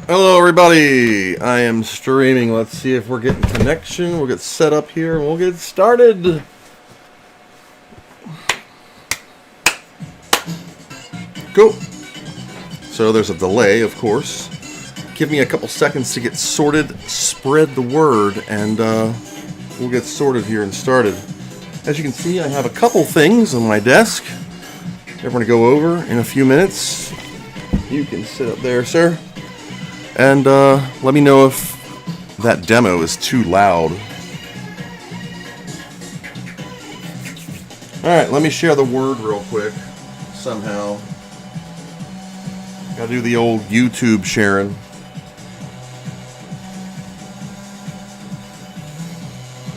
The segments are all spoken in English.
Hello everybody, I am streaming. Let's see if we're getting connection. We'll get set up here and we'll get started. Cool. So there's a delay, of course. Give me a couple seconds to get sorted, spread the word, and we'll get sorted here and started. As you can see, I have a couple things on my desk that we're going to go over in a few minutes. You can sit up there, sir. And let me know if that demo is too loud. Alright, let me share the word real quick. Somehow. Gotta do the old YouTube sharing.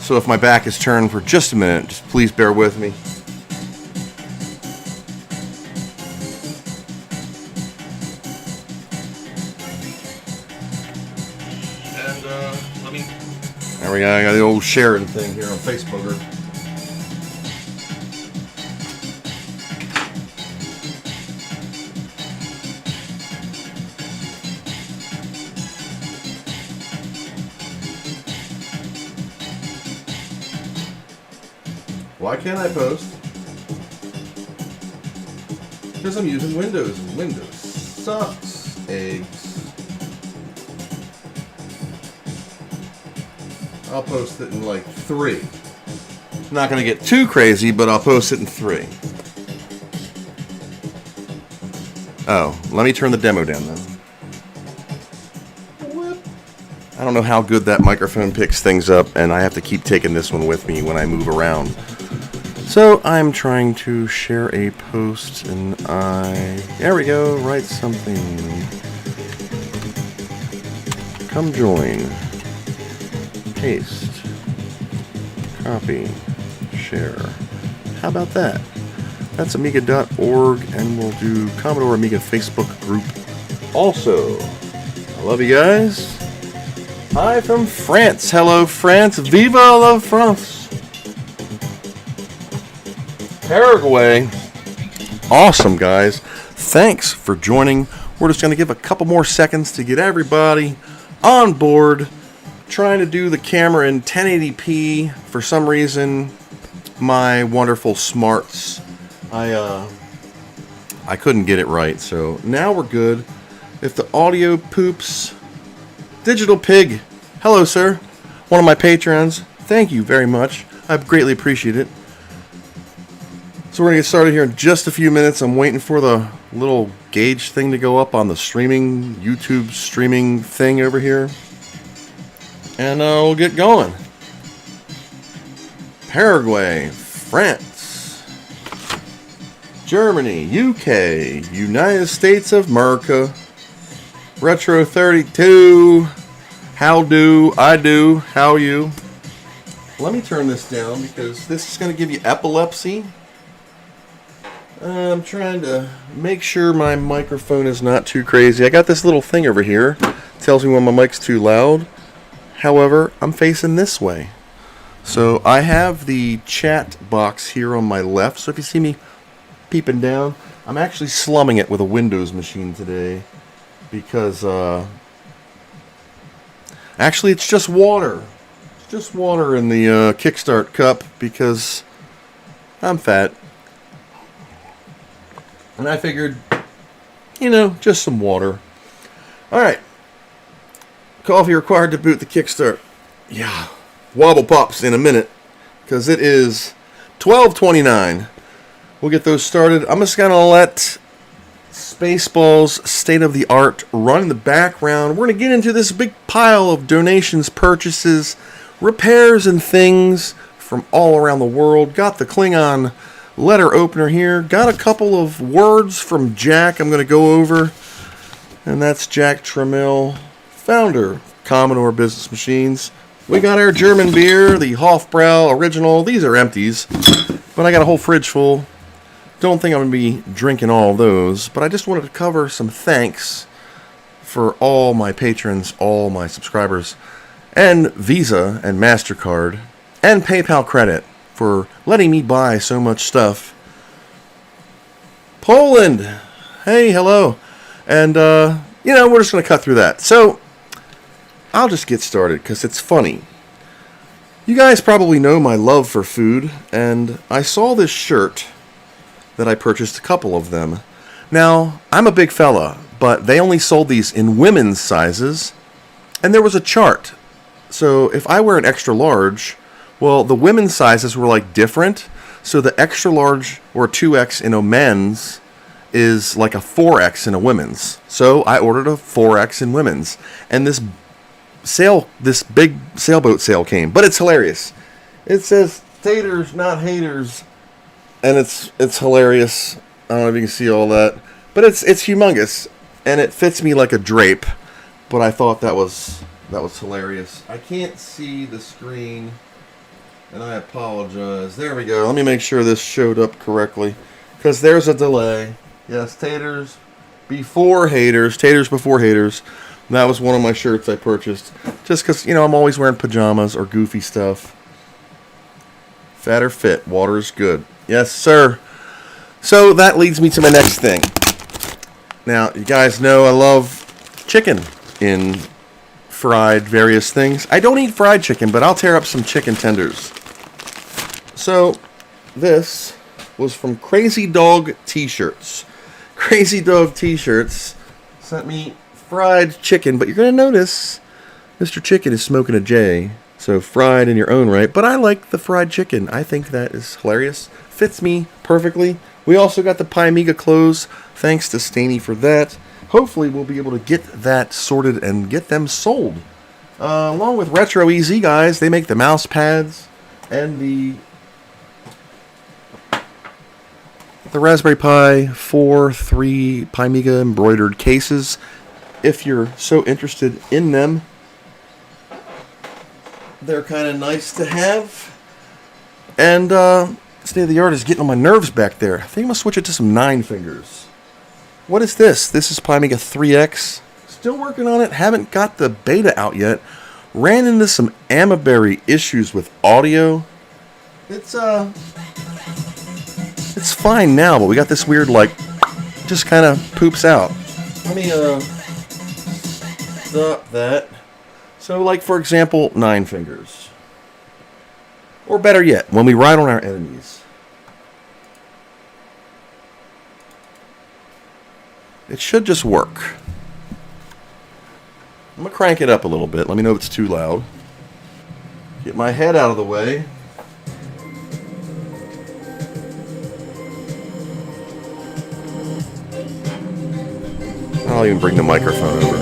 So if my back is turned for just a minute, just please bear with me. There we go, I got the old sharing thing here on Facebook. Why can't I post? Because I'm using Windows, and Windows sucks eggs. I'll post it in like 3. Not going to get too crazy, but I'll post it in 3. Oh, let me turn the demo down then. What? I don't know how good that microphone picks things up, and I have to keep taking this one with me when I move around. So I'm trying to share a post, and there we go, write something. Come join. Paste, copy, share. How about that? That's amiga.org, and we'll do Commodore Amiga Facebook group also. I love you guys. Hi from France. Hello, France. Viva la France. Paraguay. Awesome, guys. Thanks for joining. We're just going to give a couple more seconds to get everybody on board. Trying to do the camera in 1080p. For some reason, my wonderful smarts, I couldn't get it right. So now we're good. If the audio poops, Digital Pig, hello sir, one of my patrons. Thank you very much. I greatly appreciate it. So we're gonna get started here in just a few minutes. I'm waiting for the little gauge thing to go up on the streaming YouTube streaming thing over here. And we'll get going. Paraguay, France, Germany, UK, United States of America, Retro 32, how do, I do, how you. Let me turn this down because this is going to give you epilepsy. I'm trying to make sure my microphone is not too crazy. I got this little thing over here. Tells me when my mic's too loud. However, I'm facing this way. So I have the chat box here on my left. So if you see me peeping down, I'm actually slumming it with a Windows machine today. Because, actually it's just water. It's just water in the Kickstart cup because I'm fat. And I figured, just some water. Alright. Coffee required to boot the Kickstart. Yeah, wobble pops in a minute because it is 12:29. We'll get those started. I'm just gonna let Spaceballs State of the Art run in the background. We're gonna get into this big pile of donations, purchases, repairs, and things from all around the world. Got the Klingon letter opener here. Got a couple of words from Jack I'm gonna go over, and that's Jack Tramiel, founder, Commodore Business Machines. We got our German beer, the Hofbrau Original. These are empties, but I got a whole fridge full. Don't think I'm going to be drinking all of those, but I just wanted to cover some thanks for all my patrons, all my subscribers, and Visa and MasterCard, and PayPal credit for letting me buy so much stuff. Poland! Hey, hello. And you know, we're just going to cut through that. So, I'll just get started because it's funny. You guys probably know my love for food, and I saw this shirt that I purchased, a couple of them. Now, I'm a big fella, but they only sold these in women's sizes, and there was a chart. So if I wear an extra large, well, the women's sizes were like different. So the extra large, or 2X in a men's, is like a 4X in a women's. So I ordered a 4X in women's, and this big sailboat sale came. But it's hilarious. It says taters, not haters, and it's hilarious. I don't know if you can see all that, but it's humongous, and it fits me like a drape. But I thought that was hilarious. I can't see the screen, and I apologize. There we go. Let me make sure this showed up correctly, because there's a delay. Yes, taters before haters. Taters before haters. That was one of my shirts I purchased, just because, you know, I'm always wearing pajamas or goofy stuff. Fat or fit, water is good. Yes, sir. So that leads me to my next thing. Now, you guys know I love chicken in fried various things. I don't eat fried chicken, but I'll tear up some chicken tenders. So, this was from Crazy Dog T-shirts. Crazy Dog T-shirts sent me fried chicken, but you're going to notice Mr. Chicken is smoking a J, so fried in your own right, but I like the fried chicken. I think that is hilarious. Fits me perfectly. We also got the Pi Amiga clothes. Thanks to Staney for that. Hopefully we'll be able to get that sorted and get them sold. Along with Retro EZ guys, they make the mouse pads and the Raspberry Pi 3 Pi Amiga embroidered cases. If you're so interested in them, they're kind of nice to have. And state of the art is getting on my nerves back there. I think I'm going to switch it to some 9 fingers. What is this? This is Pi Amiga 3X. Still working on it. Haven't got the beta out yet. Ran into some Amaberry issues with audio. It's fine now, but we got this weird, like, just kind of poops out. Let me stop that. So, like, for example, 9 fingers. Or better yet, when we ride on our enemies. It should just work. I'm going to crank it up a little bit. Let me know if it's too loud. Get my head out of the way. I'll even bring the microphone over.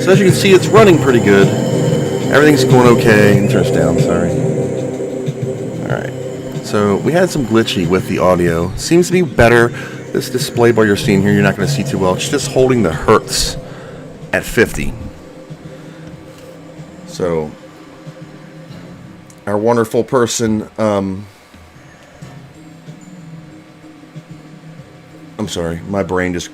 So as you can see, it's running pretty good. Everything's going okay. Turn this down, sorry. Alright. So we had some glitchy with the audio. Seems to be better. This display bar you're seeing here, you're not going to see too well. It's just holding the hertz at 50. So our wonderful person, I'm sorry, my brain just...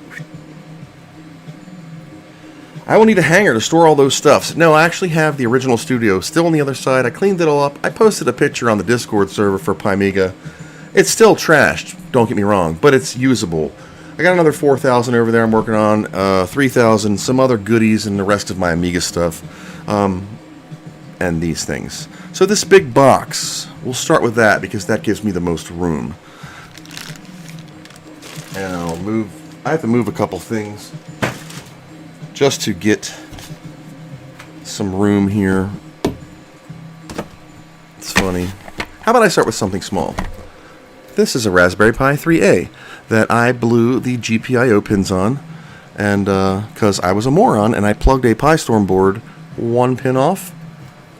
I will need a hanger to store all those stuffs. No, I actually have the original studio still on the other side. I cleaned it all up. I posted a picture on the Discord server for Pi Amiga. It's still trashed, don't get me wrong, but it's usable. I got another 4,000 over there I'm working on, 3,000, some other goodies, and the rest of my Amiga stuff, and these things. So this big box, we'll start with that because that gives me the most room. And I have to move a couple things just to get some room here. It's funny. How about I start with something small? This is a Raspberry Pi 3A that I blew the GPIO pins on, and because I was a moron and I plugged a PiStorm board 1 pin off,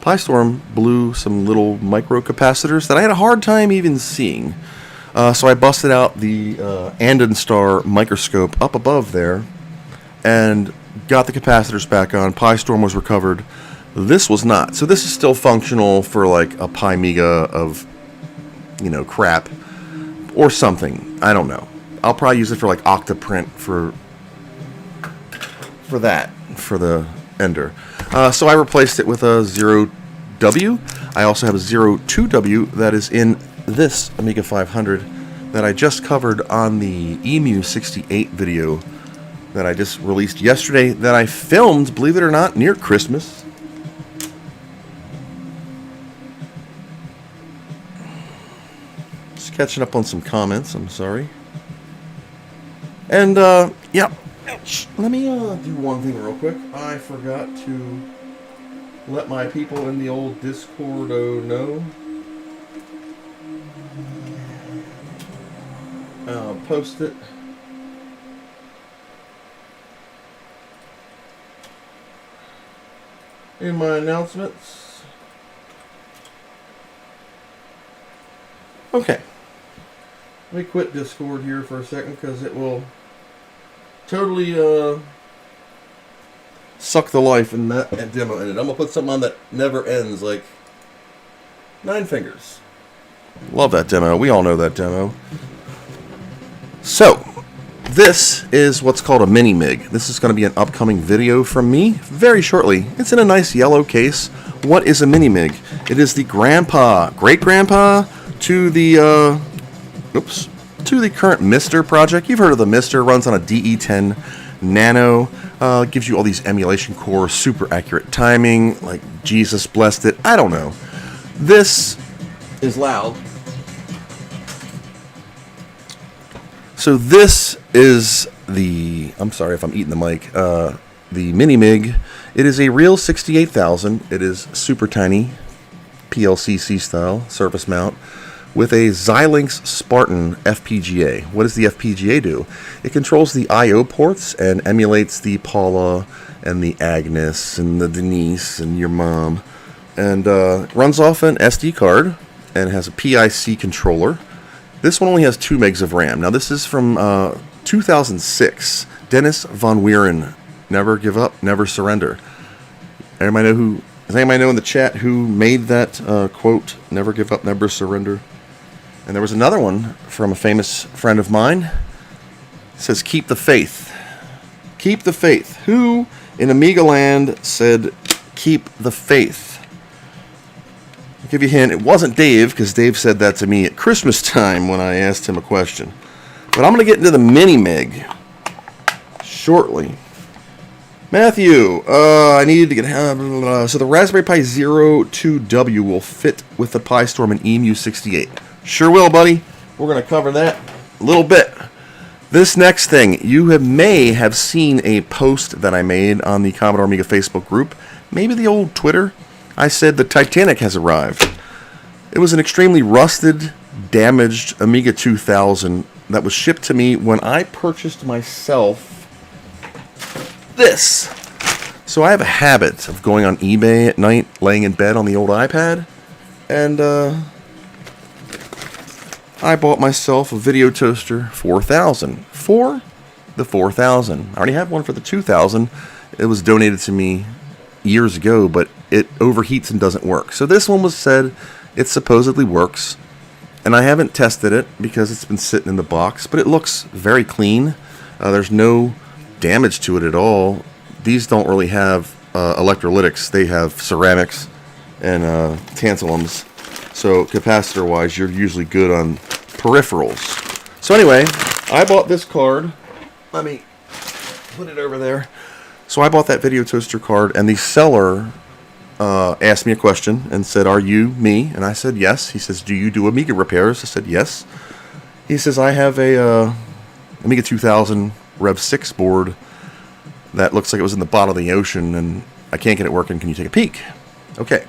PiStorm blew some little micro capacitors that I had a hard time even seeing. So I busted out the Andenstar microscope up above there and got the capacitors back on. PiStorm was recovered. This was not. So this is still functional for like a Pi Amiga of, you know, crap or something. I don't know. I'll probably use it for like Octoprint for that, for the ender. So I replaced it with a 0W. I also have a 02W that is in this Amiga 500 that I just covered on the EMU68 video that I just released yesterday, that I filmed, believe it or not, near Christmas. Just catching up on some comments, I'm sorry. And, yeah, let me do one thing real quick. I forgot to let my people in the old Discord know. Post it. In my announcements. Okay. Let me quit Discord here for a second because it will totally suck the life in that demo in it. I'm gonna put something on that never ends, like Nine Fingers. Love that demo. We all know that demo. So, this is what's called a mini MIG. This is going to be an upcoming video from me very shortly. It's in a nice yellow case. What is a mini MIG? It is the great-grandpa to the to the current Mister project. You've heard of the Mister. Runs on a DE10 Nano. Gives you all these emulation core, super accurate timing. Like Jesus blessed it. I don't know. This is loud. So this is the, I'm sorry if I'm eating the mic, the Mini MIG. It is a real 68,000. It is super tiny, PLCC style, surface mount, with a Xilinx Spartan FPGA. What does the FPGA do? It controls the I/O ports and emulates the Paula and the Agnes and the Denise and your mom. And runs off an SD card and has a PIC controller. This one only has 2 megs of RAM. Now this is from 2006. Dennis von Wieren. Never give up, never surrender. Anybody know who? Does anybody know in the chat who made that quote? Never give up, never surrender. And there was another one from a famous friend of mine. It says, "Keep the faith." Keep the faith. Who in Amiga land said, "Keep the faith"? I'll give you a hint. It wasn't Dave, because Dave said that to me at Christmas time when I asked him a question. But I'm going to get into the Mini MIG shortly. Matthew, I needed to get... so the Raspberry Pi 02W will fit with the Pi Storm and EMU68. Sure will, buddy. We're going to cover that a little bit. This next thing, you may have seen a post that I made on the Commodore Amiga Facebook group. Maybe the old Twitter. I said the Titanic has arrived. It was an extremely rusted, damaged Amiga 2000 that was shipped to me when I purchased myself this. So I have a habit of going on eBay at night, laying in bed on the old iPad, and I bought myself a Video Toaster 4000 for the 4000. I already have one for the 2000. It was donated to me years ago, but it overheats and doesn't work. So this one was said it supposedly works, and I haven't tested it because it's been sitting in the box, but it looks very clean. There's no damage to it at all. These don't really have electrolytics. They have ceramics and tantalums. So capacitor wise, you're usually good on peripherals. So anyway, I bought this card. Let me put it over there. So I bought that Video Toaster card, and the seller asked me a question and said, "Are you me?" And I said, "Yes." He says, "Do you do Amiga repairs?" I said, "Yes." He says, "I have a Amiga 2000 Rev 6 board that looks like it was in the bottom of the ocean, and I can't get it working. Can you take a peek?" Okay.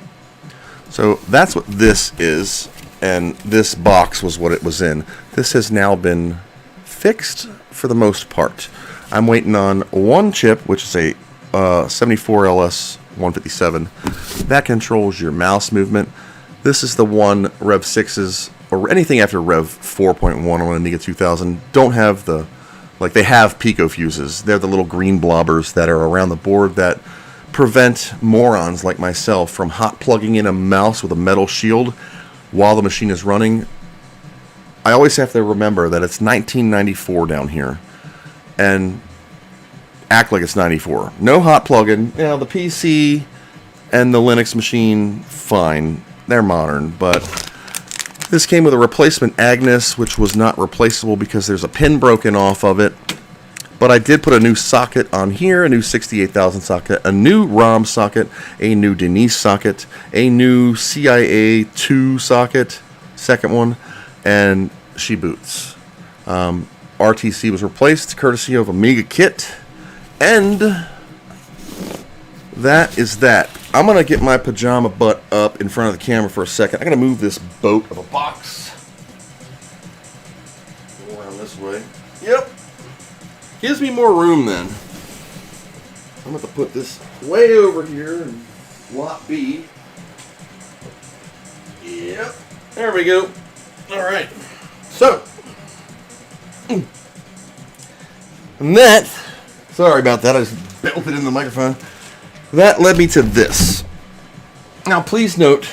So that's what this is, and this box was what it was in. This has now been fixed for the most part. I'm waiting on one chip, which is a 74LS 157. That controls your mouse movement. This is the one Rev 6s, or anything after Rev 4.1 on Amiga 2000, don't have the, like, they have pico fuses. They're the little green blobbers that are around the board that prevent morons like myself from hot plugging in a mouse with a metal shield while the machine is running. I always have to remember that it's 1994 down here, and act like it's 94. No hot plug-in. Now, the PC and the Linux machine, fine. They're modern, but this came with a replacement Agnes, which was not replaceable because there's a pin broken off of it. But I did put a new socket on here, a new 68,000 socket, a new ROM socket, a new Denise socket, a new CIA 2 socket, second one, and she boots. RTC was replaced courtesy of Amiga Kit, and that is that. I'm going to get my pajama butt up in front of the camera for a second. I'm going to move this boat of a box. Go around this way. Yep. Gives me more room then. I'm going to put this way over here in lot B. Yep. There we go. Alright. So. And that, sorry about that, I just belted in the microphone. That led me to this. Now, please note,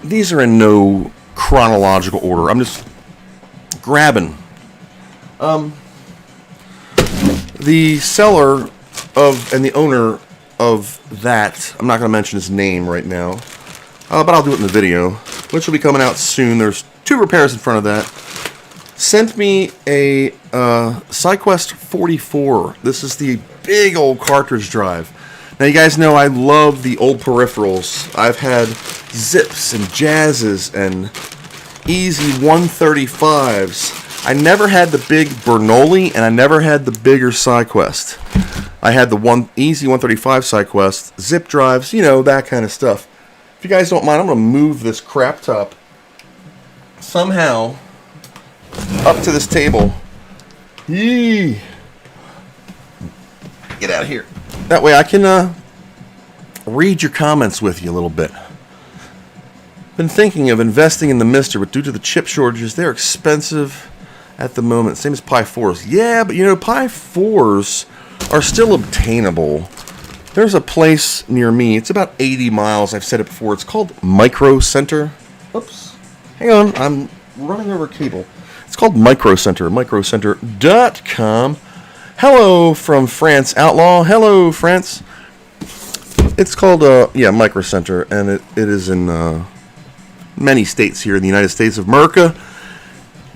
these are in no chronological order. I'm just grabbing. The seller of and the owner of that, I'm not going to mention his name right now, but I'll do it in the video, which will be coming out soon. There's 2 repairs in front of that. Sent me a SideQuest 44. This is the big old cartridge drive. Now, you guys know I love the old peripherals. I've had Zips and Jazzes and Easy 135s. I never had the big Bernoulli, and I never had the bigger SideQuest. I had the Easy 135 SideQuest, zip drives, you know, that kind of stuff. If you guys don't mind, I'm going to move this crap top somehow up to this table. Yee! Get out of here. That way I can read your comments with you a little bit. Been thinking of investing in the Mister, but due to the chip shortages, they're expensive at the moment. Same as Pi 4s. Yeah, but you know, Pi 4s are still obtainable. There's a place near me. It's about 80 miles. I've said it before. It's called Micro Center. Oops. Hang on. I'm running over a cable. It's called Micro Center. Microcenter.com. Hello from France Outlaw. Hello, France. It's called, Micro Center, and it is in many states here in the United States of America.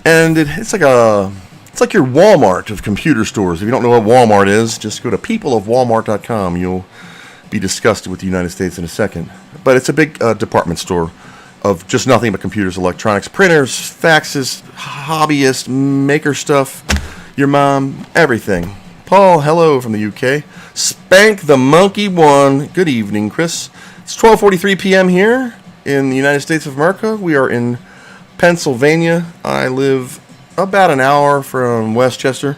And it's like your Walmart of computer stores. If you don't know what Walmart is, just go to peopleofwalmart.com. You'll be disgusted with the United States in a second. But it's a big department store of just nothing but computers, electronics, printers, faxes, hobbyist, maker stuff, your mom, everything. Paul, hello from the UK. Spank the Monkey 1. Good evening, Chris. It's 12:43 p.m. here in the United States of America. We are in Pennsylvania. I live about an hour from Westchester.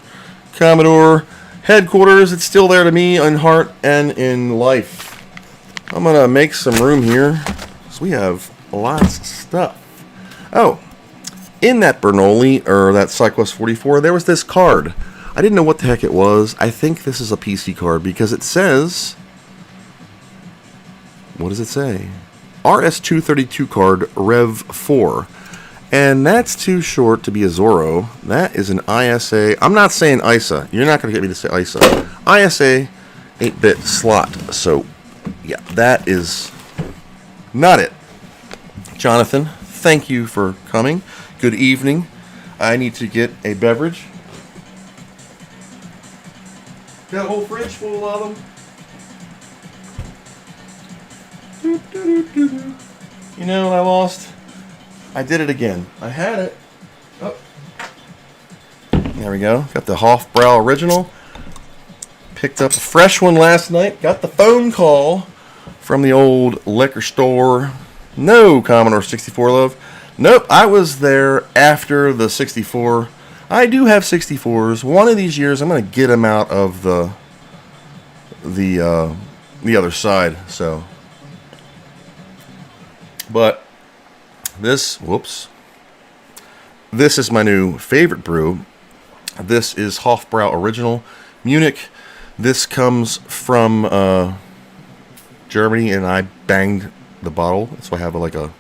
Commodore headquarters. It's still there to me in heart and in life. I'm going to make some room here. So we have lots of stuff. Oh, in that Bernoulli, or that SideQuest 44, there was this card. I didn't know what the heck it was. I think this is a PC card because it says... What does it say? RS-232 card, Rev 4. And that's too short to be a Zorro. That is an ISA. I'm not saying ISA. You're not going to get me to say ISA. ISA 8-bit slot. So, yeah, that is not it. Jonathan, thank you for coming. Good evening. I need to get a beverage. Got a whole fridge full of them. You know what I lost? I did it again. I had it. Oh. There we go. Got the Hofbrau original. Picked up a fresh one last night. Got the phone call from the old liquor store. No, Commodore 64 love. Nope, I was there after the 64. I do have 64s. One of these years, I'm going to get them out of the other side. So, but this is my new favorite brew. This is Hofbrau Original Munich. This comes from Germany, and I banged the bottle. So I have like a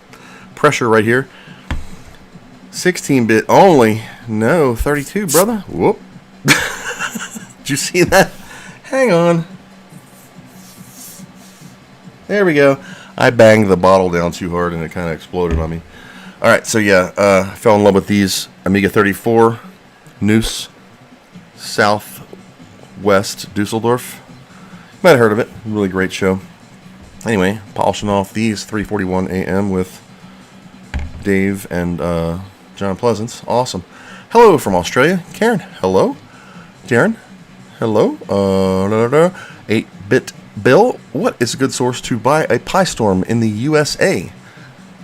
pressure right here. 16-bit only. No, 32, brother. Whoop. Did you see that? Hang on. There we go. I banged the bottle down too hard and it kind of exploded on me. Alright, so yeah, I fell in love with these. Amiga 34, Noose, Southwest Dusseldorf. You might have heard of it. Really great show. Anyway, polishing off these 3:41 a.m. with Dave and John Pleasance. Awesome. Hello from Australia. Karen, hello. Darren, hello. 8-bit Bill, what is a good source to buy a PyStorm in the USA?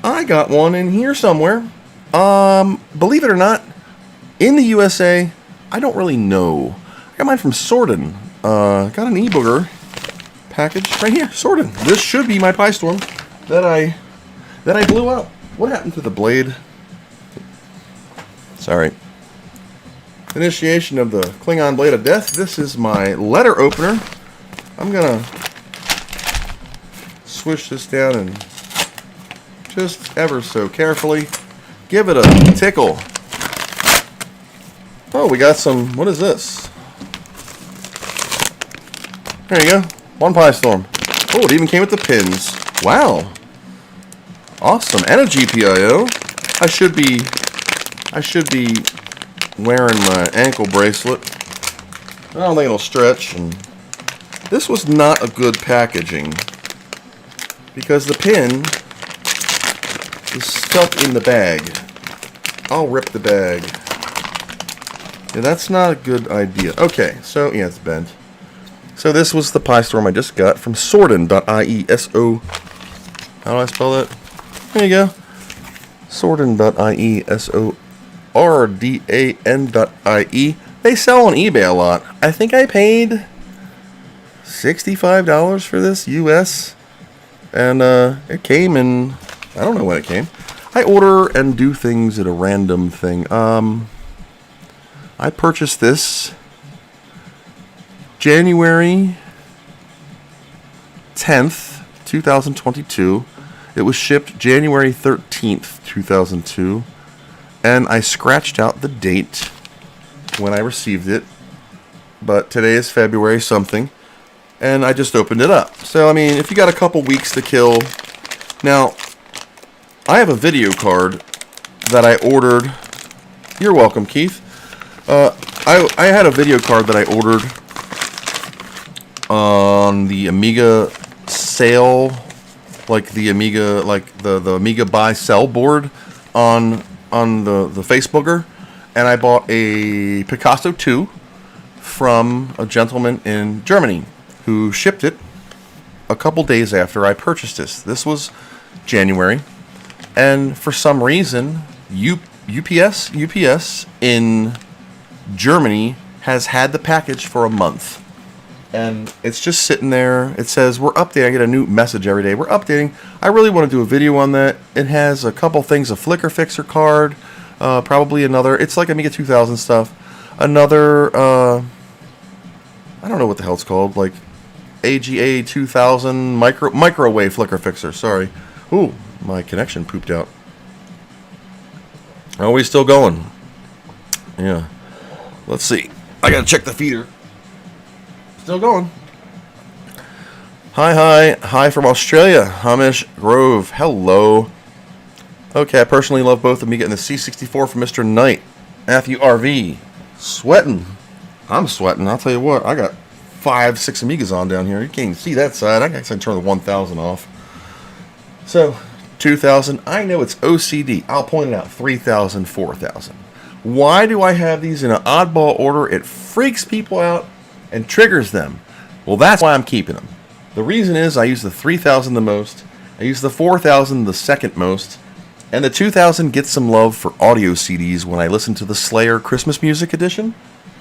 I got one in here somewhere. Believe it or not, in the USA, I don't really know. I got mine from Sorden. Got an e-booger package right here. Sorden. This should be my PyStorm that I blew out. What happened to the blade? Sorry. Initiation of the Klingon Blade of Death. This is my letter opener. I'm gonna swish this down and just ever so carefully give it a tickle. Oh, we got some. What is this? There you go. One PyStorm. Oh, it even came with the pins. Wow. Awesome. And a GPIO. I should be wearing my ankle bracelet. I don't think it'll stretch. And this was not a good packaging because the pin is stuck in the bag. I'll rip the bag. Yeah, that's not a good idea. Okay, so yeah, it's bent. So this was the PyStorm I just got from Sorden.ie. S-O. How do I spell that? There you go. Sorden.ie. S-O-R-D-A-N.ie. They sell on eBay a lot. I think I paid $65 for this US. And it came in, I don't know when it came. I order and do things at a random thing. I purchased this January 10th, 2022. It was shipped January 13th, 2002. And I scratched out the date when I received it. But today is February something. And I just opened it up. So, I mean, if you got a couple weeks to kill. Now, I have a video card that I ordered. You're welcome, Keith. I had a video card that I ordered on the Amiga sale, like the Amiga, like the Amiga buy sell board on the Facebooker, and I bought a Picasso 2 from a gentleman in Germany who shipped it a couple days after I purchased this. This was January, and for some reason, UPS in Germany has had the package for a month. And it's just sitting there. It says, we're updating. I get a new message every day. We're updating. I really want to do a video on that. It has a couple things, a Flickr Fixer card, probably another. It's like Amiga 2000 stuff. Another, I don't know what the hell it's called, like AGA 2000 microwave Flickr Fixer. Sorry. Ooh, my connection pooped out. Are we still going? Yeah. Let's see. I gotta check the feeder. Still going. Hi from Australia. Hamish Grove. Hello. Okay, I personally love both Amiga and the C64 from Mr. Knight. Matthew RV. Sweating. I'm sweating. I'll tell you what. I got 5-6 Amigas on down here. You can't even see that side. I guess I can turn the 1000 off. So, 2000. I know it's OCD. I'll point it out. 3000, 4000. Why do I have these in an oddball order? It freaks people out and triggers them. Well, that's why I'm keeping them. The reason is I use the 3000 the most, I use the 4000 the second most, and the 2000 gets some love for audio CDs when I listen to the Slayer Christmas Music Edition.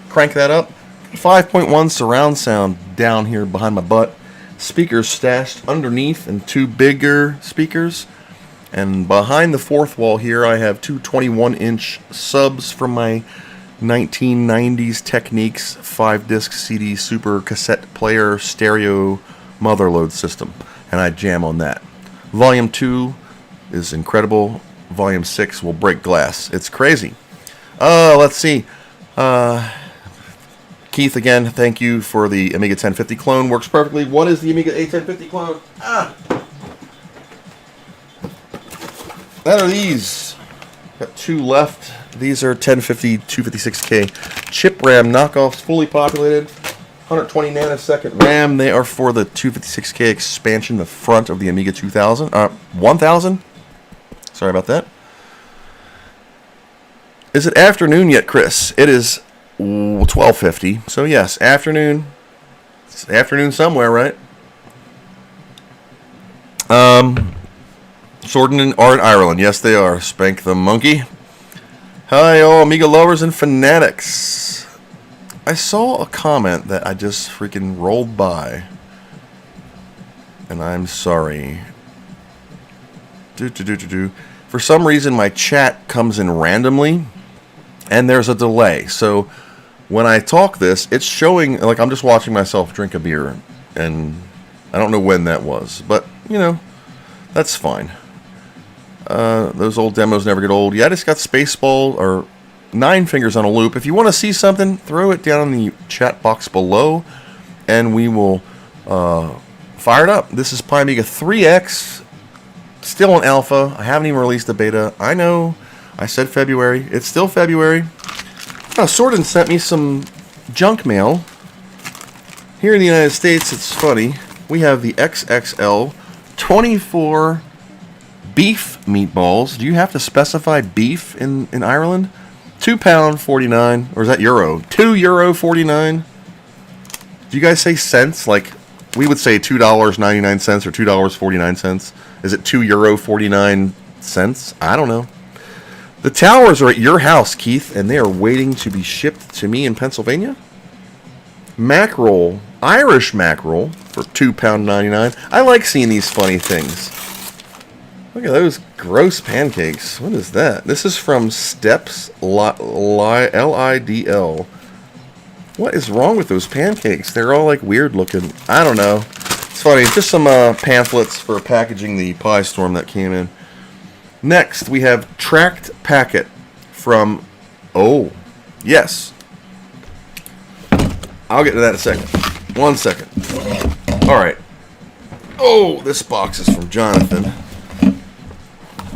Crank that up. 5.1 surround sound down here behind my butt. Speakers stashed underneath and 2 bigger speakers. And behind the fourth wall here I have 2 21-inch subs from my 1990s Techniques 5-disc CD super cassette player stereo motherload system, and I jam on that. Volume 2 is incredible. Volume 6 will break glass. It's crazy. Let's see. Keith, again, thank you for the Amiga 1050 clone. Works perfectly. What is the Amiga A1050 clone? That are these. Got 2 left. These are 1050 256K chip RAM knockoffs, fully populated. 120 nanosecond RAM. They are for the 256K expansion, the front of the Amiga 1000. Sorry about that. Is it afternoon yet, Chris? It is 12:50. So yes, afternoon. It's afternoon somewhere, right? Sordon are in Ireland. Yes, they are. Spank the monkey. Hi, all Amiga lovers and fanatics. I saw a comment that I just freaking rolled by, and I'm sorry. For some reason, my chat comes in randomly, and there's a delay. So when I talk this, it's showing like I'm just watching myself drink a beer, and I don't know when that was, but you know, that's fine. Those old demos never get old. Yeah, I just got Spaceball or 9 Fingers on a Loop. If you want to see something, throw it down in the chat box below, and we will fire it up. This is Amiga 3X, still in alpha. I haven't even released the beta. I know, I said February. It's still February. Sordon sent me some junk mail. Here in the United States, it's funny. We have the XXL 24 beef meatballs. Do you have to specify beef in Ireland? £2.49, or is that euro? €2.49. Do you guys say cents? Like we would say $2.99 or $2.49. Is it €2.49? I don't know. The towers are at your house, Keith, and they are waiting to be shipped to me in Pennsylvania. Mackerel, Irish mackerel for £2.99. I like seeing these funny things. Look at those gross pancakes. What is that? This is from Steps Lidl. What is wrong with those pancakes? They're all like weird looking. I don't know. It's funny. Just some pamphlets for packaging the Pi Storm that came in. Next, we have Tracked Packet from... Oh, yes. I'll get to that in a second. 1 second. Alright. Oh, this box is from Jonathan.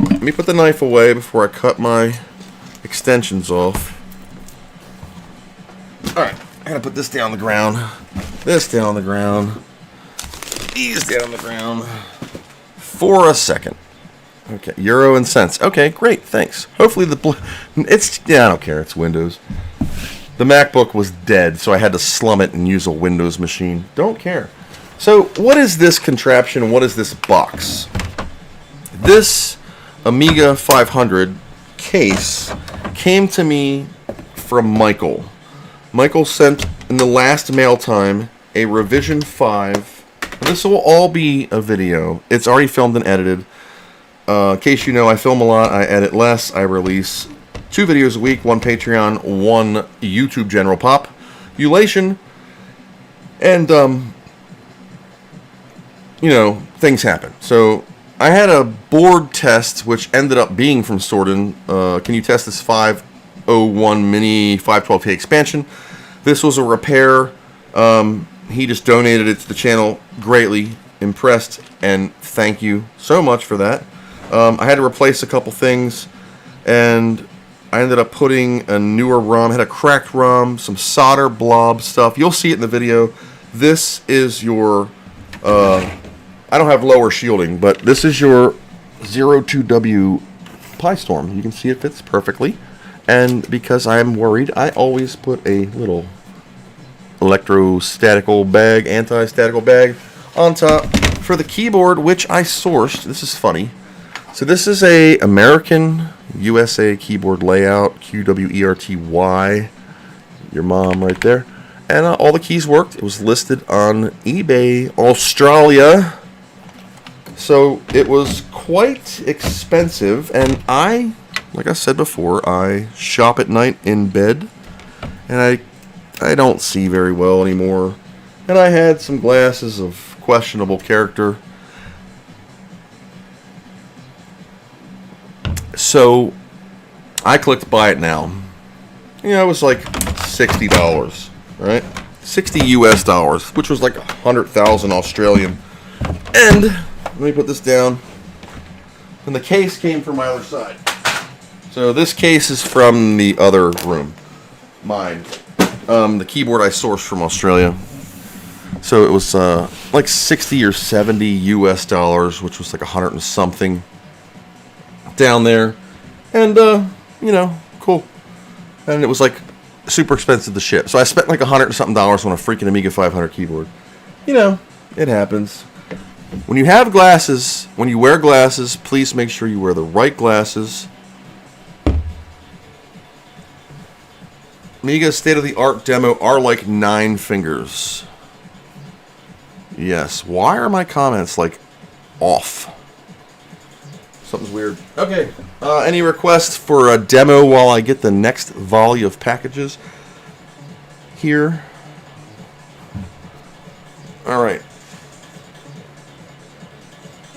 Let me put the knife away before I cut my extensions off. Alright, I gotta put this down on the ground. This down on the ground. These down on the ground. For a second. Okay, euro and cents. Okay, great, thanks. Hopefully yeah, I don't care, it's Windows. The MacBook was dead, so I had to slum it and use a Windows machine. Don't care. So, what is this contraption? What is this box? This Amiga 500 case came to me from Michael. Michael sent in the last mail time a revision 5. This will all be a video. It's already filmed and edited. In case you know, I film a lot, I edit less, I release 2 videos a week, 1 Patreon, 1 YouTube general pop, emulation, and, you know, things happen. So, I had a board test, which ended up being from Sordon. Can you test this 501 Mini 512K expansion? This was a repair. He just donated it to the channel. Greatly impressed, and thank you so much for that. I had to replace a couple things, and I ended up putting a newer ROM. I had a cracked ROM, some solder blob stuff. You'll see it in the video. This is your... I don't have lower shielding, but this is your 02W Pi Storm. You can see it fits perfectly. And because I'm worried, I always put a little electrostatical bag, anti-statical bag on top for the keyboard, which I sourced. This is funny. So this is a American USA keyboard layout, QWERTY, your mom right there. And all the keys worked. It was listed on eBay Australia. So it was quite expensive, and like I said before, I shop at night in bed, and I don't see very well anymore. And I had some glasses of questionable character. So I clicked buy it now. You know, it was like $60. right? 60 US dollars, which was like 100,000 Australian. And let me put this down. And the case came from my other side. So this case is from the other room, mine. The keyboard I sourced from Australia. So it was like 60 or 70 US dollars, which was like 100 and something down there. And, you know, cool. And it was like super expensive to ship. So I spent like 100 and something dollars on a freaking Amiga 500 keyboard. You know, it happens. When you have glasses, when you wear glasses, please make sure you wear the right glasses. Amiga state-of-the-art demo are like 9 fingers. Yes. Why are my comments like off? Something's weird. Okay. Any requests for a demo while I get the next volley of packages here? All right.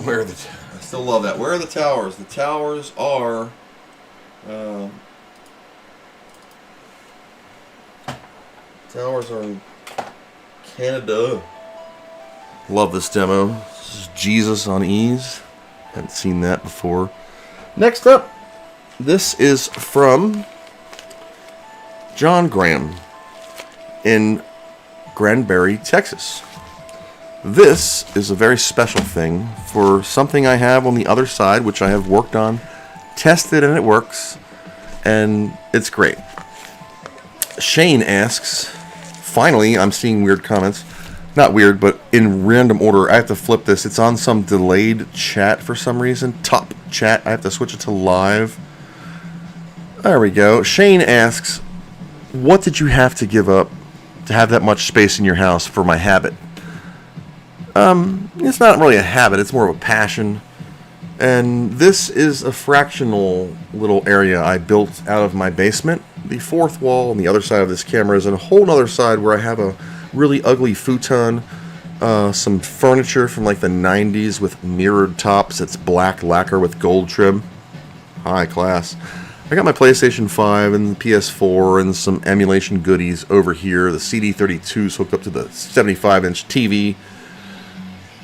Where are the? I still love that. Where are the towers? The towers are. Towers are in Canada. Love this demo. This is Jesus on ease. Haven't seen that before. Next up, this is from John Graham in Granbury, Texas. This is a very special thing for something I have on the other side, which I have worked on, tested, and it works, and it's great. Shane asks, finally, I'm seeing weird comments. Not weird, but in random order. I have to flip this. It's on some delayed chat for some reason. Top chat. I have to switch it to live. There we go. Shane asks, what did you have to give up to have that much space in your house for my habit? It's not really a habit. It's more of a passion. And this is a fractional little area I built out of my basement. The fourth wall on the other side of this camera is a whole other side where I have a really ugly futon, some furniture from like the 90s with mirrored tops. It's black lacquer with gold trim. High class. I got my PlayStation 5 and the PS4 and some emulation goodies over here. The CD32's hooked up to the 75-inch TV.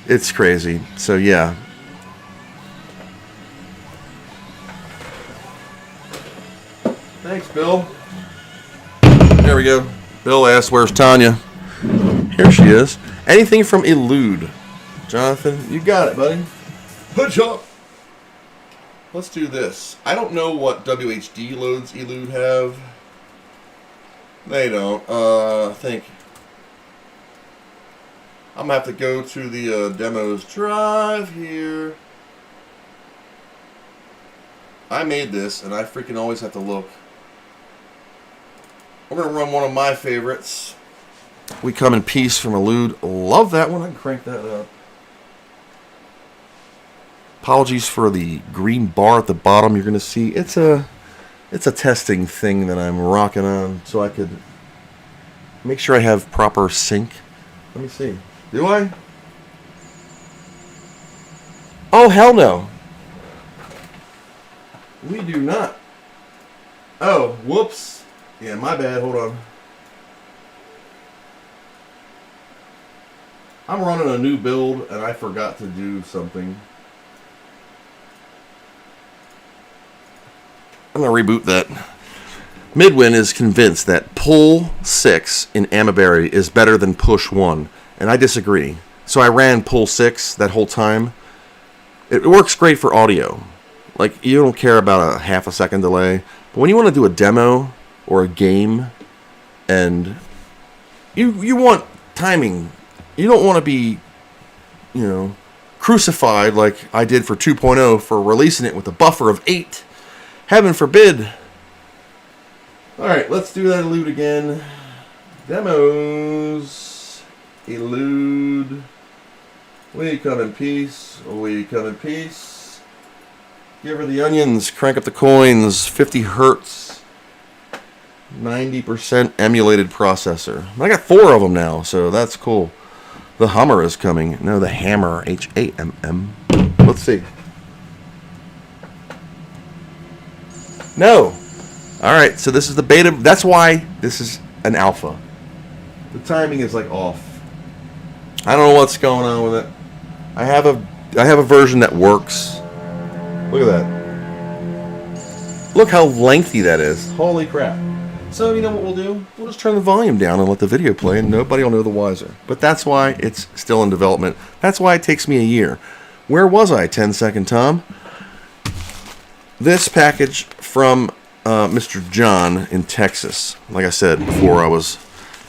It's crazy. So yeah. Thanks, Bill. There we go. Bill asked, where's Tanya? Here she is. Anything from Elude. Jonathan, you got it, buddy. Push up. Let's do this. I don't know what WHD loads Elude have. They don't. I think I'm going to have to go to the demos drive here. I made this, and I freaking always have to look. We're going to run one of my favorites. We Come in Peace from Elude. Love that one. I can crank that up. Apologies for the green bar at the bottom you're going to see. It's a testing thing that I'm rocking on so I could make sure I have proper sync. Let me see. Do I? Oh, hell no. We do not. Oh, whoops. Yeah, my bad. Hold on. I'm running a new build, and I forgot to do something. I'm going to reboot that. Midwin is convinced that pull 6 in Amaberry is better than push 1, and I disagree. So I ran pull 6 that whole time. It works great for audio. Like, you don't care about a half a second delay. But when you want to do a demo or a game, and you want timing, you don't want to be, crucified like I did for 2.0 for releasing it with a buffer of 8. Heaven forbid. Alright, let's do that Elude again. Demos. Elude. We Come in Peace. We Come in Peace. Give her the onions. Crank up the coins. 50 hertz. 90% emulated processor. I got 4 of them now, so that's cool. The Hummer is coming. No, the Hammer. Hamm. Let's see. No. Alright, so this is the beta. That's why this is an alpha. The timing is like off. I don't know what's going on with it. I have a version that works. Look at that. Look how lengthy that is. Holy crap. So you know what we'll do? We'll just turn the volume down and let the video play, and nobody will know the wiser. But that's why it's still in development. That's why it takes me a year. Where was I, 10-second Tom? This package from Mr. John in Texas, like I said before I was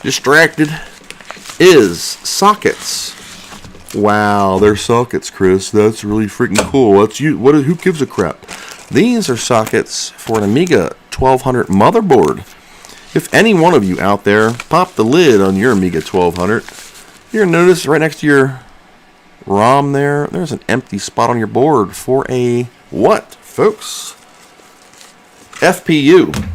distracted, is sockets. Wow, they're sockets, Chris. That's really freaking cool. Who gives a crap? These are sockets for an Amiga 1200 motherboard. If any one of you out there pop the lid on your Amiga 1200, you're going to notice right next to your ROM there's an empty spot on your board for a what, folks? FPU.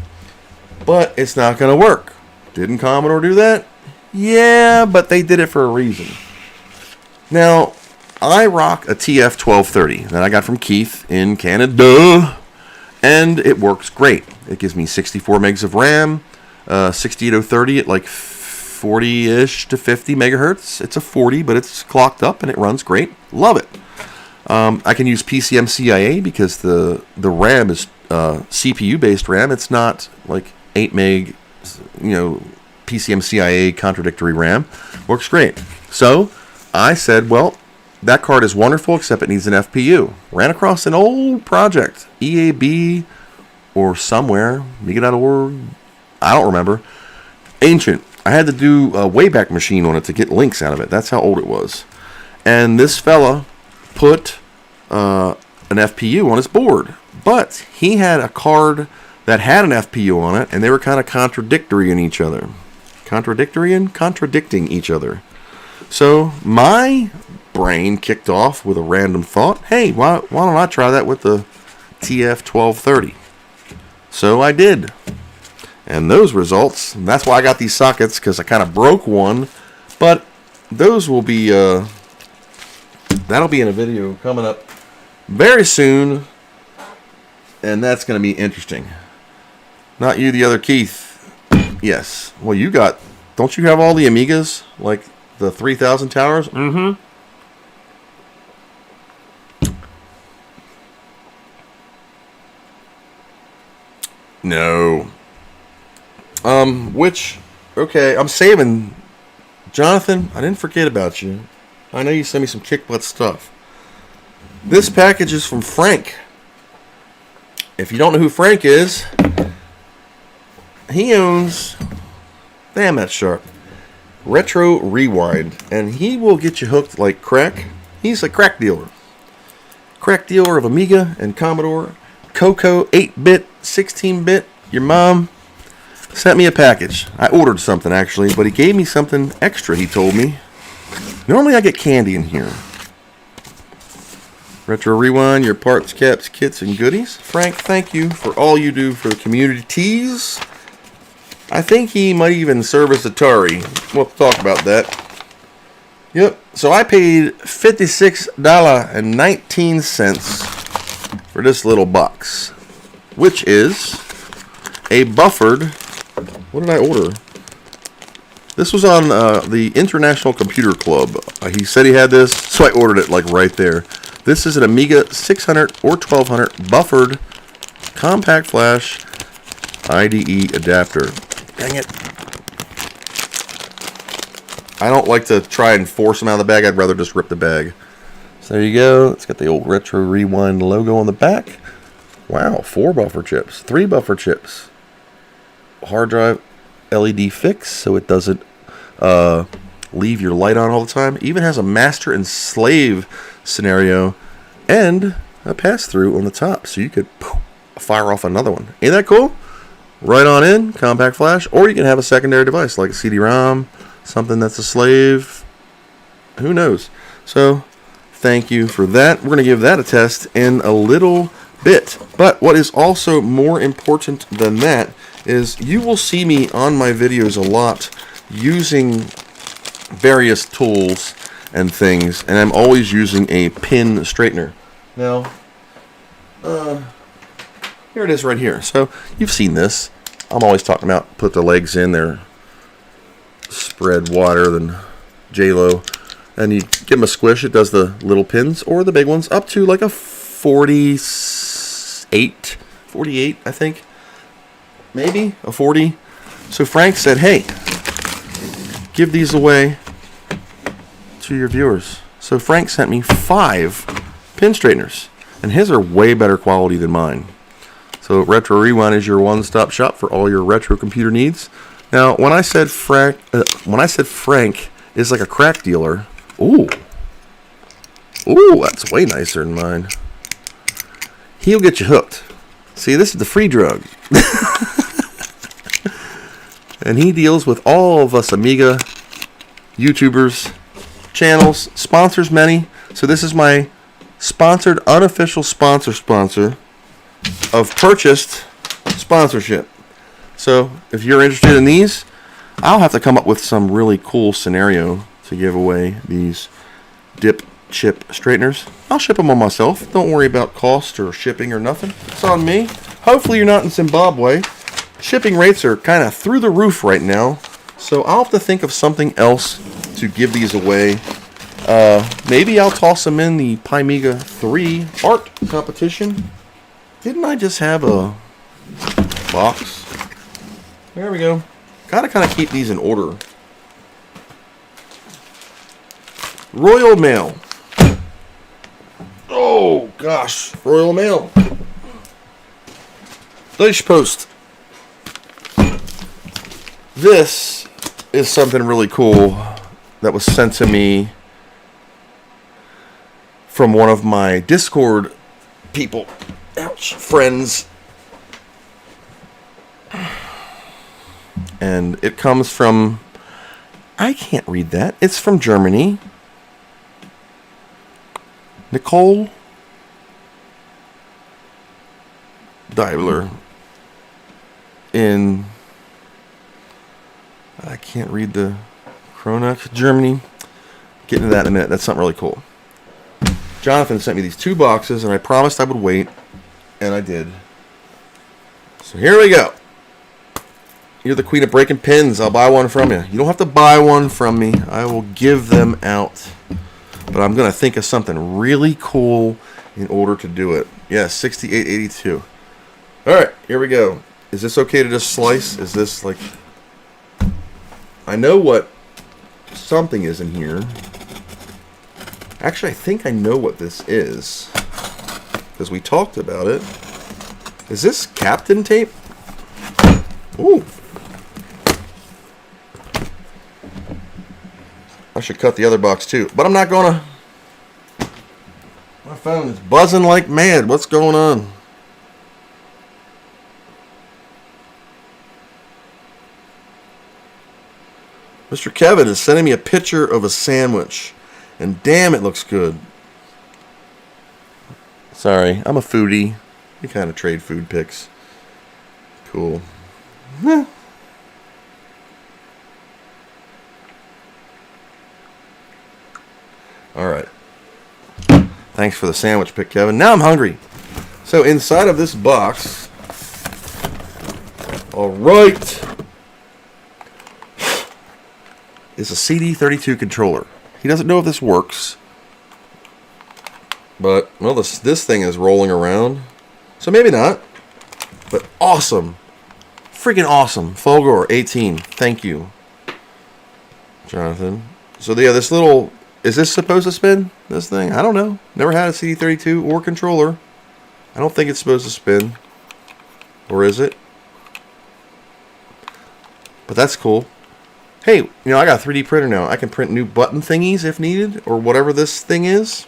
But it's not going to work. Didn't Commodore do that? Yeah, but they did it for a reason. Now, I rock a TF-1230 that I got from Keith in Canada, and it works great. It gives me 64 megs of RAM, 68030 at like 40-ish to 50 megahertz. It's a 40, but it's clocked up and it runs great. Love it. I can use PCMCIA because the RAM is CPU-based RAM. It's not like 8 meg, PCMCIA contradictory RAM. Works great. So I said, well, that card is wonderful, except it needs an FPU. Ran across an old project, EAB or somewhere, Amiga.org, I don't remember. Ancient. I had to do a Wayback Machine on it to get links out of it. That's how old it was. And this fella put an FPU on his board. But he had a card that had an FPU on it, and they were kind of contradictory in each other. Contradicting each other. So my brain kicked off with a random thought. Hey, why don't I try that with the TF-1230? So I did. And those results, and that's why I got these sockets, because I kind of broke one. But those will be, that'll be in a video coming up very soon. And that's going to be interesting. Not you, the other Keith. Yes. Well, don't you have all the Amigas? Like the 3000 towers? Mm-hmm. No. Okay, I'm saving. Jonathan, I didn't forget about you. I know you sent me some kick butt stuff. This package is from Frank. If you don't know who Frank is, he owns, damn that's sharp, Retro Rewind, and he will get you hooked like crack. He's a crack dealer. Crack dealer of Amiga and Commodore, Coco, 8-bit, 16-bit. Your mom sent me a package. I ordered something actually, but he gave me something extra, he told me. Normally I get candy in here. Retro Rewind, your parts, caps, kits, and goodies. Frank, thank you for all you do for the communities. I think he might even service Atari. We'll talk about that. Yep. So I paid $56.19 for this little box, which is a buffered. What did I order? This was on the International Computer Club. He said he had this, so I ordered it like right there. This is an Amiga 600 or 1200 buffered compact flash IDE adapter. Dang it. I don't like to try and force them out of the bag. I'd rather just rip the bag. So there you go. It's got the old Retro Rewind logo on the back. Wow, 4 buffer chips, 3 buffer chips. Hard drive LED fix so it doesn't leave your light on all the time. Even has a master and slave scenario and a pass-through on the top, so you could fire off another one. Ain't that cool? Right on in, compact flash, or you can have a secondary device like a CD-ROM, something that's a slave. Who knows? So, thank you for that. We're going to give that a test in a little bit. But what is also more important than that is you will see me on my videos a lot using various tools and things, and I'm always using a pin straightener. Now, here it is right here. So you've seen this. I'm always talking about put the legs in, they're red water than J-Lo. And you give them a squish. It does the little pins or the big ones up to like a 48, I think. Maybe a 40. So Frank said, hey, give these away to your viewers. So Frank sent me 5 pin straighteners. And his are way better quality than mine. So Retro Rewind is your one-stop shop for all your retro computer needs. Now, when I said Frank is like a crack dealer, ooh, that's way nicer than mine. He'll get you hooked. See, this is the free drug. And he deals with all of us Amiga YouTubers, channels, sponsors many. So this is my sponsored, unofficial sponsor of purchased sponsorship. So if you're interested in these, I'll have to come up with some really cool scenario to give away these dip chip straighteners. I'll ship them on myself. Don't worry about cost or shipping or nothing. It's on me. Hopefully you're not in Zimbabwe. Shipping rates are kind of through the roof right now. So I'll have to think of something else to give these away. Maybe I'll toss them in the Pimiga 3 art competition. Didn't I just have a box? There we go. Gotta kind of keep these in order. Royal Mail. Oh gosh, Royal Mail. Deutsche Post. This is something really cool that was sent to me from one of my Discord people. Ouch, friends. And it comes from, I can't read that. It's from Germany. Nicole Deibler in, I can't read the Kronach, Germany. Get into that in a minute. That's something really cool. Jonathan sent me these 2 boxes, and I promised I would wait, and I did. So here we go. You're the queen of breaking pins. I'll buy one from you. You don't have to buy one from me. I will give them out. But I'm going to think of something really cool in order to do it. Yeah, 6882. All right, here we go. Is this okay to just slice? Is this like... I know what something is in here. Actually, I think I know what this is, because we talked about it. Is this Captain tape? Ooh. I should cut the other box too, but I'm not gonna. My phone is buzzing like mad. What's going on? Mr. Kevin is sending me a picture of a sandwich. And damn, it looks good. Sorry, I'm a foodie. We kind of trade food pics. Cool. Alright. Thanks for the sandwich pic, Kevin. Now I'm hungry. So inside of this box... Alright. Is a CD32 controller. He doesn't know if this works. But, well, this thing is rolling around. So maybe not. But awesome. Freaking awesome. Fulgor 18. Thank you, Jonathan. So, yeah, this little... Is this supposed to spin, this thing? I don't know. Never had a CD32 or controller. I don't think it's supposed to spin. Or is it? But that's cool. Hey, you know, I got a 3D printer now. I can print new button thingies if needed, or whatever this thing is.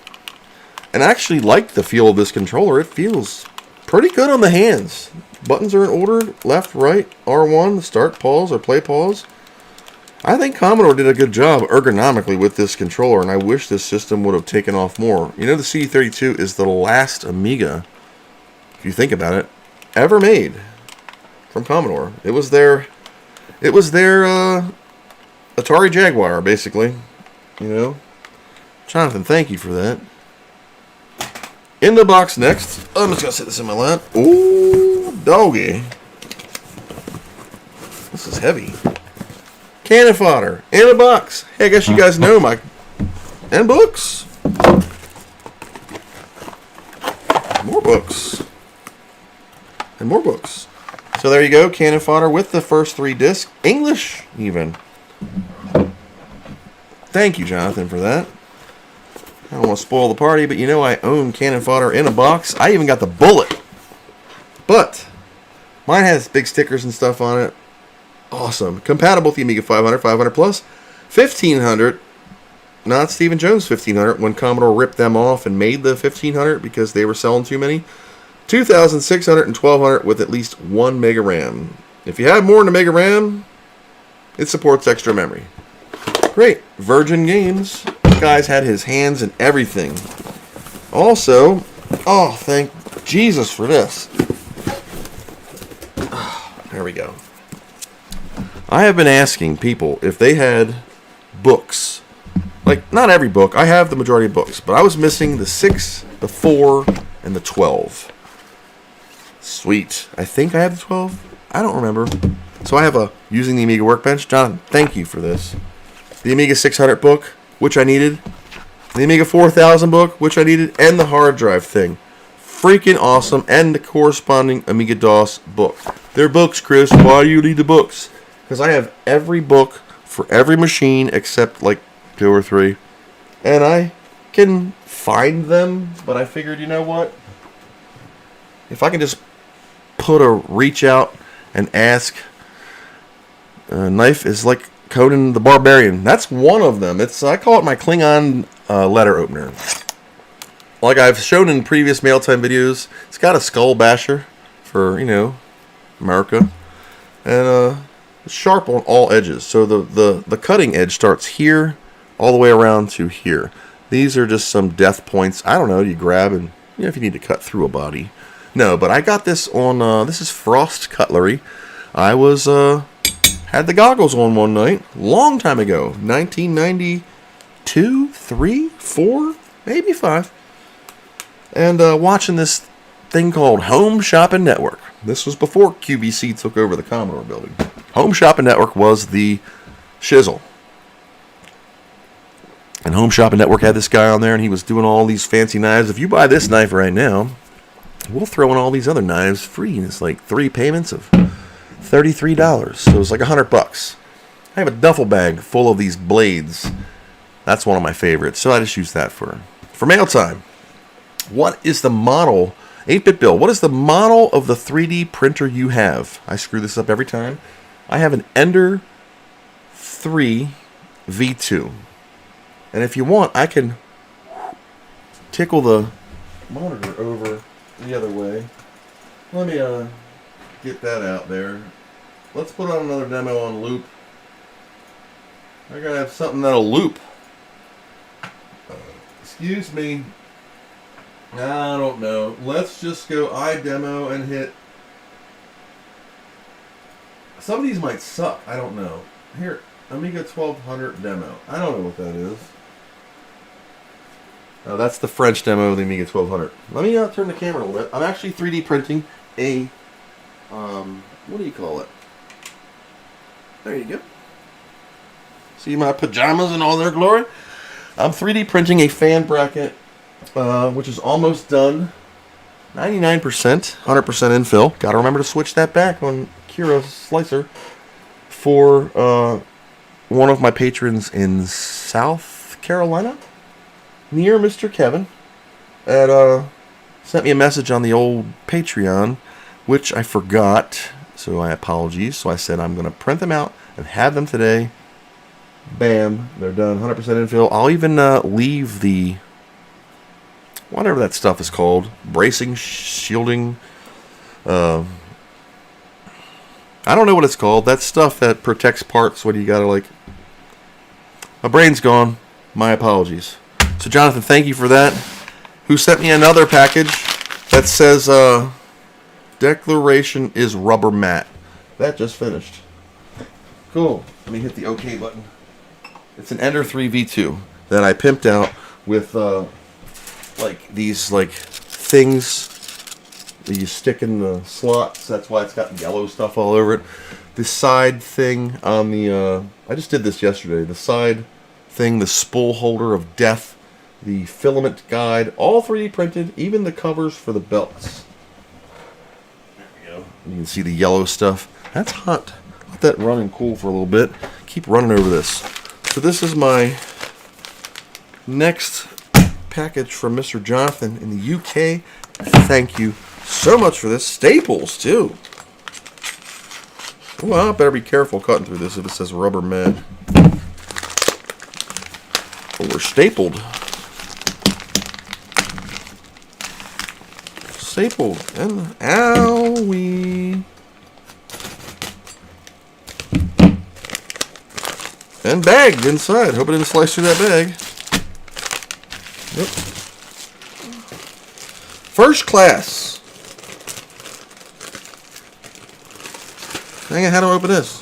And I actually like the feel of this controller. It feels pretty good on the hands. Buttons are in order, left, right, R1, start, pause, or play, pause. I think Commodore did a good job ergonomically with this controller, and I wish this system would have taken off more. You know, the CD32 is the last Amiga, if you think about it, ever made from Commodore. It was their Atari Jaguar, basically. You know? Jonathan, thank you for that. In the box next. I'm just going to set this in my lap. Ooh, doggy. This is heavy. Cannon fodder in a box. Hey, I guess you guys know my... And books. More books. And more books. So there you go, cannon fodder with the first 3 discs. English, even. Thank you, Jonathan, for that. I don't want to spoil the party, but you know I own cannon fodder in a box. I even got the bullet. But mine has big stickers and stuff on it. Awesome. Compatible with the Amiga 500, 500 Plus, 1500. Not Stephen Jones 1500 when Commodore ripped them off and made the 1500 because they were selling too many. 2600 and 1200 with at least 1 mega RAM. If you have more than a mega RAM, it supports extra memory. Great. Virgin Games. This guy's had his hands in everything. Also, oh, thank Jesus for this. There we go. I have been asking people if they had books. Like, not every book. I have the majority of books. But I was missing the 6, the 4, and the 12. Sweet. I think I have the 12. I don't remember. So I have a Using the Amiga Workbench. John, thank you for this. The Amiga 600 book, which I needed. The Amiga 4000 book, which I needed. And the hard drive thing. Freaking awesome. And the corresponding Amiga DOS book. They're books, Chris. Why do you need the books? Because I have every book for every machine except like 2 or 3. And I can find them. But I figured, you know what? If I can just put a reach out and ask, knife is like Conan the Barbarian. That's one of them. I call it my Klingon letter opener. Like I've shown in previous mail time videos, it's got a skull basher for, you know, America. And it's sharp on all edges. So the cutting edge starts here all the way around to here. These are just some death points. I don't know, you grab and, you know, if you need to cut through a body. No, but I got this on, this is Frost Cutlery. I was, had the goggles on one night, long time ago, 1992, 3, 4, maybe 5. And watching this thing called Home Shopping Network. This was before QVC took over the Commodore building. Home Shopping Network was the shizzle. And Home Shopping Network had this guy on there, and he was doing all these fancy knives. If you buy this knife right now, we'll throw in all these other knives free, and it's like 3 payments of $33. So it's like $100. I have a duffel bag full of these blades. That's one of my favorites. So I just use that for mail time. What is the model? 8-bit Bill. What is the model of the 3D printer you have? I screw this up every time. I have an Ender 3 V2. And if you want, I can tickle the monitor over the other way. Let me get that out there. Let's put on another demo on loop. I gotta have something that'll loop. Excuse me. I don't know. Let's just go iDemo and hit. Some of these might suck. I don't know. Here, Amiga 1200 demo. I don't know what that is. Oh, that's the French demo of the Amiga 1200. Let me turn the camera a little bit. I'm actually 3D printing a, what do you call it? There you go. See my pajamas in all their glory? I'm 3D printing a fan bracket, which is almost done. 99%, 100% infill. Gotta remember to switch that back on Kira Slicer for one of my patrons in South Carolina. Near Mr. Kevin, and sent me a message on the old Patreon, which I forgot, so I apologies. So I said I'm going to print them out and have them today. Bam, they're done, 100% infill. I'll even leave the, whatever that stuff is called, bracing, shielding, I don't know what it's called. That stuff that protects parts when you got to, like, my brain's gone. My apologies. So Jonathan, thank you for that. Who sent me another package that says declaration is rubber mat. That just finished. Cool. Let me hit the OK button. It's an Ender 3 V2 that I pimped out with like these like things that you stick in the slots. That's why it's got yellow stuff all over it. the side thing on the, I just did this yesterday, the side thing, the spool holder of death, the filament guide, all 3D printed, even the covers for the belts. There we go. You can see the yellow stuff. That's hot. Let that run and cool for a little bit. Keep running over this. So this is my next package from Mr. Jonathan in the UK. Thank you so much for this. Staples, too. Well, I better be careful cutting through this if it says rubber med. But we're stapled. Stapled. And owie. And bagged inside. Hope it didn't slice through that bag. Yep. First class. Dang it, how do I open this?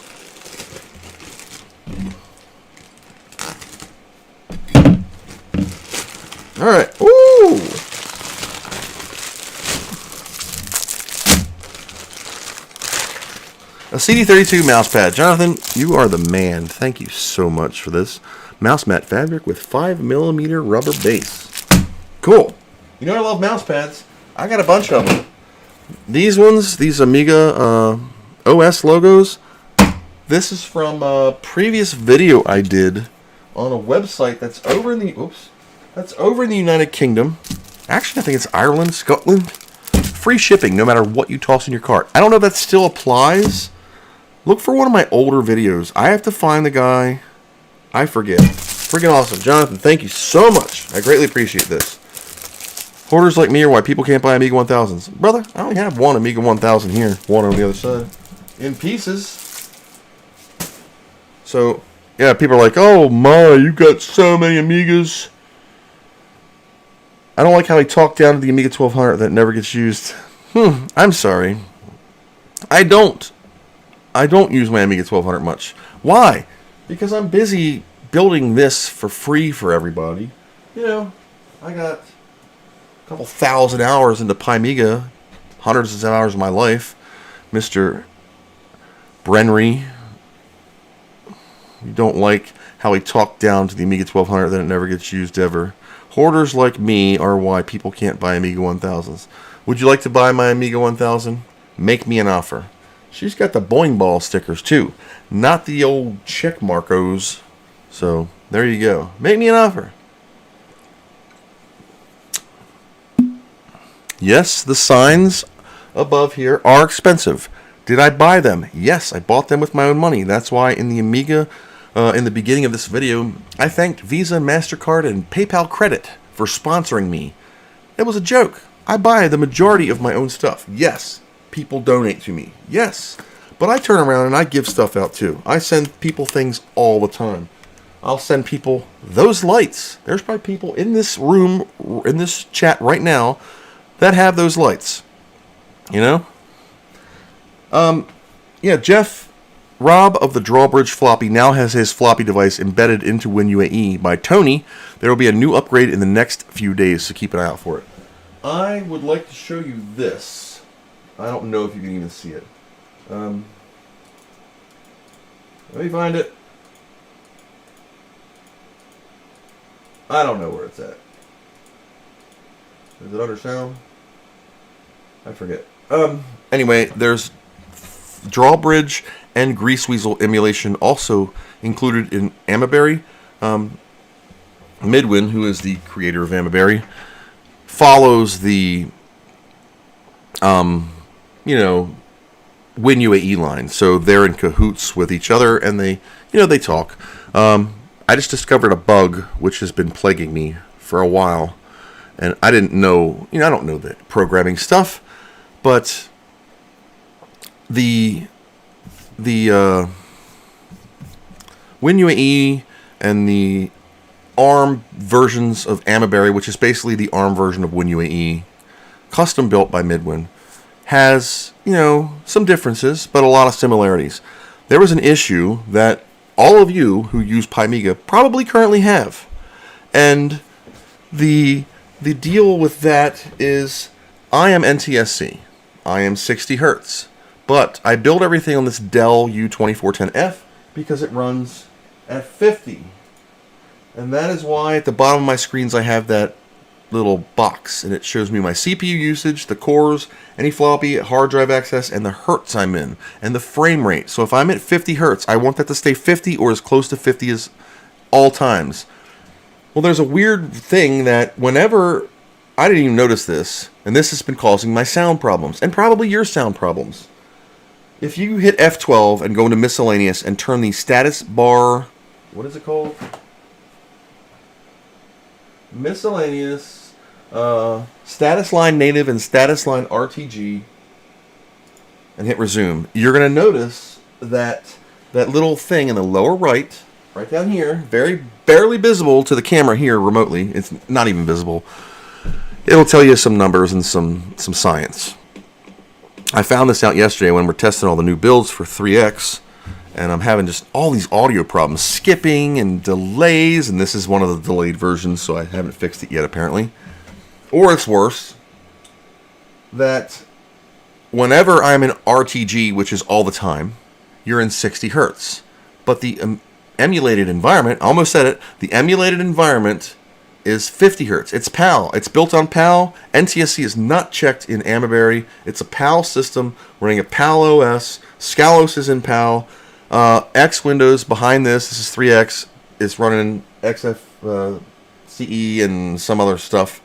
Alright. Ooh! A CD32 mouse pad. Jonathan, you are the man. Thank you so much for this. Mouse mat fabric with 5mm rubber base. Cool. You know I love mouse pads. I got a bunch of them. These ones, these Amiga OS logos, this is from a previous video I did on a website that's over in the United Kingdom. Actually, I think it's Ireland, Scotland. Free shipping no matter what you toss in your cart. I don't know if that still applies. Look for one of my older videos. I have to find the guy. I forget. Freaking awesome. Jonathan, thank you so much. I greatly appreciate this. Hoarders like me are why people can't buy Amiga 1000s. Brother, I only have one Amiga 1000 here. One on the other side. In pieces. So, yeah, people are like, oh my, you got so many Amigas. I don't like how he talked down to the Amiga 1200 that never gets used. I'm sorry. I don't use my Amiga 1200 much. Why? Because I'm busy building this for free for everybody. You know, I got a couple thousand hours into Amiga, hundreds of hours of my life. Mr. Brenry, you don't like how he talked down to the Amiga 1200 that it never gets used ever. Hoarders like me are why people can't buy Amiga 1000s. Would you like to buy my Amiga 1000? Make me an offer. She's got the Boing Ball stickers too, not the old check marcos. So there you go. Make me an offer. Yes, the signs above here are expensive. Did I buy them? Yes, I bought them with my own money. That's why in the Amiga, in the beginning of this video, I thanked Visa, MasterCard, and PayPal Credit for sponsoring me. It was a joke. I buy the majority of my own stuff. Yes, people donate to me. Yes, but I turn around and I give stuff out too. I send people things all the time. I'll send people those lights. There's probably people in this room, in this chat right now, that have those lights. You know? Yeah, Rob of the Drawbridge floppy now has his floppy device embedded into WinUAE by Tony. There will be a new upgrade in the next few days, so keep an eye out for it. I would like to show you this. I don't know if you can even see it. Let me find it. I don't know where it's at. Is it under sound? I forget. Anyway, there's Drawbridge and Greaseweasel emulation also included in Amaberry. Midwin, who is the creator of Amaberry, follows the WinUAE line, so they're in cahoots with each other, and they talk. I just discovered a bug which has been plaguing me for a while, and I didn't know. I don't know the programming stuff, but the WinUAE and the ARM versions of Amaberry, which is basically the ARM version of WinUAE, custom built by Midwin, has, some differences, but a lot of similarities. There was an issue that all of you who use Amiga probably currently have. And the deal with that is I am NTSC. I am 60 Hertz. But I build everything on this Dell U2410F because it runs at 50. And that is why at the bottom of my screens I have that little box, and it shows me my CPU usage, the cores, any floppy, hard drive access, and the hertz I'm in, and the frame rate. So if I'm at 50 hertz, I want that to stay 50 or as close to 50 as all times. Well, there's a weird thing that whenever, I didn't even notice this, and this has been causing my sound problems, and probably your sound problems. If you hit F12 and go into Miscellaneous and turn the status bar, what is it called? Miscellaneous, status line native and status line RTG, and hit resume, you're going to notice that that little thing in the lower right down here, very barely visible to the camera here remotely, it's not even visible, it'll tell you some numbers and some science. I found this out yesterday when we're testing all the new builds for 3X, and I'm having just all these audio problems, skipping and delays, and this is one of the delayed versions, so I haven't fixed it yet apparently. Or it's worse, that whenever I'm in RTG, which is all the time, you're in 60 hertz. But the emulated environment, I almost said it, the emulated environment is 50 hertz. It's PAL. It's built on PAL. NTSC is not checked in Amaberry. It's a PAL system running a PAL OS. Scalos is in PAL. X Windows behind this is 3X. It's running XFCE and some other stuff.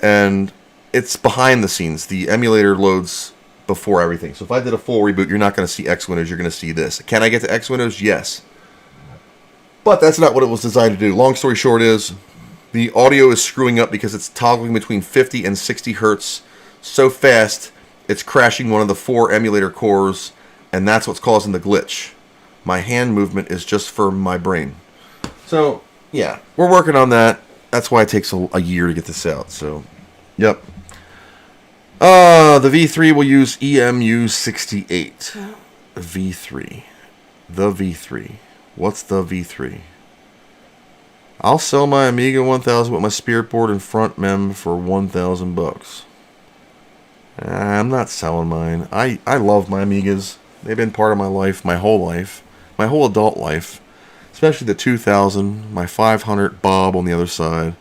And it's behind the scenes. The emulator loads before everything. So if I did a full reboot, you're not going to see X Windows. You're going to see this. Can I get to X Windows? Yes. But that's not what it was designed to do. Long story short is, the audio is screwing up because it's toggling between 50 and 60 hertz so fast, it's crashing one of the 4 emulator cores, and that's what's causing the glitch. My hand movement is just for my brain. So, yeah, we're working on that. That's why it takes a year to get this out. So, yep. The V3 will use EMU68. V3. The V3. What's the V3? I'll sell my Amiga 1000 with my Spirit board and front mem for $1,000. I'm not selling mine. I love my Amigas. They've been part of my life, my whole adult life. Especially the 2000, my 500 Bob on the other side,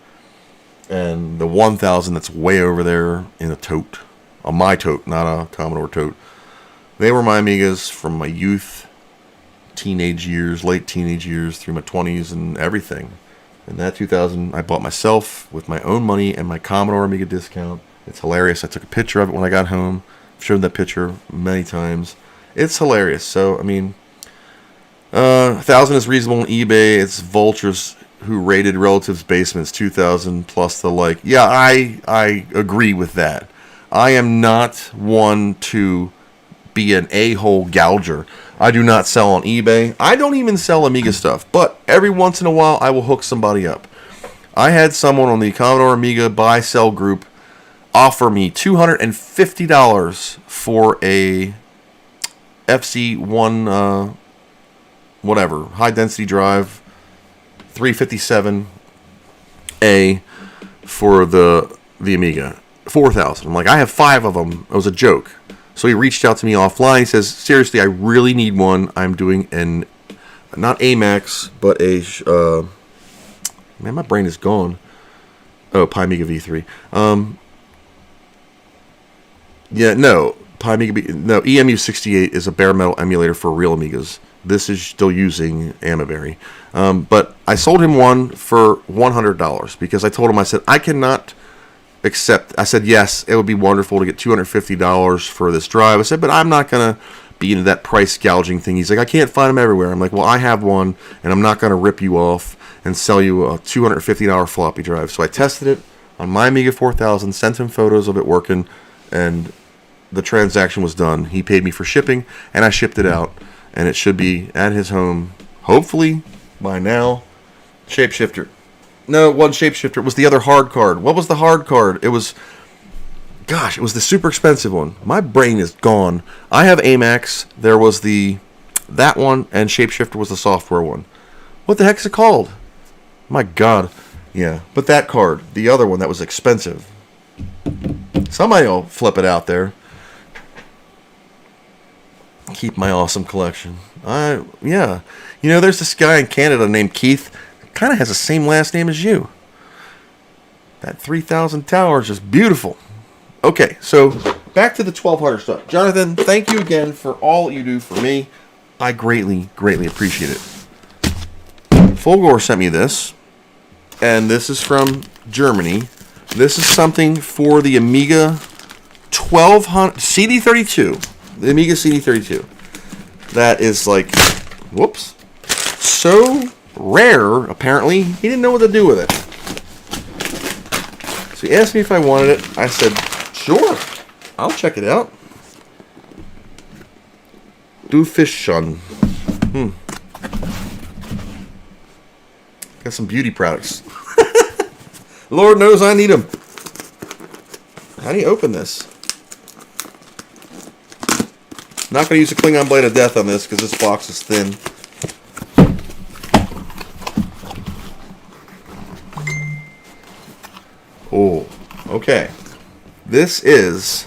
and the 1000 that's way over there in a tote. My tote, not a Commodore tote. They were my Amigas from my youth, teenage years, late teenage years, through my 20s and everything. And that 2000, I bought myself with my own money and my Commodore Amiga discount. It's hilarious. I took a picture of it when I got home. I've shown that picture many times. It's hilarious. So, I mean, 1,000 is reasonable on eBay. It's vultures who raided relatives' basements, 2,000 plus the like. Yeah, I agree with that. I am not one to be an a-hole gouger. I do not sell on eBay. I don't even sell Amiga stuff, but every once in a while I will hook somebody up. I had someone on the Commodore Amiga buy-sell group offer me $250 for a FC1 whatever, high-density drive, 357A for the Amiga, 4,000. I'm like, I have 5 of them. It was a joke. So he reached out to me offline. He says, seriously, I really need one. I'm doing not Amax, but man, my brain is gone. Oh, Amiga V3. EMU68 is a bare metal emulator for real Amigas. This is still using Amaberry. But I sold him one for $100 because I told him, I said, I cannot accept. I said, yes, it would be wonderful to get $250 for this drive. I said, but I'm not going to be into that price gouging thing. He's like, I can't find them everywhere. I'm like, well, I have one, and I'm not going to rip you off and sell you a $250 floppy drive. So I tested it on my Amiga 4000, sent him photos of it working, and the transaction was done. He paid me for shipping, and I shipped it out, and it should be at his home, hopefully, by now. Shapeshifter. No, it wasn't Shapeshifter. It was the other hard card. What was the hard card? It was the super expensive one. My brain is gone. I have Amax. There was that one, and Shapeshifter was the software one. What the heck's it called? My God. Yeah, but that card, the other one that was expensive. Somebody will flip it out there. Keep my awesome collection. Yeah. You know, there's this guy in Canada named Keith. Kind of has the same last name as you. That 3000 tower is just beautiful. Okay, so back to the 1200 stuff. Jonathan, thank you again for all you do for me. I greatly, greatly appreciate it. Fulgor sent me this, and this is from Germany. This is something for the Amiga 1200 CD32. The Amiga CD32. That is like, whoops, so rare, apparently, he didn't know what to do with it. So he asked me if I wanted it. I said, sure, I'll check it out. Du fish shun. Got some beauty products. Lord knows I need them. How do you open this? Not going to use a Klingon Blade of Death on this because this box is thin. Oh, okay. This is...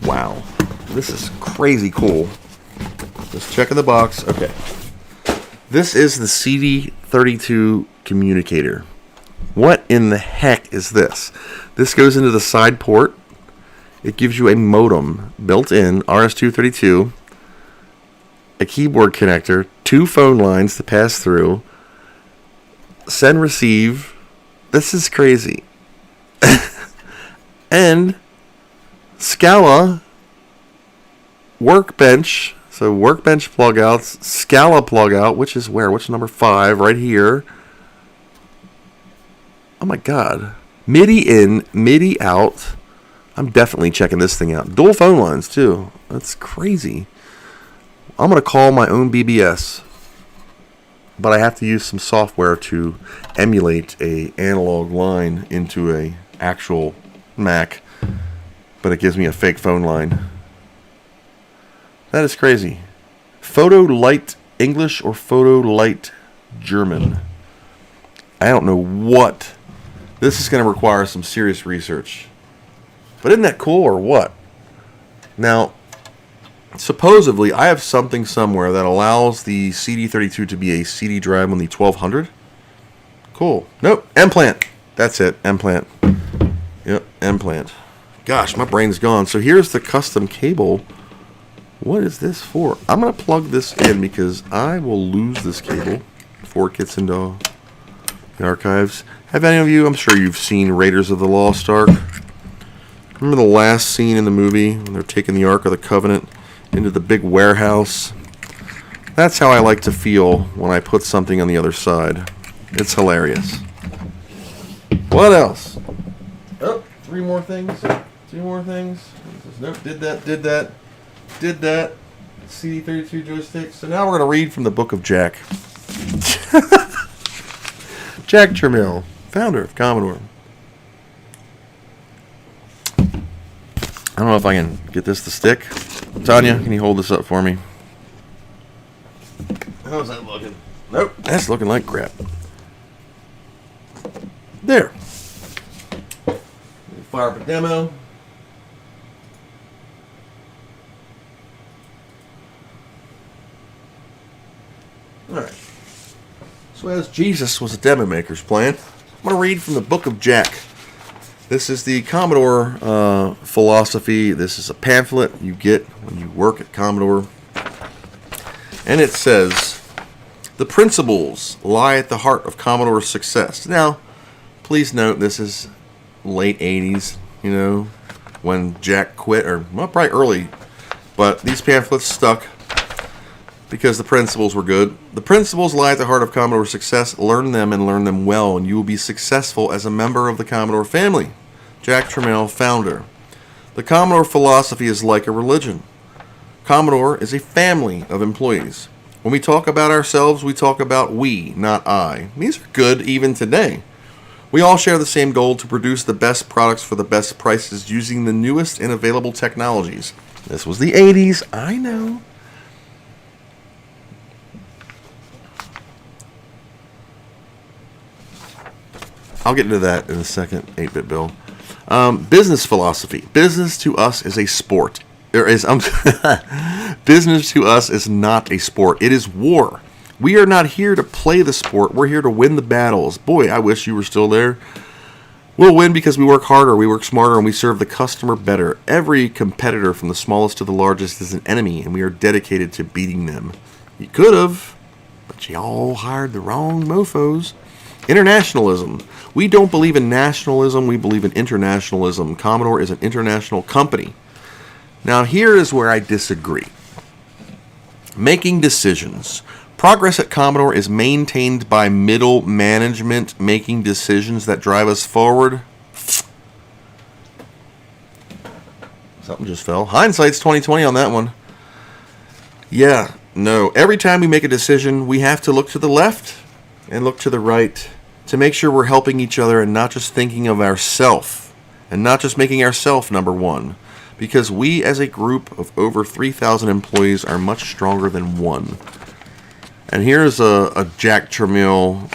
Wow. This is crazy cool. Just checking the box. Okay. This is the CD32 communicator. What in the heck is this? This goes into the side port. It gives you a modem built in, RS-232, a keyboard connector, 2 phone lines to pass through, send receive. This is crazy. And Scala workbench. So workbench plug outs, Scala plug out, which is where? Which number 5? Right here. Oh my god. MIDI in, MIDI out. I'm definitely checking this thing out. Dual phone lines too. That's crazy. I'm going to call my own BBS. But I have to use some software to emulate a analog line into a actual Mac. But it gives me a fake phone line. That is crazy. Photo Light English or Photo Light German. I don't know what. This is going to require some serious research. But isn't that cool or what? Now, supposedly, I have something somewhere that allows the CD32 to be a CD drive on the 1200. Cool. Nope. M-plant. That's it. M-plant. Yep. M-plant. Gosh, my brain's gone. So here's the custom cable. What is this for? I'm going to plug this in because I will lose this cable before it gets into the archives. Have any of you, I'm sure you've seen Raiders of the Lost Ark. Remember the last scene in the movie when they're taking the Ark of the Covenant into the big warehouse? That's how I like to feel when I put something on the other side. It's hilarious. What else? Oh, 3 more things. 2 more things. Nope, did that. CD32 joystick. So now we're going to read from the book of Jack. Jack Tramiel, founder of Commodore. I don't know if I can get this to stick. Tanya, can you hold this up for me? How's that looking? Nope, that's looking like crap. There. Fire up a demo. Alright. So as Jesus was a demo maker's plan, I'm going to read from the book of Jack. This is the Commodore philosophy. This is a pamphlet you get when you work at Commodore. And it says, the principles lie at the heart of Commodore's success. Now, please note this is late 80s, you know, when Jack quit, or well, probably early. But these pamphlets stuck because the principles were good. The principles lie at the heart of Commodore's success. Learn them and learn them well, and you will be successful as a member of the Commodore family. Jack Tramiel, founder. The Commodore philosophy is like a religion. Commodore is a family of employees. When we talk about ourselves, we talk about we, not I. These are good even today. We all share the same goal to produce the best products for the best prices using the newest and available technologies. This was the 80s, I know. I'll get into that in a second, 8-Bit Bill. Business philosophy. Business to us is a sport. Business to us is not a sport. It is war. We are not here to play the sport. We're here to win the battles. Boy, I wish you were still there. We'll win because we work harder, we work smarter, and we serve the customer better. Every competitor, from the smallest to the largest, is an enemy, and we are dedicated to beating them. You could have, but you all hired the wrong mofos. Internationalism. We don't believe in nationalism, we believe in internationalism. Commodore is an international company. Now, here is where I disagree. Making decisions. Progress at Commodore is maintained by middle management making decisions that drive us forward. Something just fell. Hindsight's 20/20 on that one. Yeah, no. Every time we make a decision, we have to look to the left and look to the right to make sure we're helping each other and not just thinking of ourselves and not just making ourselves number one. Because we, as a group of over 3,000 employees, are much stronger than one. And here's a Jack Tramiel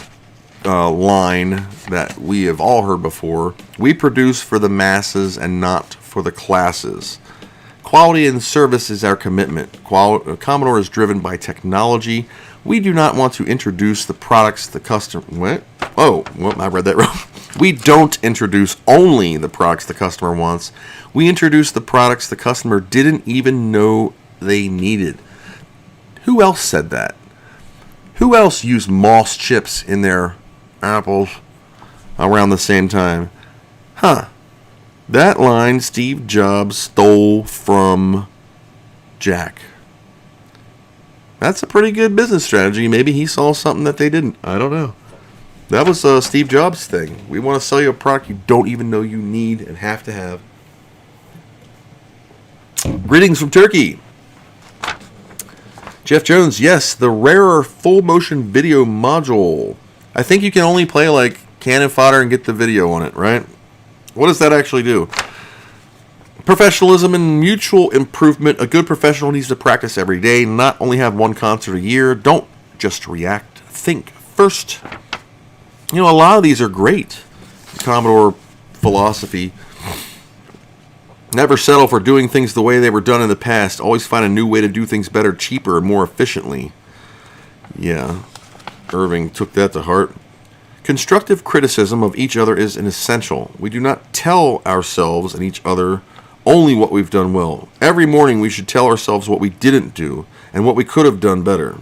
line that we have all heard before. We produce for the masses and not for the classes. Quality and service is our commitment. Commodore is driven by technology. We do not want to introduce the products the customer... What? Oh, well, I read that wrong. We don't introduce only the products the customer wants. We introduce the products the customer didn't even know they needed. Who else said that? Who else used moss chips in their apples around the same time? Huh. That line Steve Jobs stole from Jack. That's a pretty good business strategy. Maybe he saw something that they didn't. I don't know. That was Steve Jobs' thing. We want to sell you a product you don't even know you need and have to have. Greetings from Turkey. Jeff Jones, yes, the rarer full motion video module. I think you can only play like cannon fodder and get the video on it, right? What does that actually do? Professionalism and mutual improvement. A good professional needs to practice every day, not only have one concert a year. Don't just react. Think first. You know, a lot of these are great. Commodore philosophy. Never settle for doing things the way they were done in the past. Always find a new way to do things better, cheaper, and more efficiently. Yeah, Irving took that to heart. Constructive criticism of each other is an essential. We do not tell ourselves and each other only what we've done well. Every morning we should tell ourselves what we didn't do and what we could have done better.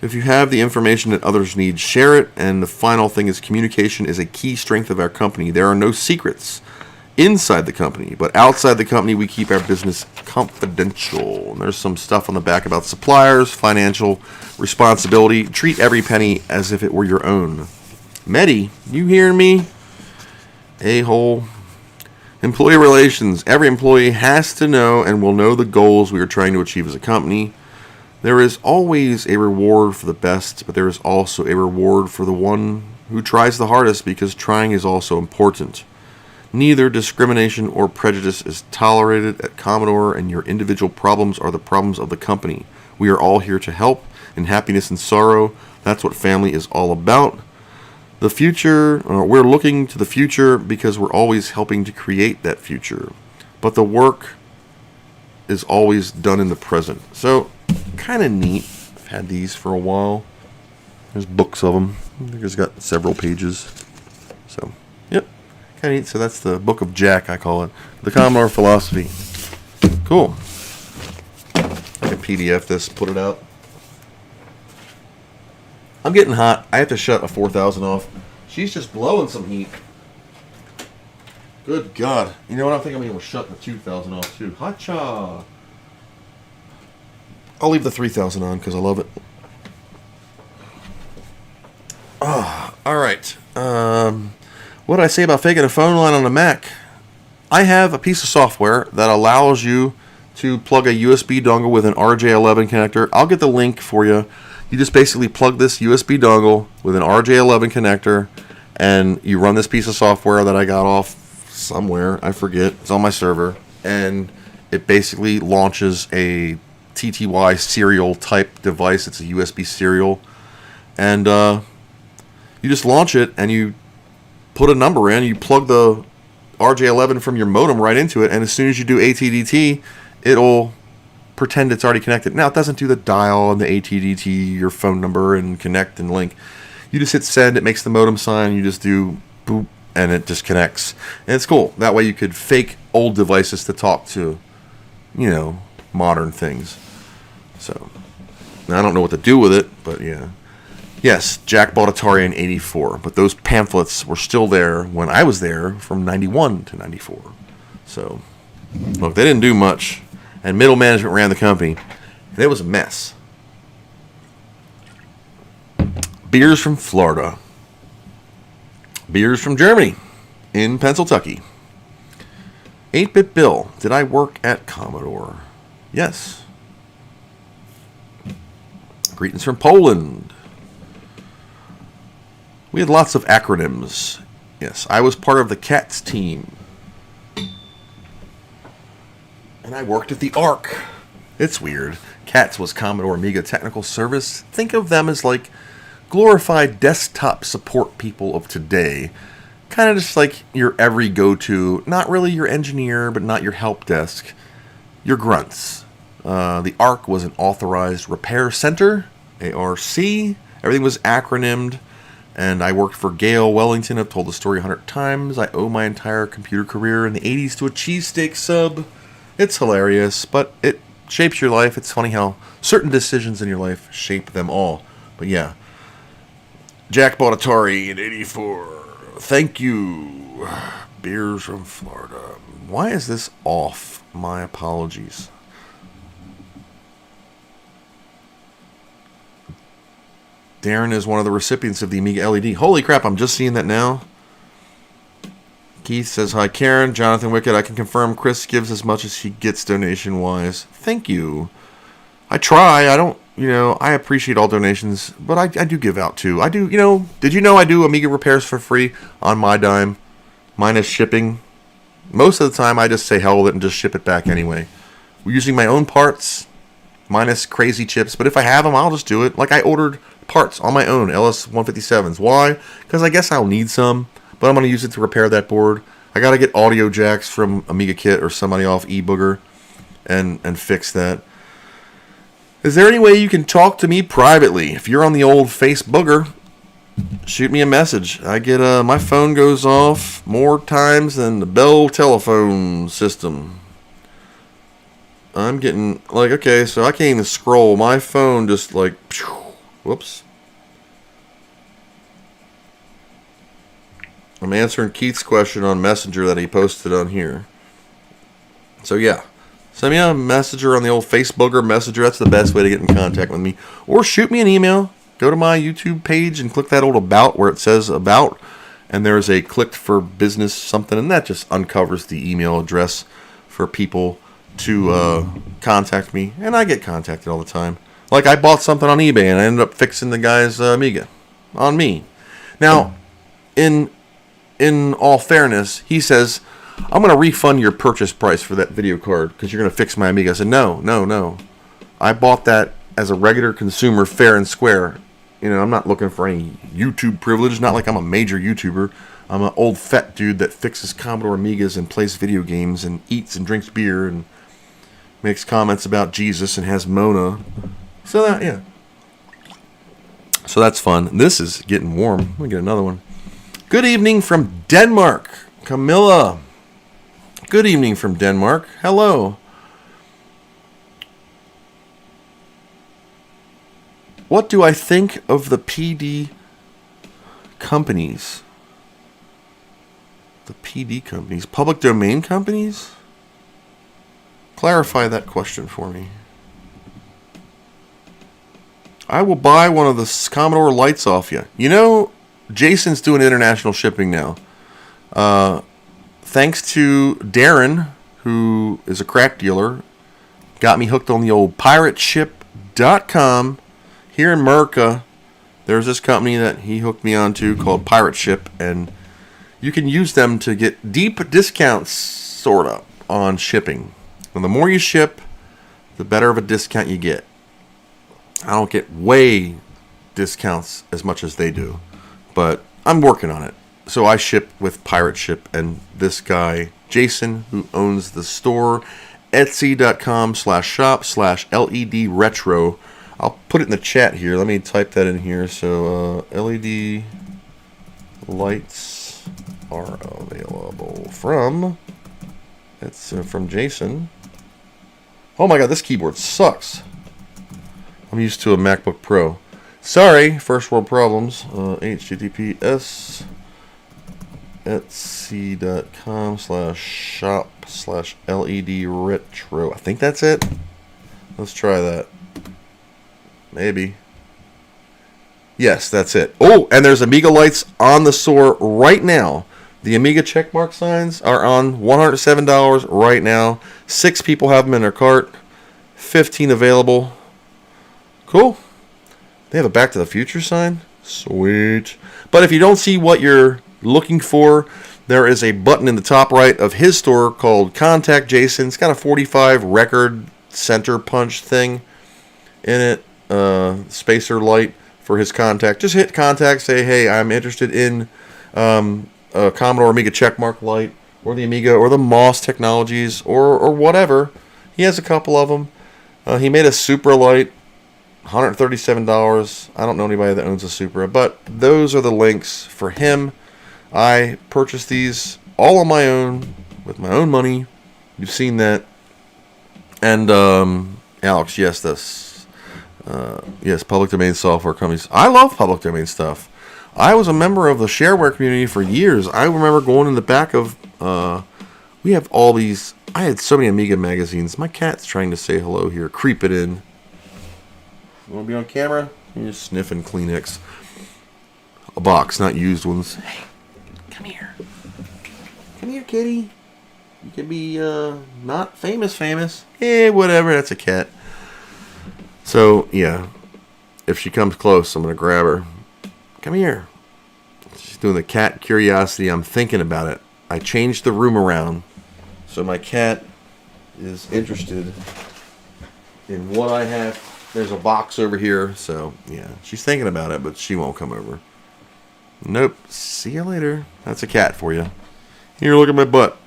If you have the information that others need, share it. And the final thing is communication is a key strength of our company. There are no secrets inside the company, but outside the company we keep our business confidential. And there's some stuff on the back about suppliers, financial responsibility. Treat every penny as if it were your own. Medi, you hearing me? A-hole. Employee relations. Every employee has to know and will know the goals we are trying to achieve as a company. There is always a reward for the best, but there is also a reward for the one who tries the hardest, because trying is also important. Neither discrimination or prejudice is tolerated at Commodore, and your individual problems are the problems of the company. We are all here to help in happiness and sorrow. That's what family is all about. The future, we're looking to the future because we're always helping to create that future. But the work is always done in the present. So, kind of neat. I've had these for a while. There's books of them. I think it's got several pages. So, yep. Kind of neat. So that's the Book of Jack, I call it. The Commodore Philosophy. Cool. I can PDF this, put it out. I'm getting hot. I have to shut a 4000 off. She's just blowing some heat. Good God. You know what? I think I'm going to shut the 2000 off too. Hacha. I'll leave the 3000 on because I love it. All right. What did I say about faking a phone line on a Mac? I have a piece of software that allows you to plug a USB dongle with an RJ11 connector. I'll get the link for you. You just basically plug this USB dongle with an RJ11 connector, and you run this piece of software that I got off somewhere. I forget. It's on my server. And it basically launches a TTY serial type device. It's a USB serial. And you just launch it, and you put a number in. You plug the RJ11 from your modem right into it, and as soon as you do ATDT, it'll pretend it's already connected. Now, it doesn't do the dial and the ATDT, your phone number, and connect and link. You just hit send, it makes the modem sign, you just do boop, and it just connects. And it's cool. That way you could fake old devices to talk to, modern things. So, now I don't know what to do with it, but yeah. Yes, Jack bought Atari in 84, but those pamphlets were still there when I was there from 91 to 94. So, look, they didn't do much, and middle management ran the company, and it was a mess. Beers from Florida. Beers from Germany. In Pennsylvania. 8-Bit Bill. Did I work at Commodore? Yes. Greetings from Poland. We had lots of acronyms. Yes, I was part of the CATS team. And I worked at the ARC. It's weird. CATS was Commodore Amiga Technical Service. Think of them as like glorified desktop support people of today. Kind of just like your every go-to, not really your engineer, but not your help desk. Your grunts. The ARC was an authorized repair center, ARC. Everything was acronymed. And I worked for Gail Wellington. I've told the story 100 times. I owe my entire computer career in the 80s to a cheesesteak sub. It's hilarious, but it shapes your life. It's funny how certain decisions in your life shape them all. But yeah. Jack bought Atari in 84. Thank you. Beers from Florida. Why is this off? My apologies. Darren is one of the recipients of the Amiga LED. Holy crap, I'm just seeing that now. Keith says, hi, Karen. Jonathan Wickett, I can confirm Chris gives as much as he gets donation-wise. Thank you. I try. I don't, I appreciate all donations, but I do give out too. I do, did you know I do Amiga repairs for free on my dime, minus shipping? Most of the time, I just say hell with it and just ship it back anyway. We're using my own parts, minus crazy chips, but if I have them, I'll just do it. Like I ordered parts on my own, LS157s. Why? Because I guess I'll need some, but I'm going to use it to repair that board. I got to get audio jacks from Amiga Kit or somebody off eBooger and fix that. Is there any way you can talk to me privately? If you're on the old Facebooker, shoot me a message. I get my phone goes off more times than the Bell telephone system. I'm getting, okay, so I can't even scroll. My phone just whoops. I'm answering Keith's question on Messenger that he posted on here. So yeah, send me a messenger on the old Facebooker Messenger. That's the best way to get in contact with me. Or shoot me an email. Go to my YouTube page and click that old about where it says about. And there's a click for business something. And that just uncovers the email address for people to contact me. And I get contacted all the time. Like I bought something on eBay and I ended up fixing the guy's Amiga on me. Now, in all fairness, he says, I'm going to refund your purchase price for that video card because you're going to fix my Amiga. I said, no. I bought that as a regular consumer, fair and square. I'm not looking for any YouTube privilege. Not like I'm a major YouTuber. I'm an old fat dude that fixes Commodore Amigas and plays video games and eats and drinks beer and makes comments about Jesus and has Mona. So that, yeah. So that's fun. This is getting warm. Let me get another one. Good evening from Denmark. Camilla. Good evening from Denmark. Hello. What do I think of the PD companies? The PD companies? Public domain companies? Clarify that question for me. I will buy one of the Commodore lights off you. Jason's doing international shipping now. Thanks to Darren, who is a crack dealer, got me hooked on the old pirateship.com. Here in America, there's this company that he hooked me onto called Pirate Ship, and you can use them to get deep discounts, sort of, on shipping. And the more you ship, the better of a discount you get. I don't get way discounts as much as they do, but I'm working on it. so I ship with Pirate Ship, and this guy, Jason, who owns the store, etsy.com/shop/LED retro. I'll put it in the chat here. Let me type that in here. So LED lights are available from, it's from Jason. Oh my god, this keyboard sucks. I'm used to a MacBook Pro. Sorry, first world problems. HTTPS etsy.com/shop/LED retro. I think that's it. Let's try that. Maybe. Yes, that's it. Oh, and there's Amiga lights on the store right now. The Amiga checkmark signs are on $107 right now. 6 people have them in their cart. 15 available. Cool. They have a Back to the Future sign. Sweet. But if you don't see what you're looking for, there is a button in the top right of his store called Contact Jason. It's got a 45 record center punch thing in it. Spacer light for his contact. Just hit contact, say, hey, I'm interested in a Commodore Amiga checkmark light, or the Amiga, or the MOS technologies, or whatever. He has a couple of them. He made a Supra light, $137. I don't know anybody that owns a Supra, but those are the links for him. I purchased these all on my own, with my own money. You've seen that. And Alex, yes, yes, public domain software companies. I love public domain stuff. I was a member of the shareware community for years. I remember going in the back of, we have all these, I had so many Amiga magazines. My cat's trying to say hello here. Creep it in. You want to be on camera? You're just sniffing Kleenex. A box, not used ones. Hey, come here. Come here, kitty. You can be, not famous. Eh, whatever, that's a cat. So, yeah, if she comes close, I'm going to grab her. Come here. She's doing the cat curiosity. I'm thinking about it. I changed the room around, so my cat is interested in what I have. There's a box over here, so, yeah, she's thinking about it, but she won't come over. Nope. See you later. That's a cat for you. Here, look at my butt.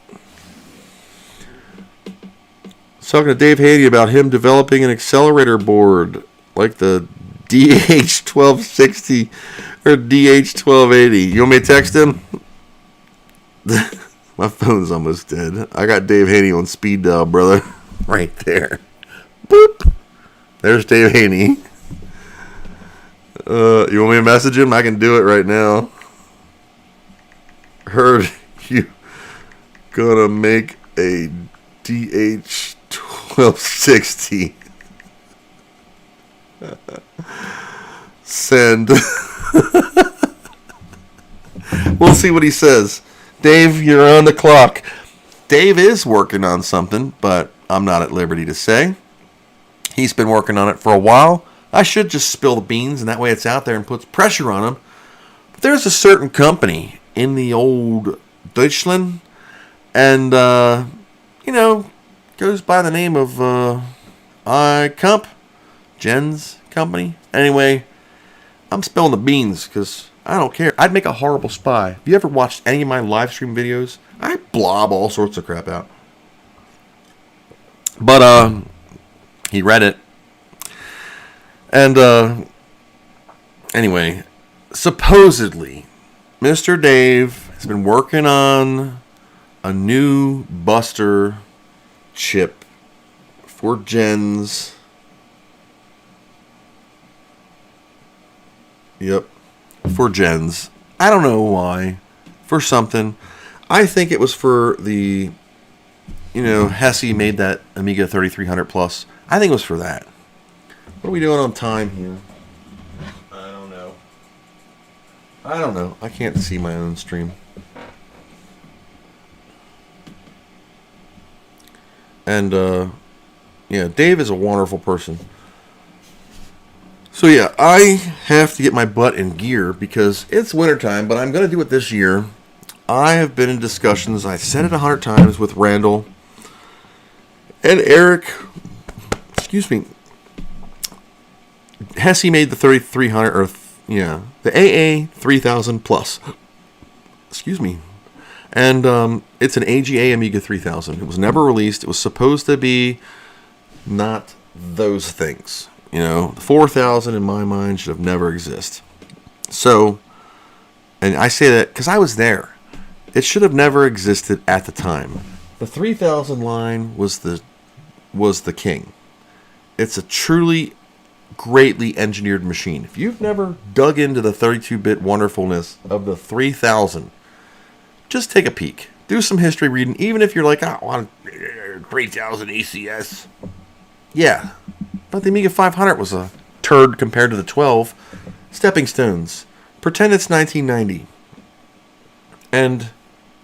I was talking to Dave Haney about him developing an accelerator board like the DH1260 or DH1280. You want me to text him? My phone's almost dead. I got Dave Haney on speed dial, brother. Right there. Boop. There's Dave Haney. You want me to message him? I can do it right now. Heard you gonna make a DH1260. Send. We'll see what he says. Dave, you're on the clock. Dave is working on something, but I'm not at liberty to say. He's been working on it for a while. I should just spill the beans, and that way it's out there and puts pressure on him. But there's a certain company in the old Deutschland, and, goes by the name of iComp, Jen's company. Anyway, I'm spilling the beans because I don't care. I'd make a horrible spy. Have you ever watched any of my live stream videos? I blob all sorts of crap out. But, he read it. And, anyway, supposedly, Mr. Dave has been working on a new Buster chip for Gens. Yep, for Gens. I don't know why. For something. I think it was for the, Hesse made that Amiga 3300 Plus. I think it was for that. What are we doing on time here? I don't know. I can't see my own stream. And, Dave is a wonderful person. So, yeah, I have to get my butt in gear because it's wintertime, but I'm going to do it this year. I have been in discussions, I said it 100 times, with Randall and Eric. Excuse me. Hesse made the 3300, the AA 3000 Plus. Excuse me. And it's an AGA Amiga 3000. It was never released. It was supposed to be not those things. You know, the 4000 in my mind should have never existed. So, and I say that because I was there. It should have never existed at the time. The 3000 line was the king. It's a truly greatly engineered machine. If you've never dug into the 32-bit wonderfulness of the 3000, just take a peek. Do some history reading, even if you're like, I want 3000 ECS. Yeah, but the Amiga 500 was a turd compared to the 12. Stepping stones. Pretend it's 1990. And,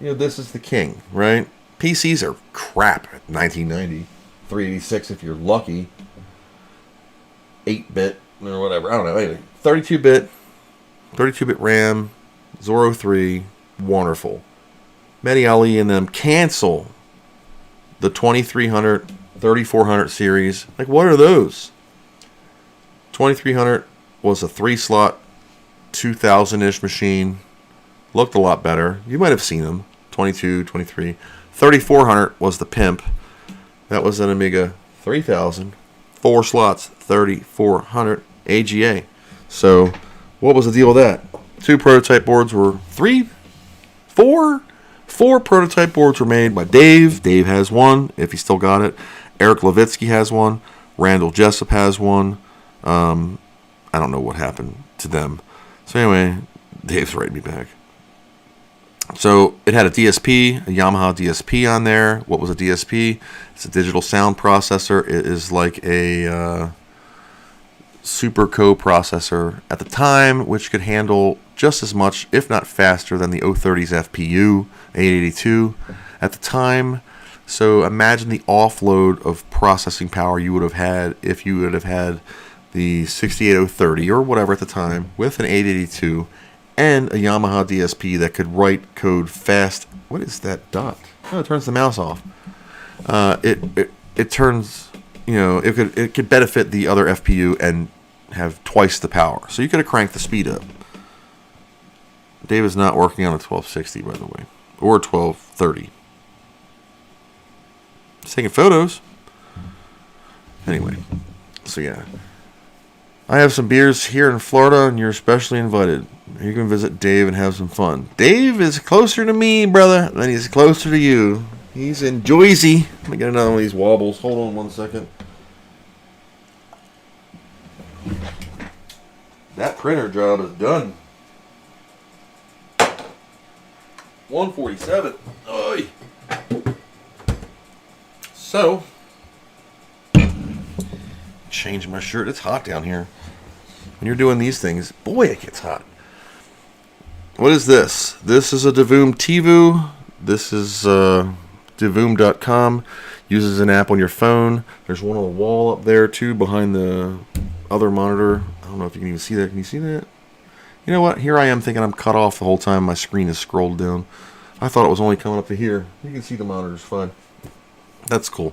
you know, this is the king, right? PCs are crap at 1990. 386 if you're lucky. 8-bit or whatever. I don't know. Anyway, 32-bit RAM, Zorro 3, wonderful. Mehdi Ali and them cancel the 2300, 3400 series. Like, what are those? 2300 was a 3-slot, 2000-ish machine. Looked a lot better. You might have seen them. 22, 23. 3400 was the pimp. That was an Amiga 3000. 4 slots, 3400 AGA. So, what was the deal with that? 2 prototype boards were 4 prototype boards were made by Dave. Dave has one, if he still got it. Eric Levitsky has one. Randall Jessup has one. I don't know what happened to them. So anyway, Dave's writing me back. So it had a DSP, a Yamaha DSP on there. What was a DSP? It's a digital sound processor. It is like a super co-processor at the time, which could handle just as much, if not faster, than the 030's FPU 882 at the time. So imagine the offload of processing power you would have had if you would have had the 68030 or whatever at the time with an 882 and a Yamaha DSP that could write code fast. What is that dot? Oh, it turns the mouse off. It turns, you know, it could benefit the other FPU and have twice the power. So you could have cranked the speed up. Dave is not working on a 1260, by the way, or 1230. Just taking photos. Anyway, so yeah. I have some beers here in Florida, and you're especially invited. You can visit Dave and have some fun. Dave is closer to me, brother, than he's closer to you. He's in Jersey. Let me get another one of these wobbles. Hold on 1 second. That printer job is done. 147. Oy. So, change my shirt. It's hot down here. When you're doing these things, boy, it gets hot. What is this? This is a Devoom TiVo. This is Devoom.com. Uses an app on your phone. There's one on the wall up there, too, behind the other monitor. I don't know if you can even see that. Can you see that? You know what? Here I am thinking I'm cut off the whole time my screen is scrolled down. I thought it was only coming up to here. You can see the monitors fine. That's cool.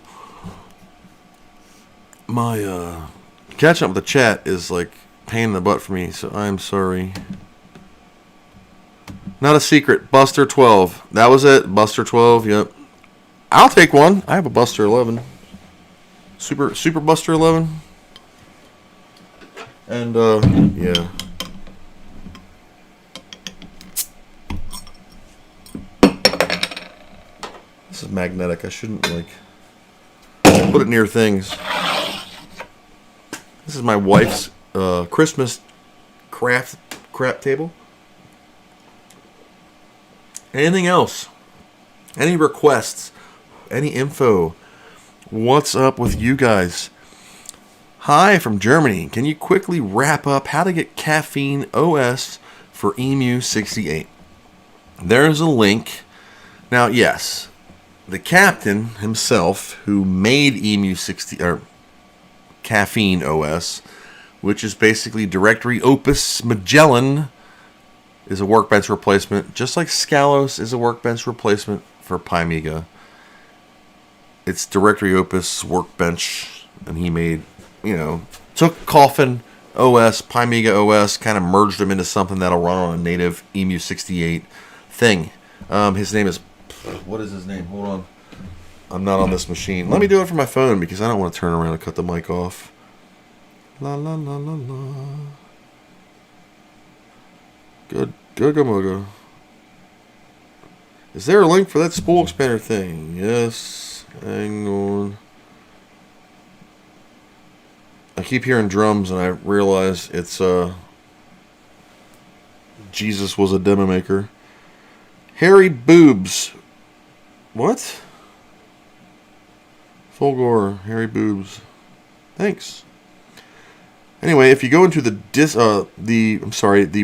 My catching up with the chat is like pain in the butt for me, so I'm sorry. Not a secret. Buster 12. That was it. Buster 12. Yep. I'll take one. I have a Buster 11. Super Buster 11. And yeah. This is magnetic. I shouldn't like put it near things. This is my wife's Christmas crap table. Anything else? Any requests? Any info? What's up with you guys? Hi from Germany. Can you quickly wrap up how to get Caffeine OS for EMU68? There's a link. Now, yes, the captain himself who made EMU60 or Caffeine OS, which is basically Directory Opus Magellan, is a workbench replacement, just like Scalos is a workbench replacement for Pimiga. It's Directory Opus workbench, and he made, you know, took Coffin OS, Pimiga OS, kind of merged them into something that'll run on a native EMU68 thing. His name is, what is his name? Hold on. I'm not on this machine. Let me do it from my phone because I don't want to turn around and cut the mic off. La la la la la. Good mogo. Is there a link for that spool expander thing? Yes. Hang on. I keep hearing drums and I realize it's Jesus was a demo maker. Hairy boobs. What? Fulgore, hairy boobs. Thanks. Anyway, if you go into the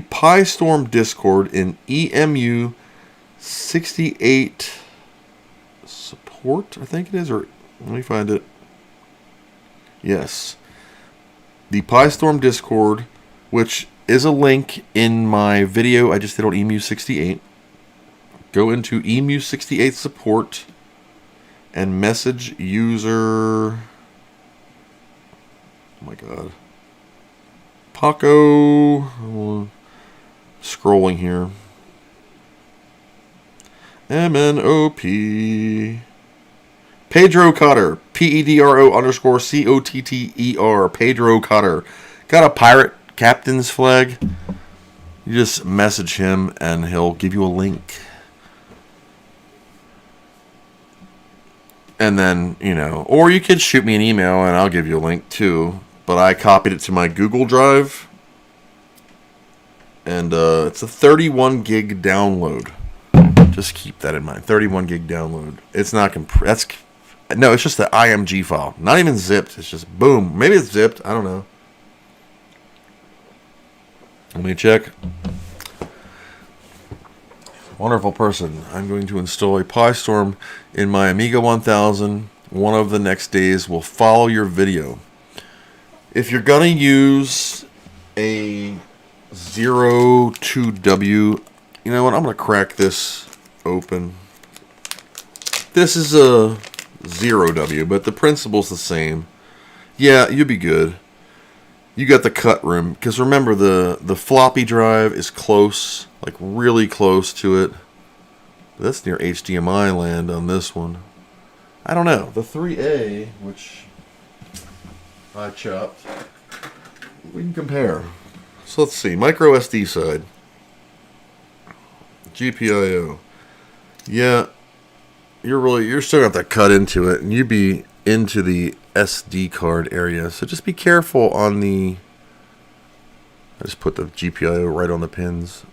PyStorm Discord in EMU 68 support, I think it is, or let me find it. Yes. The PyStorm Discord, which is a link in my video I just did on EMU 68. Go into EMU 68 support and message user. Oh my god. Paco. Scrolling here. MNOP. Pedro Cotter. PEDRO_COTTER. Pedro Cotter. Got a pirate captain's flag. You just message him and he'll give you a link. And then, or you could shoot me an email and I'll give you a link too. But I copied it to my Google Drive. And it's a 31 gig download. Just keep that in mind. 31 gig download. It's not no, it's just the IMG file. Not even zipped. It's just boom. Maybe it's zipped. I don't know. Let me check. Wonderful person. I'm going to install a PyStorm in my Amiga 1000. One of the next days will follow your video. If you're going to use a 02W, you know what? I'm going to crack this open. This is a 0W, but the principle's the same. Yeah, you'll be good. You got the cut room, because remember the floppy drive is close, like really close to it. That's near HDMI land on this one. I don't know. The 3A, which I chopped, we can compare. So let's see. Micro SD side. GPIO. Yeah, you're still going to have to cut into it, and you'd be into the SD card area. So just be careful on the... I just put the GPIO right on the pins.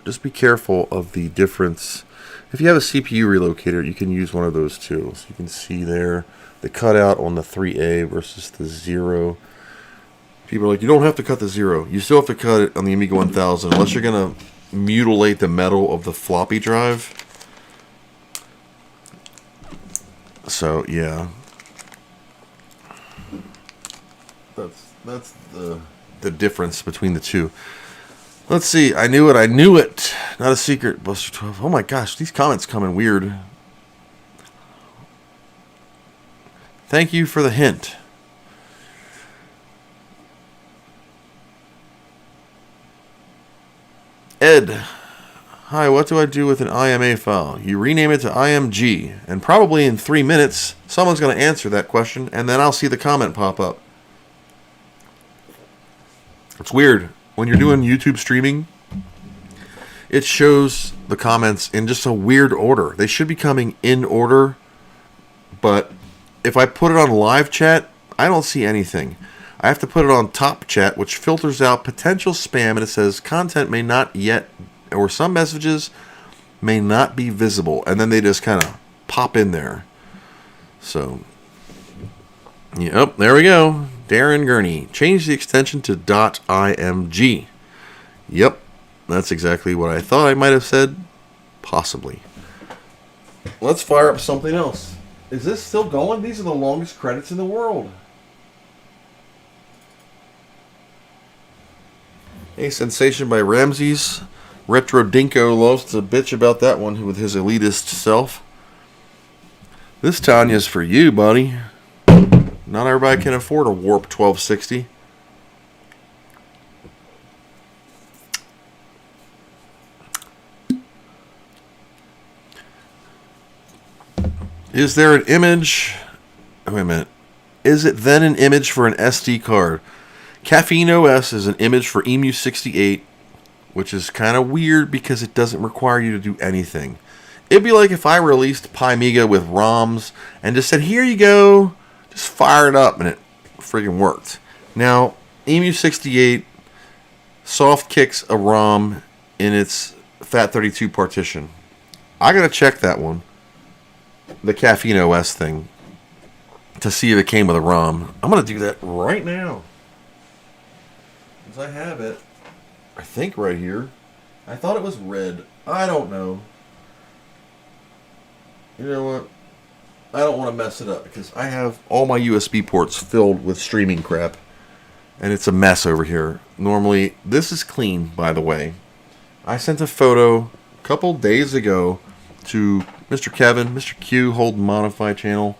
Just be careful of the difference. If you have a CPU relocator, you can use one of those too. So you can see there the cutout on the 3A versus the 0. People are like, you don't have to cut the 0. You still have to cut it on the Amiga 1000 unless you're going to mutilate the metal of the floppy drive. So, yeah. That's the difference between the two. Let's see. I knew it. Not a secret. Buster 12. Oh my gosh, these comments come in weird. Thank you for the hint. Ed. Hi, what do I do with an IMA file? You rename it to IMG, and probably in 3 minutes, someone's going to answer that question, and then I'll see the comment pop up. It's weird. When you're doing YouTube streaming, it shows the comments in just a weird order. They should be coming in order, but if I put it on live chat, I don't see anything. I have to put it on top chat, which filters out potential spam, and it says content may not yet, or some messages may not be visible, and then they just kind of pop in there. So, yep, there we go. Darren Gurney. Change the extension to .img. Yep, that's exactly what I thought I might have said. Possibly. Let's fire up something else. Is this still going? These are the longest credits in the world. A Sensation by Ramses. Retro Dinko loves to bitch about that one with his elitist self. This Tanya's for you, buddy. Not everybody can afford a Warp 1260. Is there an image? Wait a minute. Is it then an image for an SD card? Caffeine OS is an image for EMU68, which is kind of weird because it doesn't require you to do anything. It'd be like if I released Amiga with ROMs and just said, here you go, just fire it up, and it friggin' worked. Now, EMU68 soft kicks a ROM in its FAT32 partition. I gotta check that one, the Caffeine OS thing, to see if it came with a ROM. I'm gonna do that right now. Since I have it, I think right here. I thought it was red. I don't know. You know what? I don't want to mess it up because I have all my USB ports filled with streaming crap. And it's a mess over here. Normally, this is clean, by the way. I sent a photo a couple days ago to Mr. Kevin, Mr. Q, Hold Modify channel.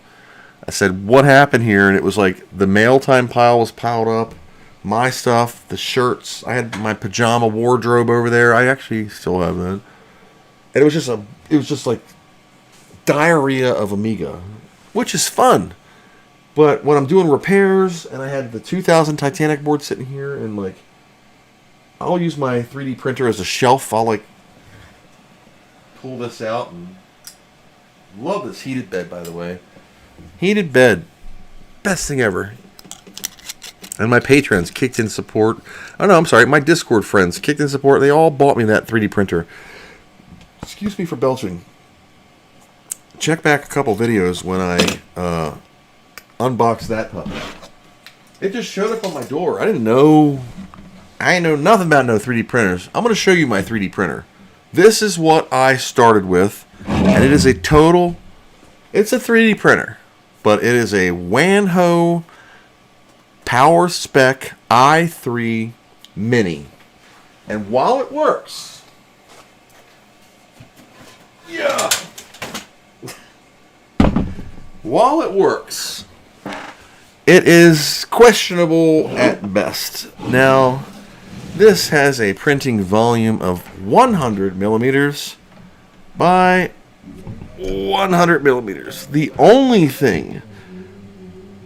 I said, what happened here? And it was like the mail time pile was piled up. My stuff, the shirts. I had my pajama wardrobe over there. I actually still have that. And it was just like diarrhea of Amiga, which is fun. But when I'm doing repairs, and I had the 2000 Titanic board sitting here, and like, I'll use my 3D printer as a shelf. I'll like pull this out and love this heated bed, by the way. Heated bed, best thing ever. And my patrons kicked in support. Oh no, I'm sorry, my Discord friends kicked in support. They all bought me that 3D printer. Excuse me for belching. Check back a couple videos when I unboxed that puppy. It just showed up on my door. I didn't know nothing about no 3D printers. I'm going to show you my 3D printer. This is what I started with, and it is it's a 3D printer, but it is a Wanho Power Spec i3 Mini. And while it works, while it works, it is questionable at best. Now, this has a printing volume of 100 millimeters by 100 millimeters. The only thing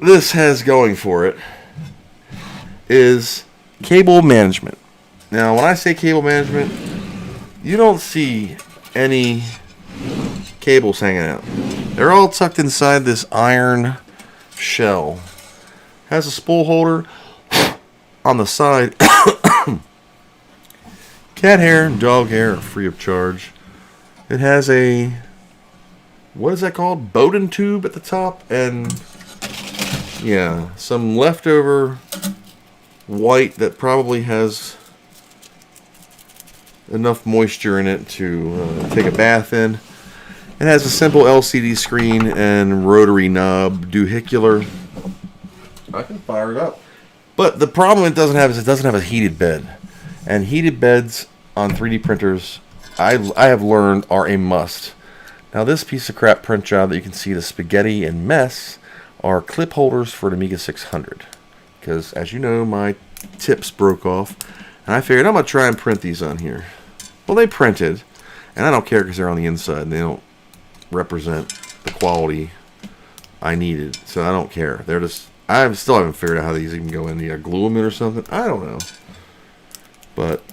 this has going for it is cable management. Now, when I say cable management, you don't see any cables hanging out. They're all tucked inside this iron shell. Has a spool holder on the side. Cat hair and dog hair are free of charge. It has a, what is that called? Bowden tube at the top, and yeah, some leftover white that probably has enough moisture in it to take a bath in. It has a simple LCD screen and rotary knob doohicular. I can fire it up. But the problem it doesn't have is it doesn't have a heated bed. And heated beds on 3D printers, I have learned, are a must. Now this piece of crap print job that you can see, the spaghetti and mess, are clip holders for an Amiga 600. Because as you know, my tips broke off. And I figured I'm going to try and print these on here. Well, they printed. And I don't care because they're on the inside and they don't represent the quality I needed. So I don't care. They're just, I still haven't figured out how these even go in. You gotta glue them in or something. I don't know. But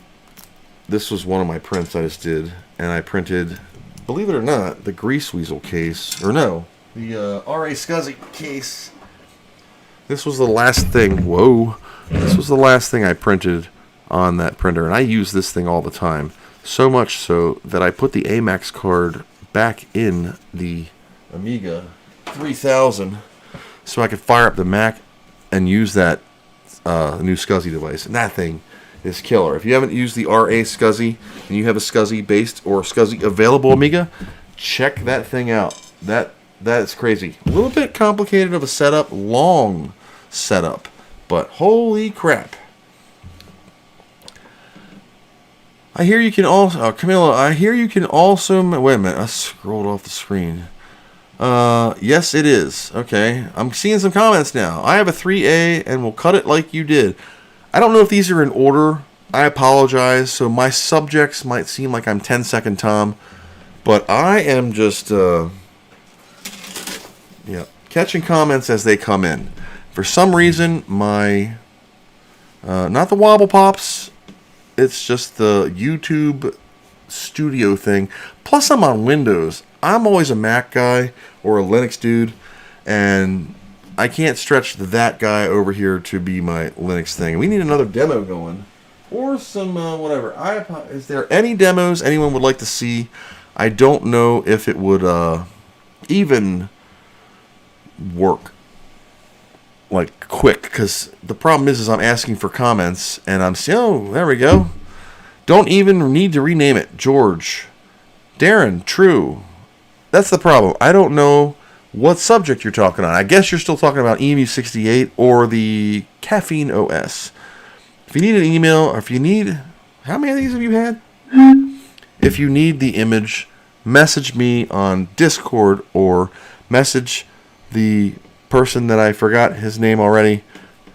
this was one of my prints I just did. And I printed, believe it or not, the Grease Weasel case. Or no, the R.A. Scuzzy case. This was the last thing. Whoa. This was the last thing I printed on that printer. And I use this thing all the time. So much so that I put the Amax card back in the Amiga 3000 so I could fire up the Mac and use that new SCSI device. And that thing is killer. If you haven't used the RA SCSI and you have a SCSI based or SCSI available Amiga, check that thing out. That's crazy. A little bit complicated of a setup, long setup, but holy crap. I hear you can also, Camilla, I hear you can also, wait a minute, I scrolled off the screen. Yes, it is. Okay, I'm seeing some comments now. I have a 3A and we'll cut it like you did. I don't know if these are in order. I apologize. So my subjects might seem like I'm 10-second Tom, but I am just, Yeah, catching comments as they come in. For some reason, my not the wobble pops, it's just the YouTube studio thing. Plus, I'm on Windows. I'm always a Mac guy or a Linux dude, and I can't stretch that guy over here to be my Linux thing. We need another demo going, or some whatever. Is there any demos anyone would like to see? I don't know if it would even work like quick, because the problem is I'm asking for comments, and I'm saying, oh, there we go. Don't even need to rename it. George, Darren, true. That's the problem. I don't know what subject you're talking on. I guess you're still talking about EMU68 or the Caffeine OS. If you need an email, or if you need, how many of these have you had? If you need the image, message me on Discord or message the person that I forgot his name already,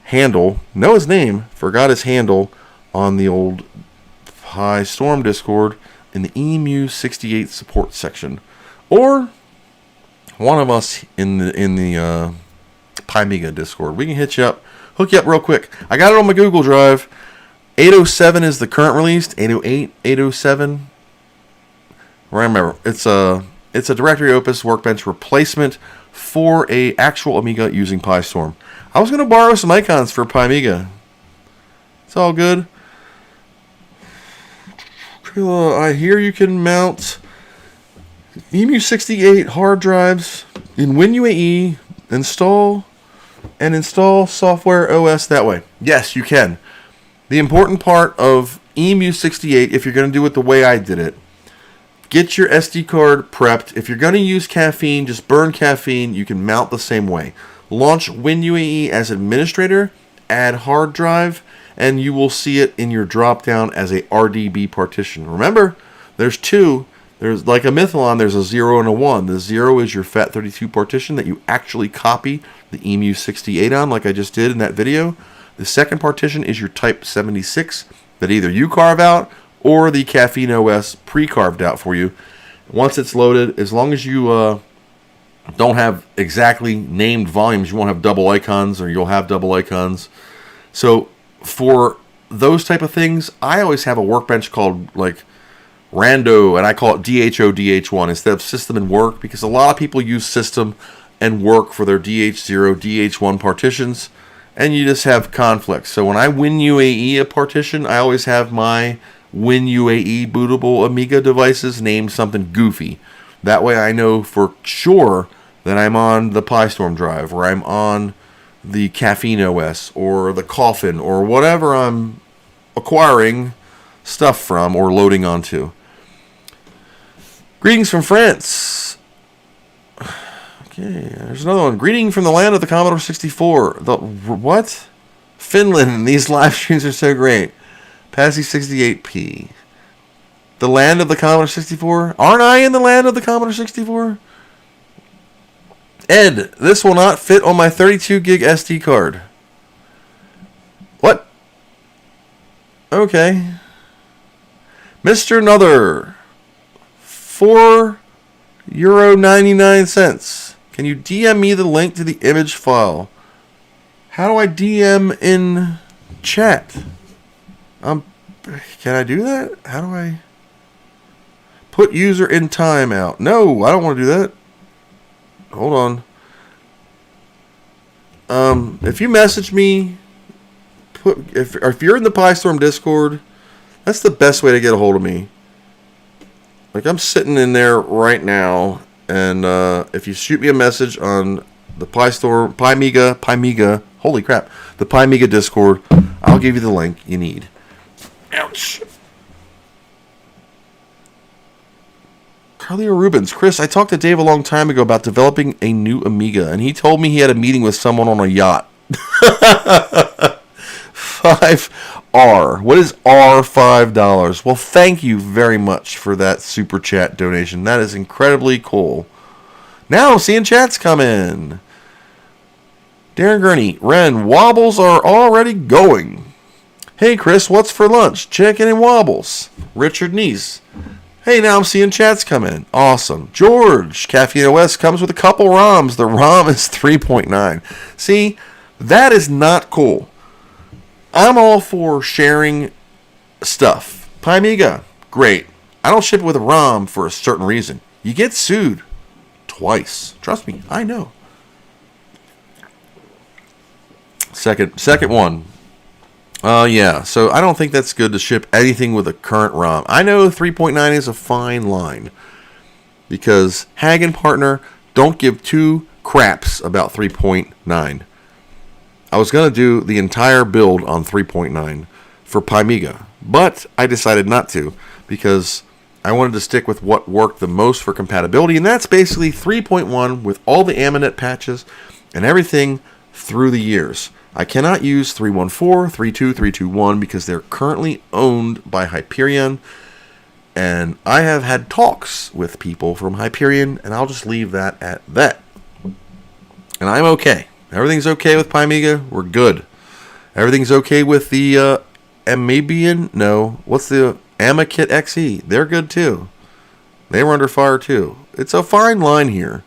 handle, know his name, forgot his handle on the old Pi Storm Discord in the EMU68 support section, or one of us in the Amiga Discord. We can hit you up, hook you up real quick. I got it on my Google Drive. 807 is the current release. 808, 807. Remember, it's a directory opus workbench replacement for a actual Amiga using Pi Storm. I was going to borrow some icons for Pi Amiga. It's all good. I hear you can mount EMU68 hard drives in WinUAE, install software OS that way. Yes, you can. The important part of EMU68, if you're going to do it the way I did it, get your SD card prepped. If you're going to use Caffeine, just burn Caffeine. You can mount the same way. Launch WinUAE as administrator, add hard drive, and you will see it in your drop-down as a RDB partition. Remember, there's two. There's like a Mythalon, there's a 0 and a 1. The 0 is your FAT32 partition that you actually copy the EMU68 on, like I just did in that video. The second partition is your Type 76 that either you carve out or the Caffeine OS pre-carved out for you. Once it's loaded, as long as you don't have exactly named volumes, you won't have double icons, or you'll have double icons. So for those type of things, I always have a workbench called like Rando, and I call it DHO-DH1 instead of system and work, because a lot of people use system and work for their DH0, DH1 partitions, and you just have conflicts. So when I WinUAE a partition, I always have my WinUAE bootable Amiga devices named something goofy. That way I know for sure that I'm on the Pi Storm drive, or I'm on the Caffeine OS, or the Coffin, or whatever I'm acquiring stuff from or loading onto. Greetings from France. Okay, there's another one. Greeting from the land of the Commodore 64. The what? Finland. These live streams are so great. Passy 68p. The land of the Commodore 64? Aren't I in the land of the Commodore 64? Ed, this will not fit on my 32 gig SD card. What? Okay. Mr. Nother. €4.99. Can you DM me the link to the image file? How do I DM in chat? Can I do that? How do I put user in timeout? No, I don't want to do that. Hold on. If you message me, if you're in the Pi Storm Discord, that's the best way to get a hold of me. Like, I'm sitting in there right now, and if you shoot me a message on the Pi Amiga, holy crap, the Pi Amiga Discord, I'll give you the link you need. Ouch. Carlio Rubens. Chris, I talked to Dave a long time ago about developing a new Amiga, and he told me he had a meeting with someone on a yacht. 5R. What is R? $5. Well, thank you very much for that super chat donation. That is incredibly cool. Now I'm seeing chats come in. Darren Gurney. Ren, wobbles are already going. Hey, Chris, what's for lunch? Chicken and wobbles. Richard Neese. Hey, now I'm seeing chats come in. Awesome. George, Caffeine OS comes with a couple ROMs. The ROM is 3.9. See, that is not cool. I'm all for sharing stuff. Amiga, great. I don't ship it with a ROM for a certain reason. You get sued twice. Trust me, I know. Second one. Yeah, so I don't think that's good to ship anything with a current ROM. I know 3.9 is a fine line because Hag and Partner don't give two craps about 3.9. I was going to do the entire build on 3.9 for Amiga, but I decided not to because I wanted to stick with what worked the most for compatibility, and that's basically 3.1 with all the Aminet patches and everything through the years. I cannot use 3.14, 3.2, 3.2.1 because they're currently owned by Hyperion, and I have had talks with people from Hyperion, and I'll just leave that at that. And I'm okay. Everything's okay with Amiga. We're good. Everything's okay with the Amibian. No, what's the Amikit XE? They're good too. They were under fire too. It's a fine line here.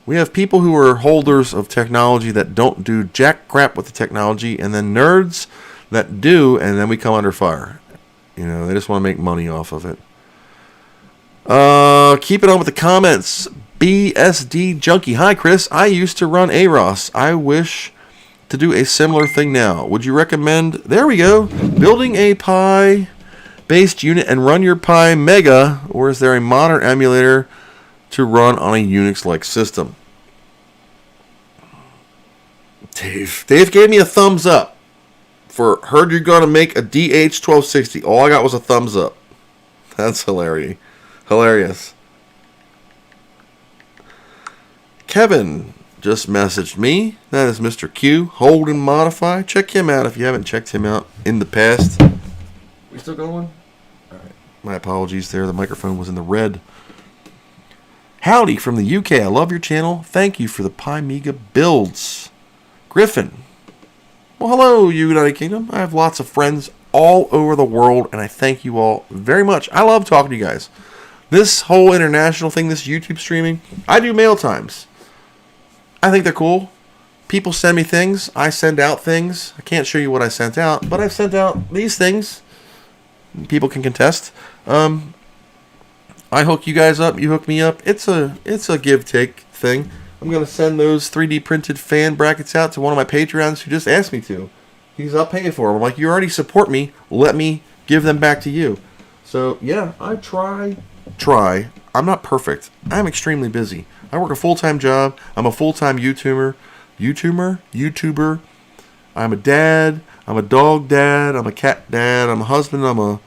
We have people who are holders of technology that don't do jack crap with the technology, and then nerds that do, and then we come under fire. You know, they just want to make money off of it. Keep it on with the comments. BSD Junkie. Hi, Chris. I used to run AROS. I wish to do a similar thing now. Would you recommend, there we go, building a Pi-based unit and run your Pi Mega, or is there a modern emulator to run on a Unix-like system? Dave gave me a thumbs up for heard you're going to make a DH1260. All I got was a thumbs up. That's hilarious. Kevin just messaged me. That is Mr. Q. Hold and Modify. Check him out if you haven't checked him out in the past. We still going? All right. My apologies there. The microphone was in the red. Howdy from the UK. I love your channel. Thank you for the Amiga builds. Griffin. Well, hello, United Kingdom. I have lots of friends all over the world, and I thank you all very much. I love talking to you guys. This whole international thing, this YouTube streaming, I do mail times. I think they're cool. People send me things. I send out things. I can't show you what I sent out, but I've sent out these things. People can contest. I hook you guys up. You hook me up. It's a give-take thing. I'm going to send those 3D printed fan brackets out to one of my Patreons who just asked me to. I'll pay for them. I'm like, you already support me. Let me give them back to you. So, yeah, I try. I'm not perfect. I'm extremely busy. I work a full-time job. I'm a full-time YouTuber. I'm a dad. I'm a dog dad. I'm a cat dad. I'm a husband. I'm a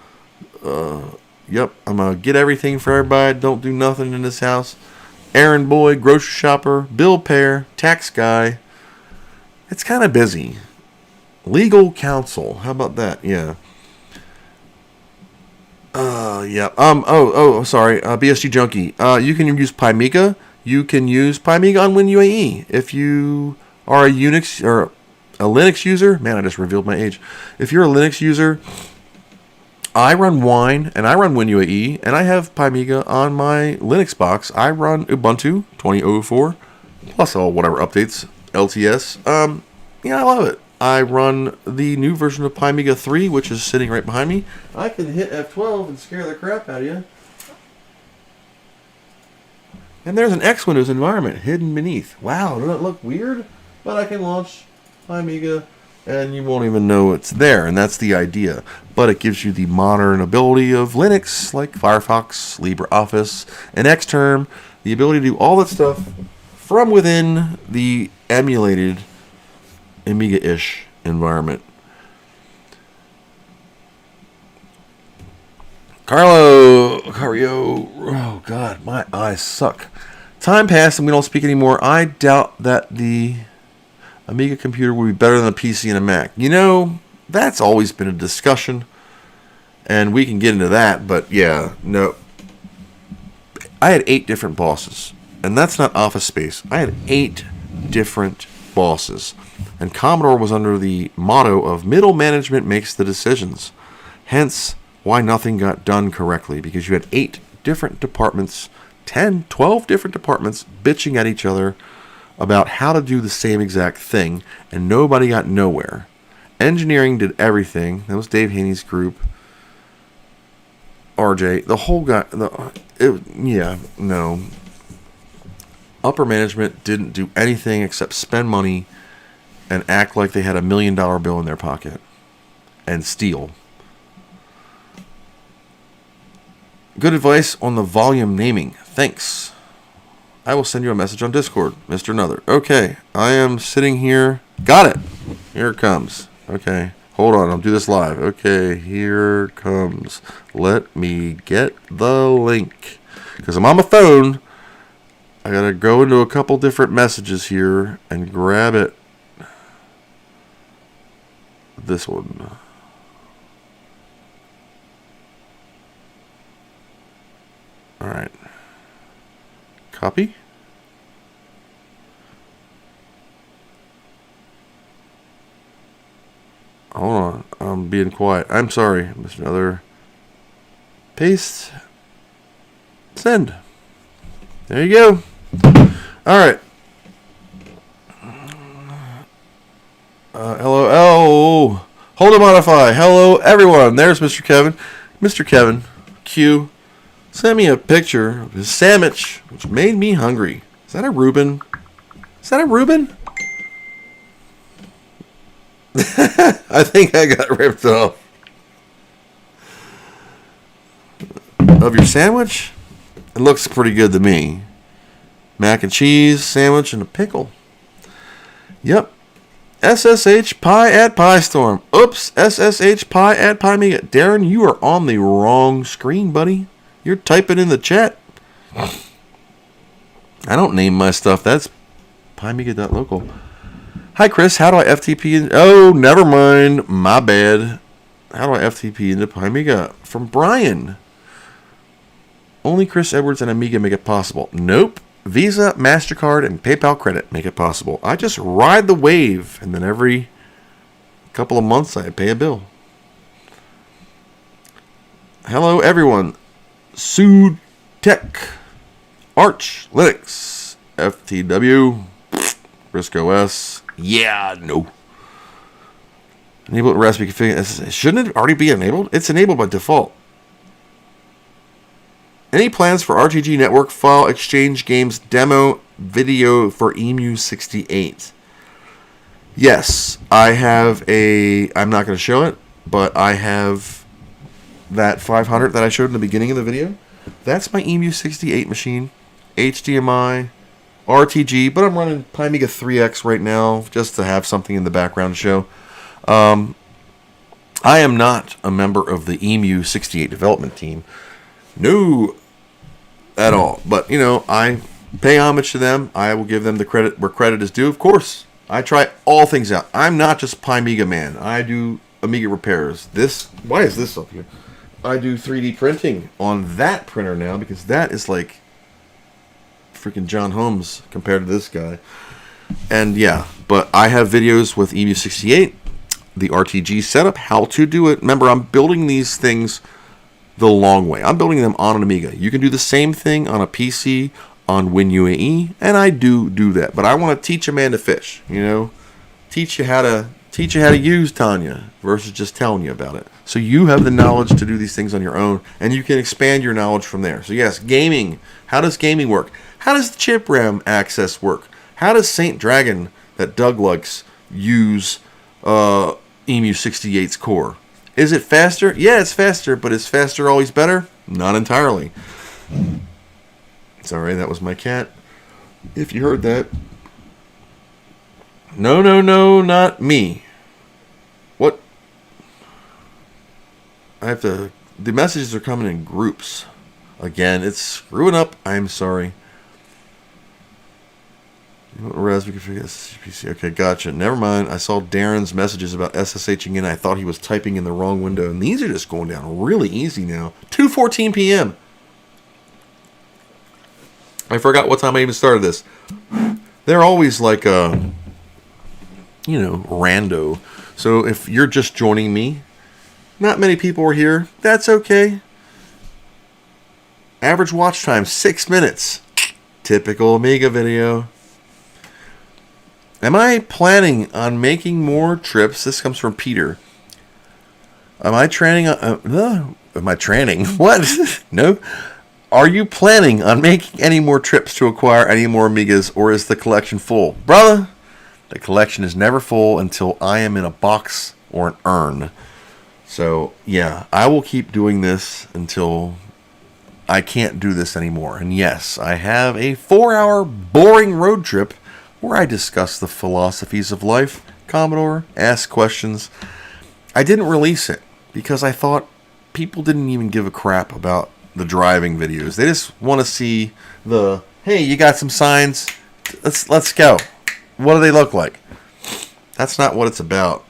get everything for everybody. Don't do nothing in this house. Errand boy, grocery shopper, bill payer, tax guy. It's kind of busy. Legal counsel. How about that? Yeah. Sorry. BSG Junkie. You can use Amiga. You can use Amiga on WinUAE. If you are a Unix or a Linux user, man, I just revealed my age. If you're a Linux user, I run Wine and I run WinUAE, and I have Amiga on my Linux box. I run Ubuntu 2004 plus all whatever updates, LTS. I love it. I run the new version of Amiga 3, which is sitting right behind me. I can hit F12 and scare the crap out of you. And there's an X Windows environment hidden beneath. Wow, doesn't that look weird? But I can launch Amiga and you won't even know it's there, and that's the idea. But it gives you the modern ability of Linux, like Firefox, LibreOffice, and Xterm, the ability to do all that stuff from within the emulated Amiga-ish environment. Cario, oh God, my eyes suck. Time passed and we don't speak anymore. I doubt that the Amiga computer would be better than a PC and a Mac. You know, that's always been a discussion, and we can get into that, but yeah, no. I had 8 different bosses, and that's not Office Space. I had 8 different bosses, and Commodore was under the motto of middle management makes the decisions. Hence, why nothing got done correctly, because you had 8 different departments, 10, 12 different departments bitching at each other about how to do the same exact thing, and nobody got nowhere. Engineering did everything. That was Dave Haney's group. RJ, the whole guy, no. Upper management didn't do anything except spend money and act like they had $1 million bill in their pocket and steal. Good advice on the volume naming. Thanks. I will send you a message on Discord, Mr. Another. Okay, I am sitting here. Got it. Here it comes. Okay, hold on. I'll do this live. Okay, here it comes. Let me get the link. Because I'm on my phone. I got to go into a couple different messages here and grab it. This one. All right. Copy. Hold on. I'm being quiet. I'm sorry, Mr. Another. Paste. Send. There you go. All right. Hello. Oh, hold and modify. Hello, everyone. There's Mr. Kevin. Mr. Kevin Q sent me a picture of his sandwich, which made me hungry. Is that a Reuben? Is that a Reuben? I think I got ripped off. Of your sandwich? It looks pretty good to me. Mac and cheese sandwich and a pickle. Yep. SSH Pi at PiStorm. Oops. SSH Pi at PiAmiga. Darren, you are on the wrong screen, buddy. You're typing in the chat. I don't name my stuff. That's PiAmiga.local. Hi, Chris. How do I FTP? Oh, never mind. My bad. How do I FTP into PiAmiga? From Brian. Only Chris Edwards and Amiga make it possible. Nope. Visa, MasterCard, and PayPal credit make it possible. I just ride the wave, and then every couple of months I pay a bill. Hello, everyone. Tech, Arch, Linux, FTW, RISC OS. Yeah, no. Enable Raspberry config. Shouldn't it already be enabled? It's enabled by default. Any plans for RTG Network File Exchange Games demo video for EMU68? Yes, I have I'm not going to show it, but I have that 500 that I showed in the beginning of the video. That's my EMU68 machine. HDMI, RTG, but I'm running PiAmiga 3X right now just to have something in the background to show. I am not a member of the EMU68 development team. No, at all. But, I pay homage to them. I will give them the credit where credit is due. Of course, I try all things out. I'm not just PiAmiga man. I do Amiga repairs. Why is this up here? I do 3D printing on that printer now because that is like freaking John Holmes compared to this guy. And yeah, but I have videos with EMU68, the RTG setup, how to do it. Remember, I'm building these things the long way. I'm building them on an Amiga. You can do the same thing on a PC, on WinUAE, and I do that. But I want to teach a man to fish, teach you how to use Tanya versus just telling you about it. So you have the knowledge to do these things on your own, and you can expand your knowledge from there. So yes, gaming. How does gaming work? How does the chip RAM access work? How does Saint Dragon that Doug likes use EMU68's core? Is it faster? Yeah, it's faster, but is faster always better? Not entirely. Sorry, that was my cat. If you heard that. No, not me. What? The messages are coming in groups. Again, it's screwing up. I'm sorry. Raspberry PC. Okay, gotcha. Never mind. I saw Darren's messages about SSHing in. I thought he was typing in the wrong window. And these are just going down really easy now. 2:14 p.m. I forgot what time I even started this. They're always like, rando. So if you're just joining me, not many people are here. That's okay. Average watch time, 6 minutes. Typical Amiga video. Am I planning on making more trips? This comes from Peter. Am I training? Am I training? What? No. Are you planning on making any more trips to acquire any more Amigas, or is the collection full? Brother, the collection is never full until I am in a box or an urn. So, yeah, I will keep doing this until I can't do this anymore. And yes, I have a 4-hour boring road trip where I discuss the philosophies of life, Commodore, ask questions. I didn't release it because I thought people didn't even give a crap about the driving videos. They just want to see the, hey, you got some signs, let's go. What do they look like? That's not what it's about.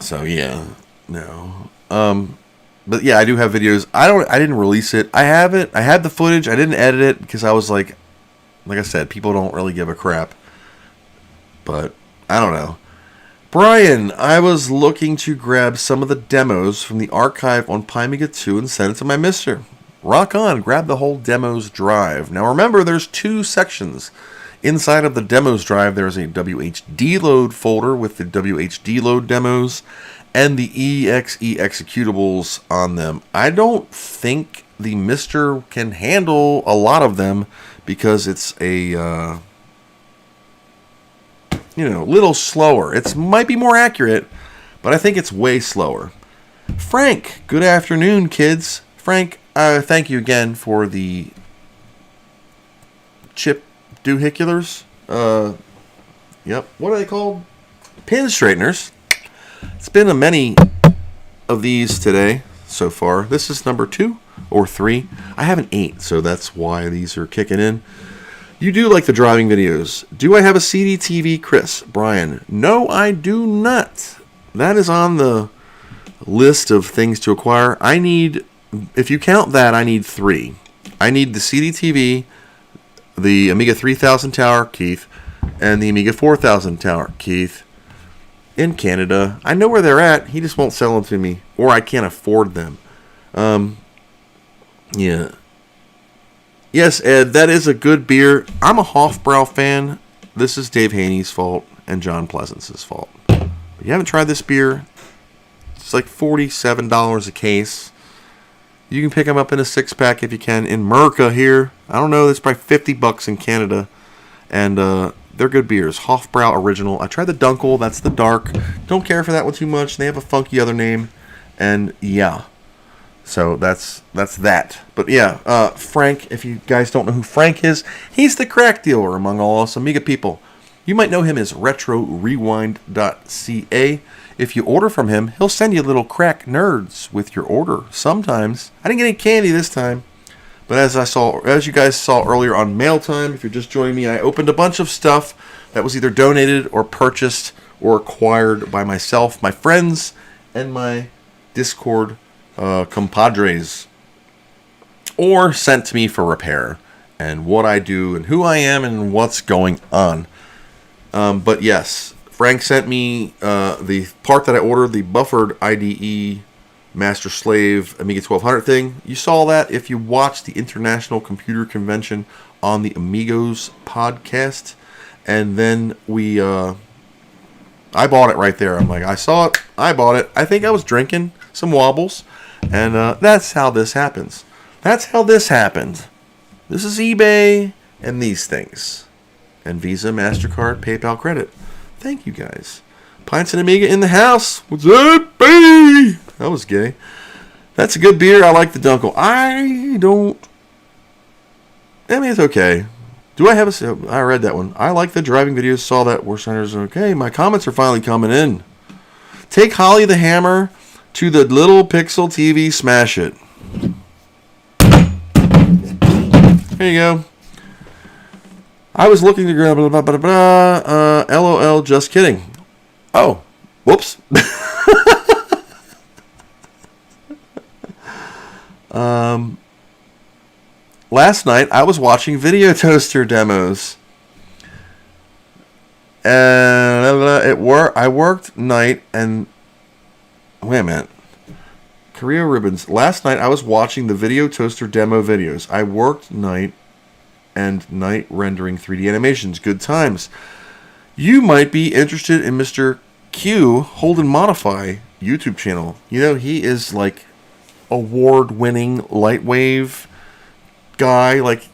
So yeah, no. But yeah, I do have videos. I didn't release it. I have it. I had the footage. I didn't edit it because I was like I said, people don't really give a crap. But I don't know. Brian, I was looking to grab some of the demos from the archive on Amiga 2 and send it to my mister. Rock on, grab the whole demos drive. Now remember, there's 2 sections. Inside of the demos drive, there's a WHD load folder with the WHD load demos and the EXE executables on them. I don't think the mister can handle a lot of them because it's a little slower. It might be more accurate, but I think it's way slower. Frank, good afternoon, kids. Frank, thank you again for the chip doohicculars. Yep. What are they called? Pin straighteners. It's been a many of these today so far. This is number 2 or 3. I have an 8, so that's why these are kicking in. You do like the driving videos. Do I have a CD TV, Chris? Brian, no, I do not. That is on the list of things to acquire. I need, if you count that, I need 3. I need the CD TV, the Amiga 3000 tower, Keith, and the Amiga 4000 tower, Keith, in Canada. I know where they're at. He just won't sell them to me, or I can't afford them. Yeah. Yes, Ed, that is a good beer. I'm a Hofbrau fan. This is Dave Haney's fault and John Pleasance's fault. If you haven't tried this beer, it's like $47 a case. You can pick them up in a 6-pack if you can. In Merca here, I don't know, it's probably $50 in Canada. And they're good beers. Hofbrau Original. I tried the Dunkel, that's the dark. Don't care for that one too much. They have a funky other name. And yeah. So that's that. But yeah, Frank, if you guys don't know who Frank is, he's the crack dealer among all us Amiga people. You might know him as RetroRewind.ca. If you order from him, he'll send you little crack nerds with your order. Sometimes. I didn't get any candy this time. But as you guys saw earlier on Mail Time, if you're just joining me, I opened a bunch of stuff that was either donated or purchased or acquired by myself, my friends, and my Discord compadres, or sent to me for repair, and what I do and who I am and what's going on. But yes, Frank sent me the part that I ordered, the buffered IDE Master Slave Amiga 1200 thing. You saw that if you watched the International Computer Convention on the Amigos podcast, and then I bought it right there. I'm like, I saw it, I bought it. I think I was drinking some wobbles. And that's how this happens. That's how this happened. This is eBay and these things. And Visa, MasterCard, PayPal, credit. Thank you guys. Pints and Amiga in the house. What's up, baby? That was gay. That's a good beer. I like the Dunkel. I mean, it's okay. Do I have I read that one. I like the driving videos. Saw that. War Centers. Okay, my comments are finally coming in. Take Holly the Hammer to the little pixel TV, smash it. There you go. I was looking to grab blah, blah, blah, blah, LOL, just kidding. Oh, whoops. Last night I was watching Video Toaster demos. And I worked night and wait a minute. Korea Ribbons. Last night I was watching the video toaster demo videos. I worked night and night rendering 3D animations. Good times. You might be interested in Mr. Q Hold and Modify YouTube channel. You know, he is like award-winning Lightwave guy, like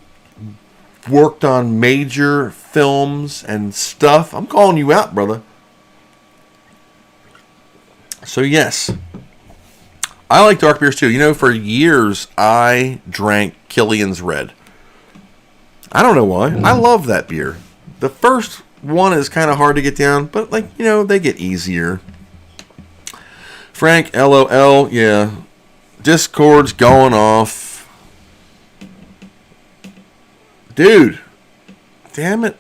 worked on major films and stuff. I'm calling you out, brother. So yes, I like dark beers too. You know, for years I drank Killian's Red. I don't know why. I love that beer. The first one is kind of hard to get down, but like, you know, they get easier. Frank, LOL, yeah. Discord's going off. Dude. Damn it.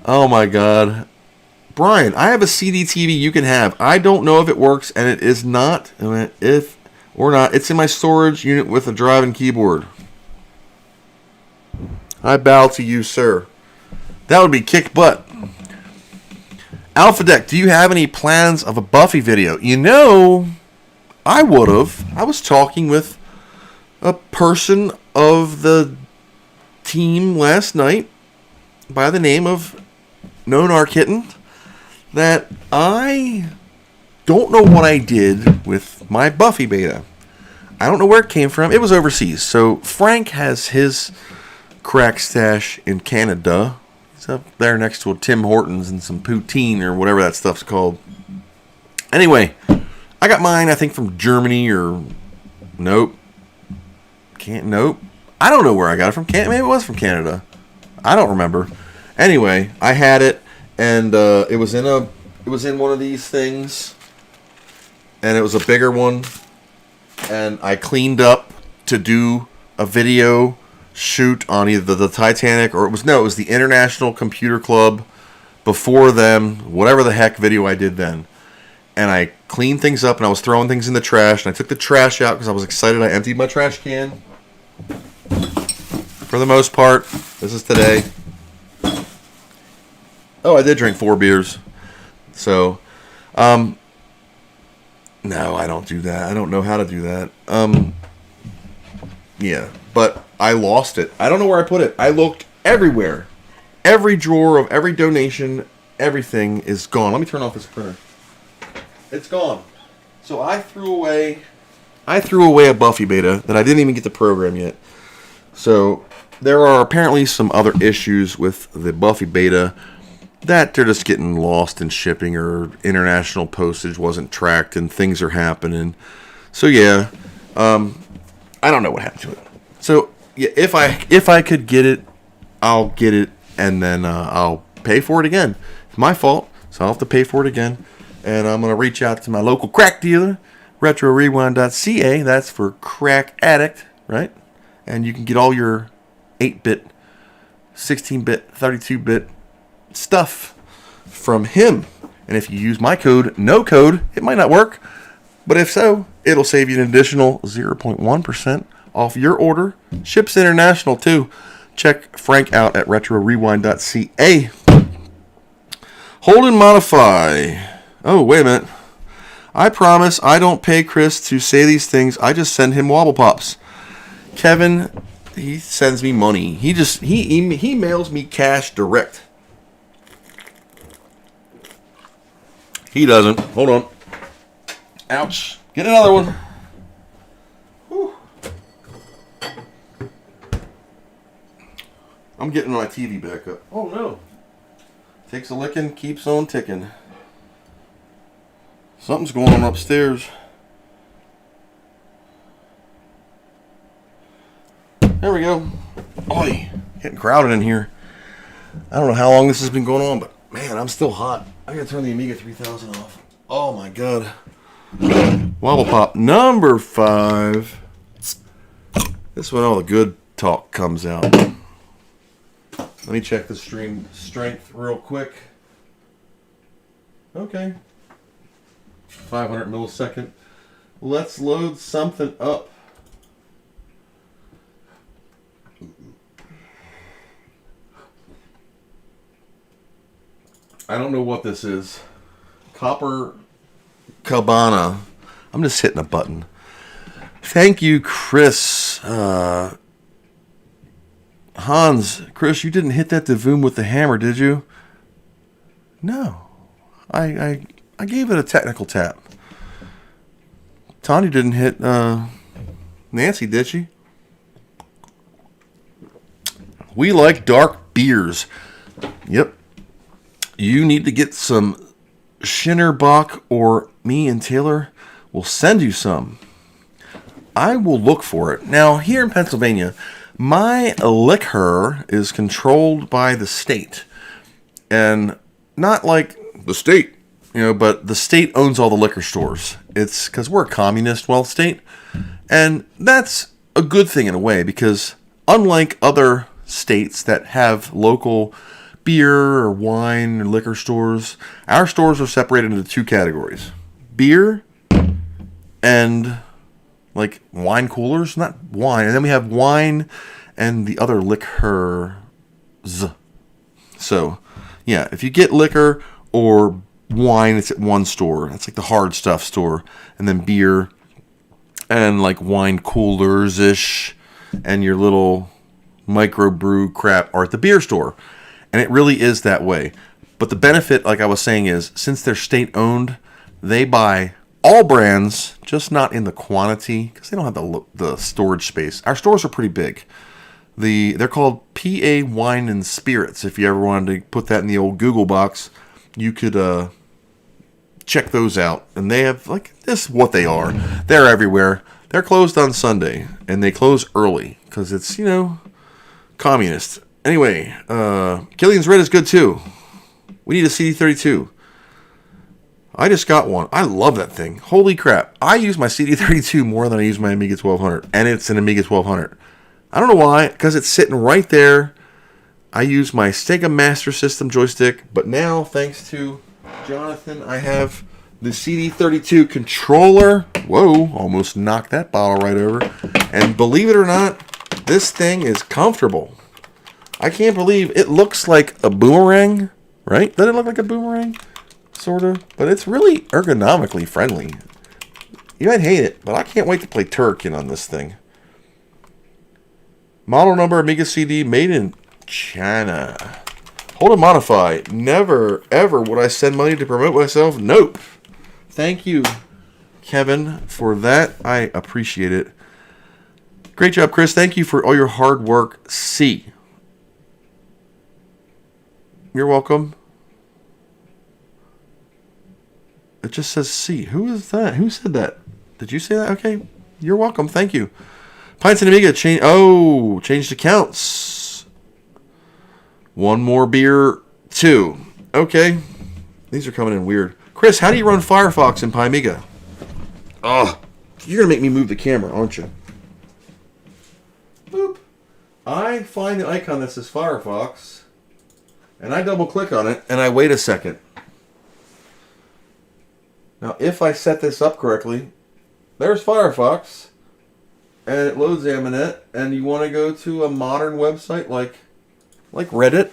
Oh my god. Brian, I have a CD TV you can have. I don't know if it works, and it is not. If or not, it's in my storage unit with a drive and keyboard. I bow to you, sir. That would be kick butt. Alpha Deck, do you have any plans of a Buffy video? You know, I would have. I was talking with a person of the team last night by the name of Nonar Kitten that I don't know what I did with my Buffy beta. I don't know where it came from. It was overseas. So Frank has his crack stash in Canada. He's up there next to a Tim Hortons and some poutine or whatever that stuff's called. Anyway, I got mine, I think, from Germany or... Nope. Nope. I don't know where I got it from. Maybe it was from Canada. I don't remember. Anyway, I had it, and it was in one of these things, and it was a bigger one, and I cleaned up to do a video shoot on either the Titanic or it was the International Computer Club before them, whatever the heck video I did then. And I cleaned things up, and I was throwing things in the trash, and I took the trash out because I was excited. I emptied my trash can. For the most part, this is today. Oh, I did drink 4 beers. So, no, I don't do that. I don't know how to do that. Yeah, but I lost it. I don't know where I put it. I looked everywhere. Every drawer of every donation, everything is gone. Let me turn off this printer. It's gone. So I threw away a Buffy beta that I didn't even get to program yet. So there are apparently some other issues with the Buffy beta that they're just getting lost in shipping, or international postage wasn't tracked and things are happening. So yeah, I don't know what happened to it. So yeah, if I could get it, I'll get it, and then I'll pay for it again. It's my fault, so I'll have to pay for it again. And I'm going to reach out to my local crack dealer, retrorewind.ca. That's for crack addict, right? And you can get all your 8-bit, 16-bit, 32-bit stuff from him. And if you use my code, no code, it might not work. But if so, it'll save you an additional 0.1% off your order. Ships international too. Check Frank out at retrorewind.ca. Hold and modify. Oh, wait a minute. I promise I don't pay Chris to say these things. I just send him wobble pops. Kevin, he sends me money. He mails me cash direct. He doesn't. Hold on. Ouch. Get another one. Whew. I'm getting my TV back up. Oh, no. Takes a licking, keeps on ticking. Something's going on upstairs. There we go. Oi, getting crowded in here. I don't know how long this has been going on, but man, I'm still hot. I gotta turn the Amiga 3000 off. Oh my god. Wobble pop number 5. This is when all the good talk comes out. Let me check the stream strength real quick. Okay. 500 millisecond. Let's load something up. I don't know what this is. Copper Cabana. I'm just hitting a button. Thank you, Chris. Hans, Chris, you didn't hit that Devoom with the hammer, did you? No. I gave it a technical tap. Tanya didn't hit Nancy, did she? We like dark beers. Yep. You need to get some Schinnerbach, or me and Taylor will send you some. I will look for it. Now, here in Pennsylvania, my liquor is controlled by the state. And not like the state, but the state owns all the liquor stores. It's because we're a communist state. And that's a good thing in a way, because unlike other states that have local beer or wine or liquor stores, our stores are separated into two categories: beer and like wine coolers, not wine, and then we have wine and the other liquors. So yeah, if you get liquor or wine, it's at one store. That's like the hard stuff store. And then beer and like wine coolers ish and your little microbrew crap are at the beer store. And it really is that way. But the benefit, like I was saying, is since they're state owned, they buy all brands, just not in the quantity, because they don't have the storage space. Our stores are pretty big. They're called PA Wine and Spirits. If you ever wanted to put that in the old Google box, you could check those out. And they have, like, this is what they are. They're everywhere. They're closed on Sunday, and they close early, because it's, communist. Anyway, Killian's Red is good, too. We need a CD32. I just got one. I love that thing. Holy crap. I use my CD32 more than I use my Amiga 1200, and it's an Amiga 1200. I don't know why, because it's sitting right there. I use my Sega Master System joystick, but now, thanks to Jonathan, I have the CD32 controller. Whoa, almost knocked that bottle right over. And believe it or not, this thing is comfortable. I can't believe it looks like a boomerang, right? Doesn't it look like a boomerang? Sort of. But it's really ergonomically friendly. You might hate it, but I can't wait to play Turrican on this thing. Model number Amiga CD made in China. Hold and modify. Never, ever would I send money to promote myself. Nope. Thank you, Kevin, for that. I appreciate it. Great job, Chris. Thank you for all your hard work. C. You're welcome. It just says C. Who is that? Who said that? Did you say that? Okay. You're welcome. Thank you. Pints and Amiga changed accounts. One more beer, 2. Okay. These are coming in weird. Chris, how do you run Firefox in Amiga? Oh, you're going to make me move the camera, aren't you? Boop. I find the icon that says Firefox, and I double click on it, and I wait a second. Now, if I set this up correctly, there's Firefox, and it loads Aminet, and you want to go to a modern website like Reddit.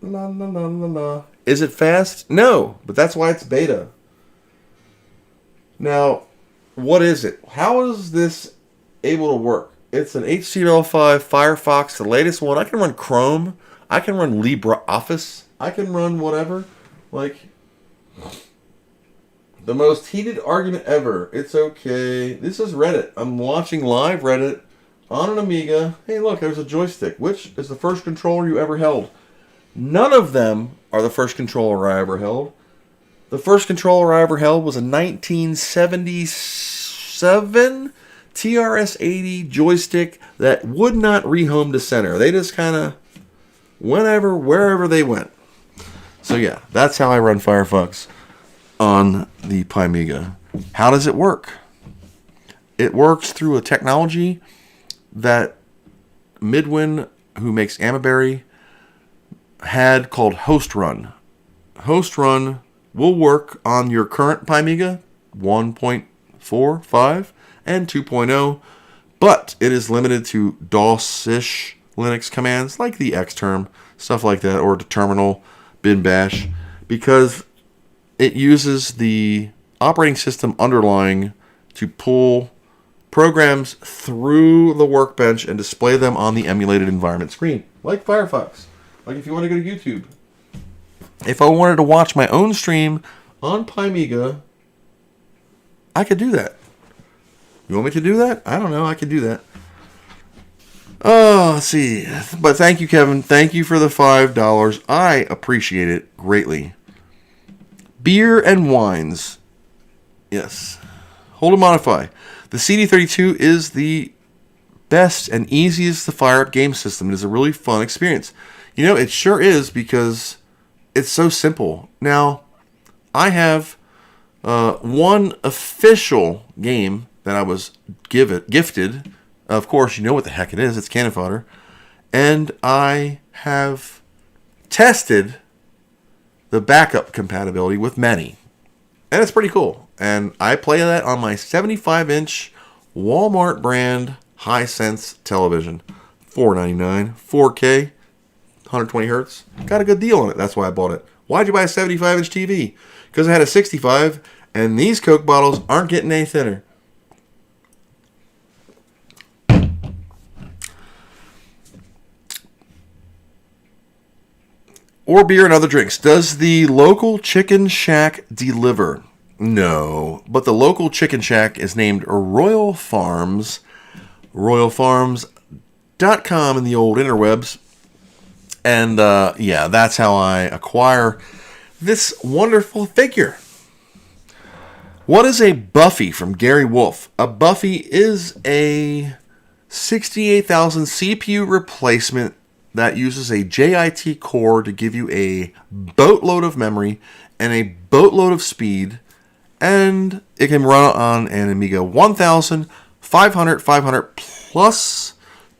La la la la la. Is it fast? No, but that's why it's beta. Now, what is it? How is this able to work? It's an HTML5 Firefox, the latest one. I can run Chrome. I can run LibreOffice. I can run whatever. Like, the most heated argument ever. It's okay. This is Reddit. I'm watching live Reddit on an Amiga. Hey, look, there's a joystick. Which is the first controller you ever held? None of them are the first controller I ever held. The first controller I ever held was a 1977 TRS-80 joystick that would not rehome to center. They just kind of wherever they went. So yeah, that's how I run Firefox on the Amiga. How does it work? It works through a technology that Midwin, who makes Amaberry, had called Host Run. Host Run will work on your current Amiga 1.4, 5, and 2.0, but it is limited to DOS-ish Linux commands like the Xterm. stuff like that, or to terminal, bin bash, because it uses the operating system underlying to pull programs through the workbench and display them on the emulated environment screen, like Firefox. Like if you want to go to YouTube. If I wanted to watch my own stream on Pimiga, I could do that. You want me to do that? I don't know. I could do that. Oh, let's see. But thank you, Kevin. Thank you for the $5. I appreciate it greatly. Beer and wines. Yes. Hold and modify. The CD32 is the best and easiest to fire up game system. It is a really fun experience. You know, it sure is, because it's so simple. Now, I have one official game that I was gifted. Of course, you know what the heck it is. It's Cannon Fodder. And I have tested the backup compatibility with many. And it's pretty cool. And I play that on my 75-inch Walmart brand Hisense television. $4.99, 4K, 120 hertz. Got a good deal on it. That's why I bought it. Why'd you buy a 75-inch TV? Because I had a 65, and these Coke bottles aren't getting any thinner. Or beer and other drinks. Does the local chicken shack deliver? No. But the local chicken shack is named Royal Farms. RoyalFarms.com in the old interwebs. And yeah, that's how I acquire this wonderful figure. What is a Buffy from Gary Wolf? A Buffy is a 68,000 CPU replacement that uses a JIT core to give you a boatload of memory and a boatload of speed, and it can run on an Amiga 1000, 500, 500 plus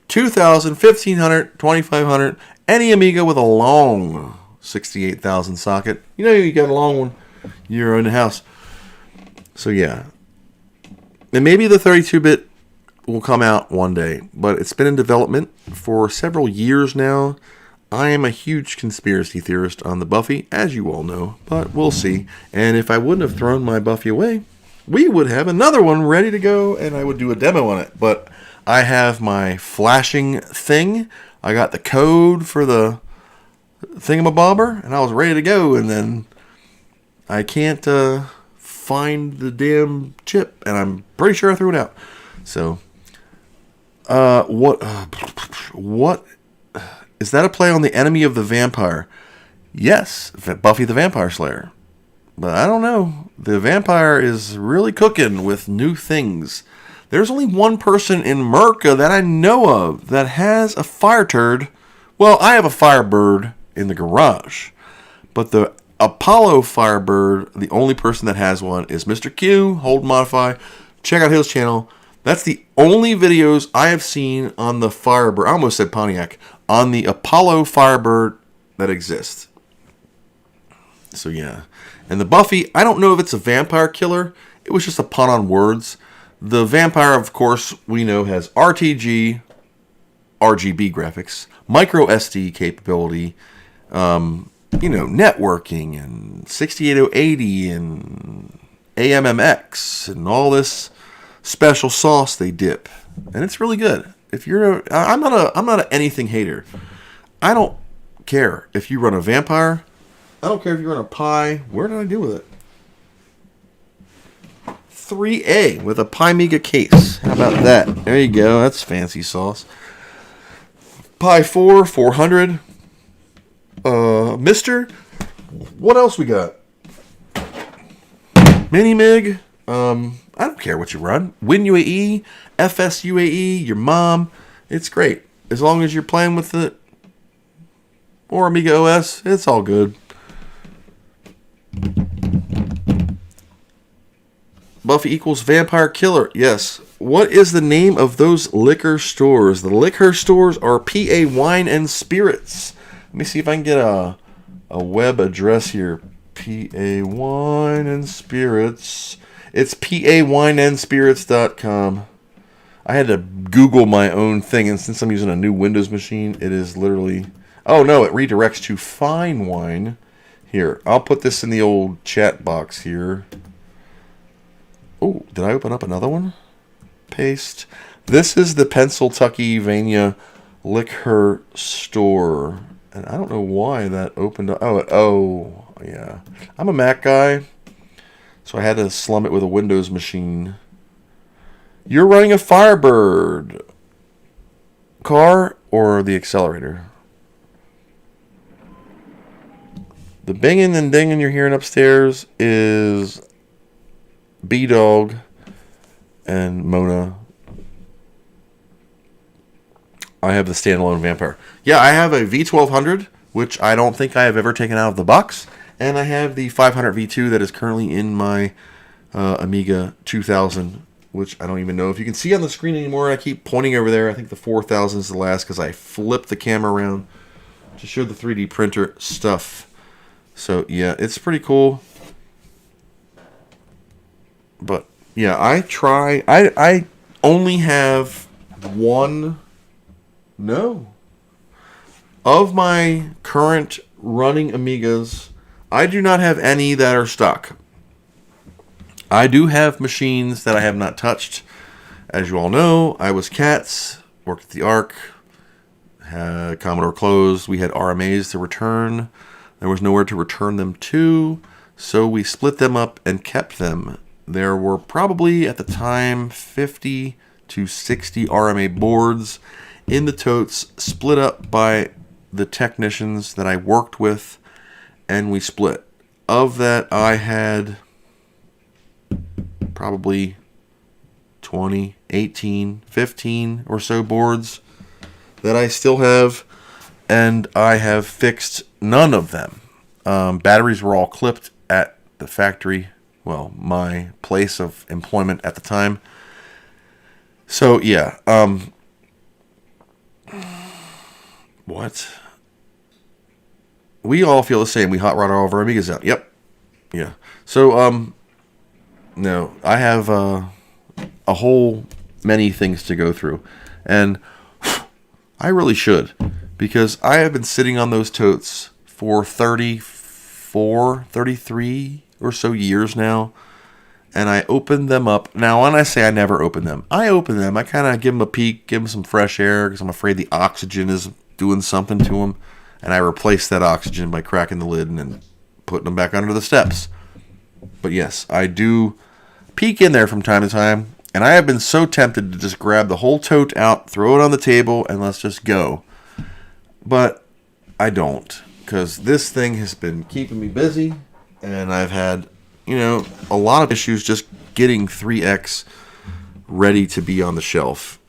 2000, 1500, 2500, any Amiga with a long 68,000 socket. You know, you got a long one, you're in the house. So yeah, and maybe the 32-bit will come out one day, but it's been in development for several years now. I am a huge conspiracy theorist on the Buffy, as you all know, but we'll see. And if I wouldn't have thrown my Buffy away, we would have another one ready to go, and I would do a demo on it. But I have my flashing thing. I got the code for the thingamabobber, and I was ready to go, and then I can't find the damn chip, and I'm pretty sure I threw it out. So what is that a play on the Enemy of the Vampire? Yes, Buffy the Vampire Slayer. But I don't know. The vampire is really cooking with new things. There's only one person in Merca that I know of that has a fire turd. Well, I have a Firebird in the garage. But the Apollo Firebird, the only person that has one is Mr. Q, Hold Modify. Check out his channel. That's the only videos I have seen on the Firebird. I almost said Pontiac. On the Apollo Firebird that exists. So yeah. And the Buffy, I don't know if it's a vampire killer. It was just a pun on words. The vampire, of course, we know has RTG, RGB graphics, micro SD capability, networking, and 68080 and AMMX and all this special sauce they dip, and it's really good. If you're I'm not an anything hater. I don't care if you run a vampire. I don't care if you run a Pi. Where did I do with it? 3A with a Pimiga case. How about that? There you go. That's fancy sauce. Pi 4 400. Mister. What else we got? Mini Mig. I don't care what you run. WinUAE, FSUAE, your mom. It's great. As long as you're playing with it. Or Amiga OS, it's all good. Buffy equals vampire killer. Yes. What is the name of those liquor stores? The liquor stores are PA Wine and Spirits. Let me see if I can get a web address here. PA Wine and Spirits. It's pawineandspirits.com. I had to Google my own thing, and since I'm using a new Windows machine, it is literally... Oh no, it redirects to fine wine. Here, I'll put this in the old chat box here. Oh, did I open up another one? Paste. This is the Pennsylvania liquor store. And I don't know why that opened up. Oh, yeah. I'm a Mac guy, so I had to slum it with a Windows machine. You're running a Firebird car or the accelerator? The binging and dinging you're hearing upstairs is B-Dog and Mona. I have the standalone Vampire. Yeah, I have a V1200, which I don't think I have ever taken out of the box. And I have the 500 V2 that is currently in my Amiga 2000, which I don't even know if you can see on the screen anymore. I keep pointing over there. I think the 4000 is the last because I flipped the camera around to show the 3D printer stuff. So, yeah, it's pretty cool. But, yeah, I only have one... No. Of my current running Amigas, I do not have any that are stuck. I do have machines that I have not touched. As you all know, I was Cats, worked at the Arc, had Commodore closed. We had RMAs to return. There was nowhere to return them to, so we split them up and kept them. There were probably, at the time, 50 to 60 RMA boards in the totes, split up by the technicians that I worked with, and we split. Of that, I had probably 20, 18, 15 or so boards that I still have, and I have fixed none of them. Batteries were all clipped at the factory, well, my place of employment at the time. So, yeah, what? We all feel the same. We hot rod all of our Amigas out. Yep. Yeah. So, no, I have a whole many things to go through. And I really should. Because I have been sitting on those totes for 34, 33 or so years now. And I opened them up. Now, when I say I never open them, I open them. I kind of give them a peek, give them some fresh air, because I'm afraid the oxygen is doing something to them. And I replace that oxygen by cracking the lid and then putting them back under the steps. But yes, I do peek in there from time to time. And I have been so tempted to just grab the whole tote out, throw it on the table, and let's just go. But I don't, because this thing has been keeping me busy. And I've had, a lot of issues just getting 3X ready to be on the shelf.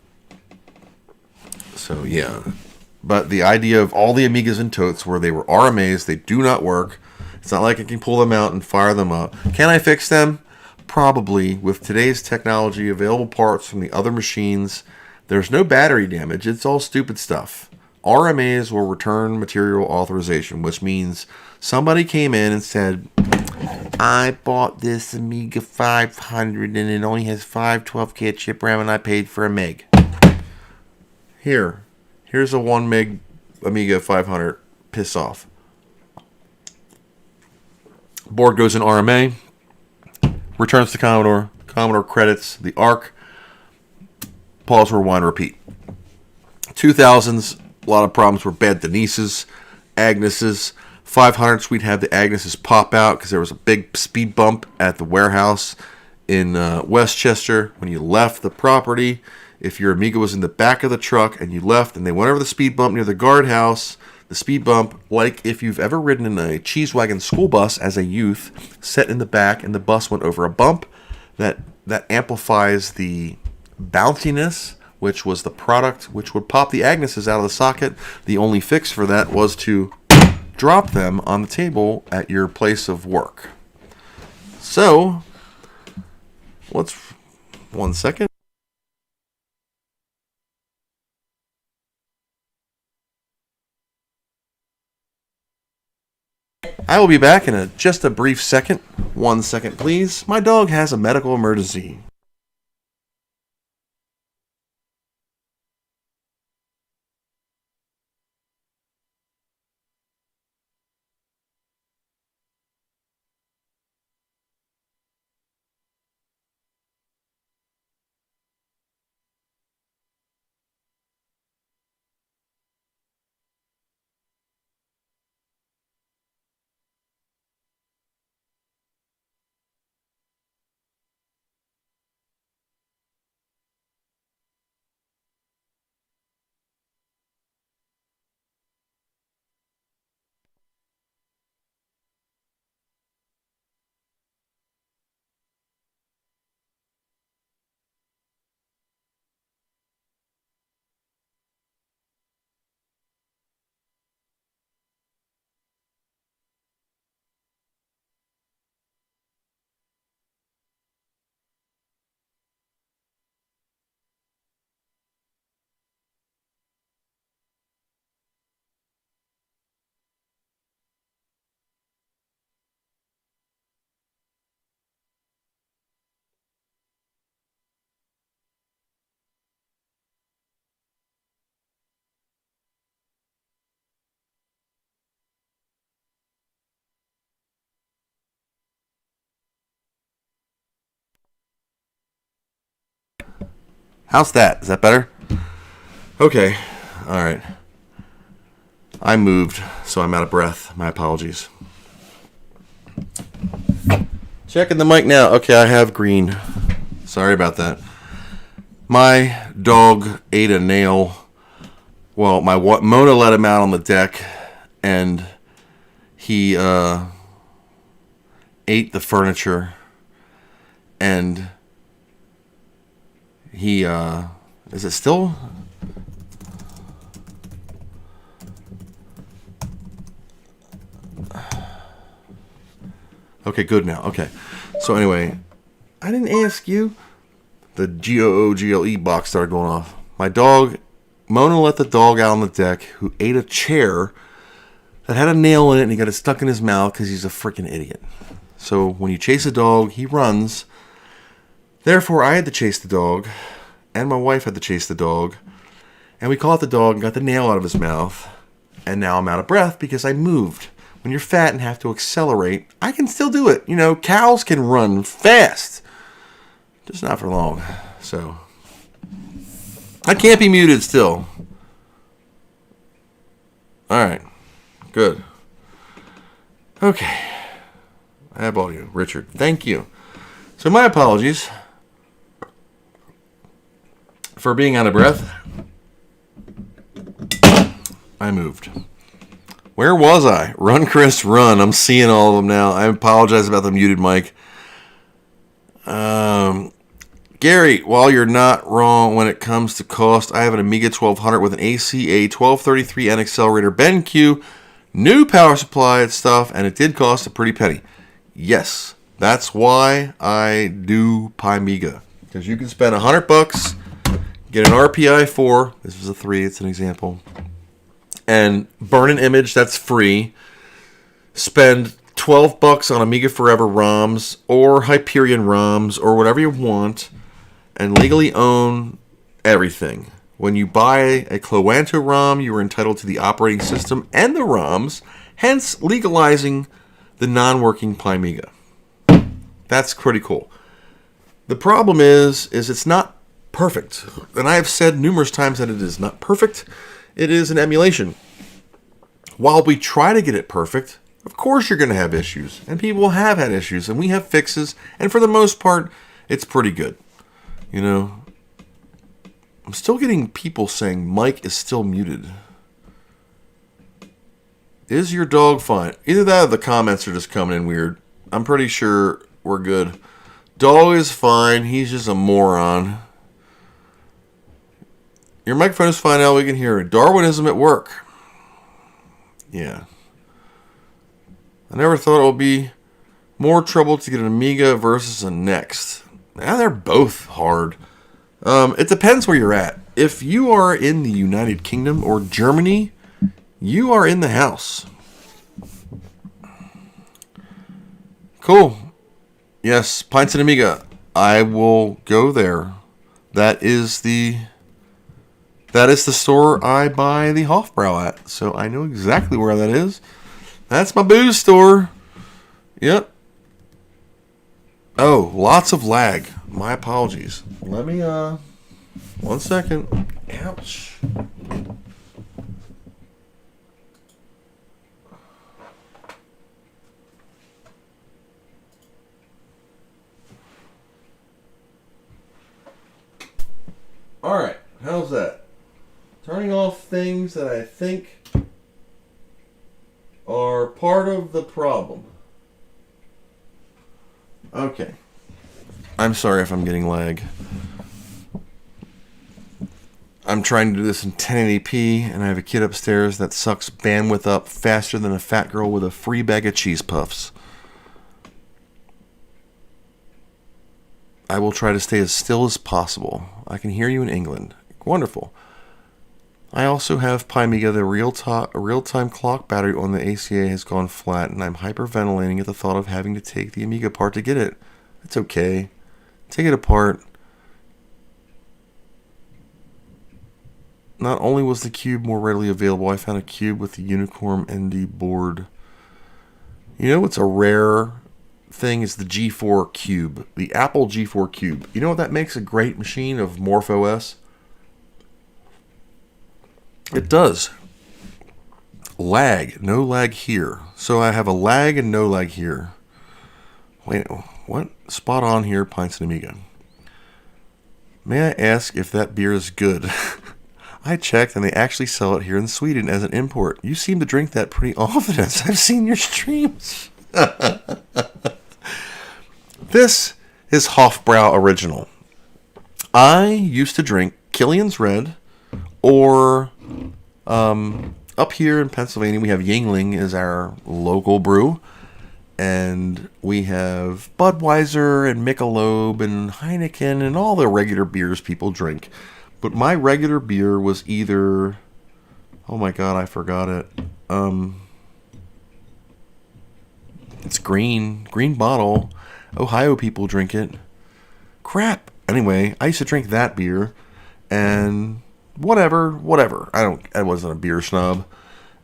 So, yeah. But the idea of all the Amigas and totes where they were RMAs, they do not work. It's not like I can pull them out and fire them up. Can I fix them? Probably. With today's technology, available parts from the other machines, there's no battery damage. It's all stupid stuff. RMAs will return material authorization, which means somebody came in and said, I bought this Amiga 500 and it only has 512K chip RAM and I paid for a meg. Here's a 1 meg Amiga 500. Piss off. Board goes in RMA. Returns to Commodore. Commodore credits the ARC. Pause, rewind, repeat. 2000s, a lot of problems were bad Denises, Agnes's. 500s, we'd have the Agnes's pop out because there was a big speed bump at the warehouse in Westchester when you left the property. If your Amiga was in the back of the truck and you left and they went over the speed bump near the guardhouse, the speed bump, like if you've ever ridden in a cheese wagon school bus as a youth, sat in the back and the bus went over a bump, that amplifies the bounciness, which was the product which would pop the Agnes's out of the socket. The only fix for that was to drop them on the table at your place of work. So, let's 1 second. I will be back in just a brief second. 1 second, please. My dog has a medical emergency. How's that? Is that better? Okay. All right. I moved, so I'm out of breath. My apologies. Checking the mic now. Okay, I have green. Sorry about that. My dog ate a nail. Well, my Mona let him out on the deck, and he ate the furniture, and he is it still? Okay, good now. Okay. So anyway, I didn't ask you. The GOOGLE box started going off. My dog, Mona let the dog out on the deck who ate a chair that had a nail in it and he got it stuck in his mouth because he's a freaking idiot. So when you chase a dog, he runs. Therefore, I had to chase the dog, and my wife had to chase the dog, and we caught the dog and got the nail out of his mouth, and now I'm out of breath because I moved. When you're fat and have to accelerate, I can still do it. You know, cows can run fast, just not for long. So I can't be muted still. All right, good. Okay, I have audio. Richard, thank you. So my apologies for being out of breath. I moved. Where was I? Run, Chris, run. I'm seeing all of them now. I apologize about the muted mic. Gary, while you're not wrong when it comes to cost, I have an Amiga 1200 with an ACA 1233N accelerator BenQ, new power supply and stuff, and it did cost a pretty penny. Yes, that's why I do Pymiga. Because you can spend $100, get an RPI 4, this is a 3, it's an example, and burn an image that's free, spend $12 on Amiga Forever ROMs or Hyperion ROMs or whatever you want, and legally own everything. When you buy a Cloanto ROM, you are entitled to the operating system and the ROMs, hence legalizing the non-working Pymiga. That's pretty cool. The problem is it's not perfect. And I have said numerous times that it is not perfect. It is an emulation. While we try to get it perfect, of course you're going to have issues. And people have had issues. And we have fixes. And for the most part, it's pretty good. You know, I'm still getting people saying Mike is still muted. Is your dog fine? Either that or the comments are just coming in weird. I'm pretty sure we're good. Dog is fine. He's just a moron. Your microphone is fine now. We can hear it. Darwinism at work. Yeah. I never thought it would be more trouble to get an Amiga versus a Next. Now they're both hard. It depends where you're at. If you are in the United Kingdom or Germany, you are in the house. Cool. Yes, Pints and Amiga. I will go there. That is the store I buy the Hofbrau at. So I know exactly where that is. That's my booze store. Yep. Oh, lots of lag. My apologies. Let me, 1 second. Ouch. Alright, how's that? Turning off things that I think are part of the problem. Okay. I'm sorry if I'm getting lag. I'm trying to do this in 1080p, and I have a kid upstairs that sucks bandwidth up faster than a fat girl with a free bag of cheese puffs. I will try to stay as still as possible. I can hear you in England. Wonderful. I also have Pymiga. The real-time clock battery on the ACA has gone flat, and I'm hyperventilating at the thought of having to take the Amiga apart to get it. It's okay. Take it apart. Not only was the cube more readily available, I found a cube with the Unicorn ND board. You know what's a rare thing is the G4 Cube, the Apple G4 Cube. You know what that makes a great machine of MorphOS? It does. Lag, no lag here. So I have a lag and no lag here. Wait, what? Spot on here, Pints and Amiga. May I ask if that beer is good? I checked and they actually sell it here in Sweden as an import. You seem to drink that pretty often as I've seen your streams. This is Hofbrau Original. I used to drink Killian's Red, or up here in Pennsylvania we have Yingling as our local brew, and we have Budweiser and Michelob and Heineken and all the regular beers people drink. But my regular beer was either, oh my god, I forgot it. It's green bottle. Ohio people drink it. Crap. Anyway, I used to drink that beer, and whatever. I wasn't a beer snob,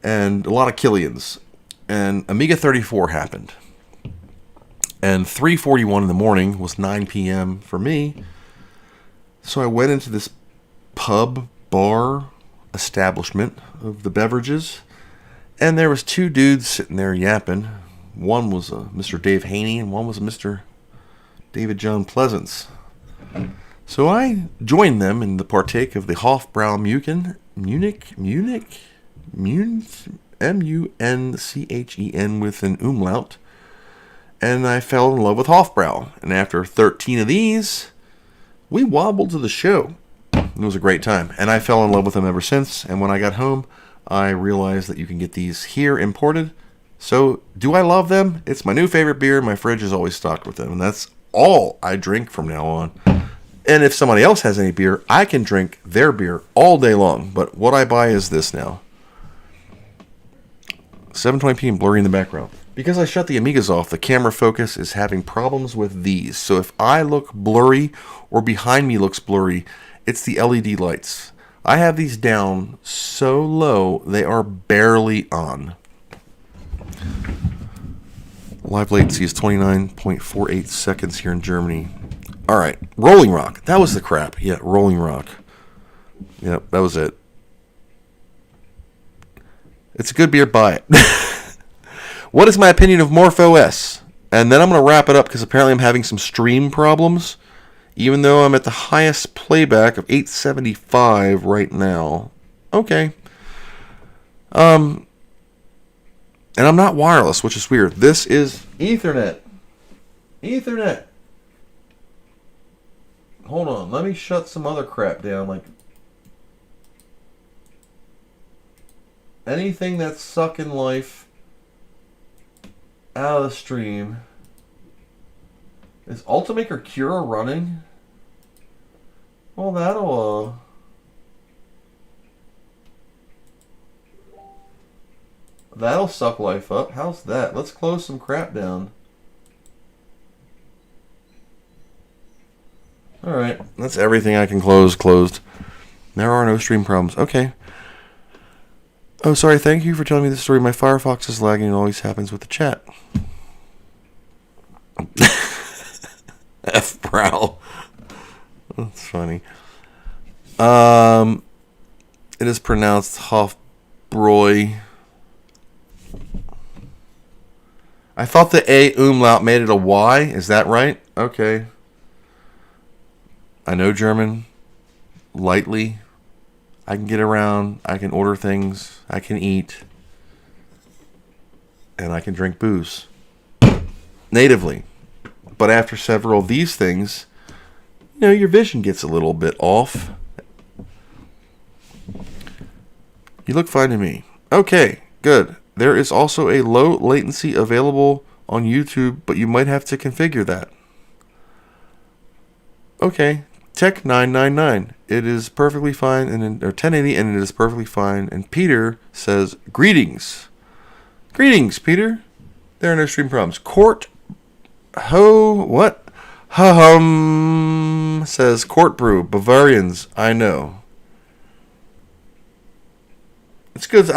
and a lot of Killians. And Amiga 34 happened, and 3:41 in the morning was 9 p.m. for me. So I went into this pub bar establishment of the beverages, and there was two dudes sitting there yapping. One was Mr. Dave Haney, and one was Mr. David John Pleasance. So I joined them in the partake of the Hofbrau Munchen M-U-N-C-H-E-N with an umlaut, and I fell in love with Hofbrau. And after 13 of these, we wobbled to the show. It was a great time, and I fell in love with them ever since. And when I got home, I realized that you can get these here imported. So, do I love them? It's my new favorite beer. My fridge is always stocked with them, and that's all I drink from now on. And if somebody else has any beer, I can drink their beer all day long. But what I buy is this now. 720p and blurry in the background. Because I shut the Amigas off, the camera focus is having problems with these. So if I look blurry or behind me looks blurry, it's the LED lights. I have these down so low, they are barely on. Live latency is 29.48 seconds here in Germany. Alright, Rolling Rock. That was the crap. Yeah, Rolling Rock. Yep, that was it. It's a good beer, buy it. What is my opinion of MorphOS? And then I'm going to wrap it up because apparently I'm having some stream problems, even though I'm at the highest playback of 875 right now. Okay. And I'm not wireless, which is weird. This is Ethernet. Ethernet. Hold on. Let me shut some other crap down. Like anything that's sucking life out of the stream. Is Ultimaker Cura running? Well, that'll suck life up. How's that? Let's close some crap down. Alright, that's everything I can close closed. There are no stream problems. Okay. Oh, sorry, thank you for telling me the story. My Firefox is lagging. It always happens with the chat. F. Prowl. That's funny. It is pronounced Hofbräu. I thought the A umlaut made it a Y. Is that right? Okay. I know German lightly. I can get around. I can order things. I can eat. And I can drink booze. Natively. But after several of these things, you know, your vision gets a little bit off. You look fine to me. Okay, good. There is also a low latency available on YouTube, but you might have to configure that. Okay, Tech 999. It is perfectly fine, or 1080, and it is perfectly fine. And Peter says, greetings. Greetings, Peter. There are no stream problems. Says Court Brew. Bavarians, I know. It's good.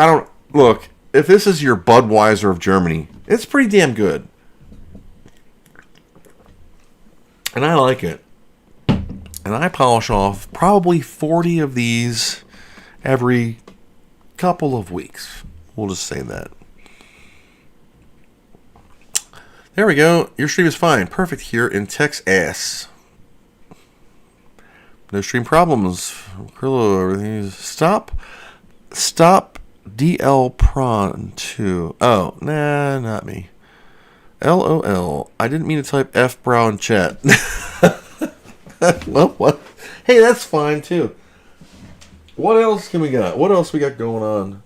Look, if this is your Budweiser of Germany, it's pretty damn good. And I like it. And I polish off probably 40 of these every couple of weeks. We'll just say that. There we go. Your stream is fine. Perfect here in Texas. No stream problems. Everything. Stop DL Prawn 2. Oh, nah, not me. LOL. I didn't mean to type F brow in chat. Well, what? Hey, that's fine too. What else can we got? What else we got going on?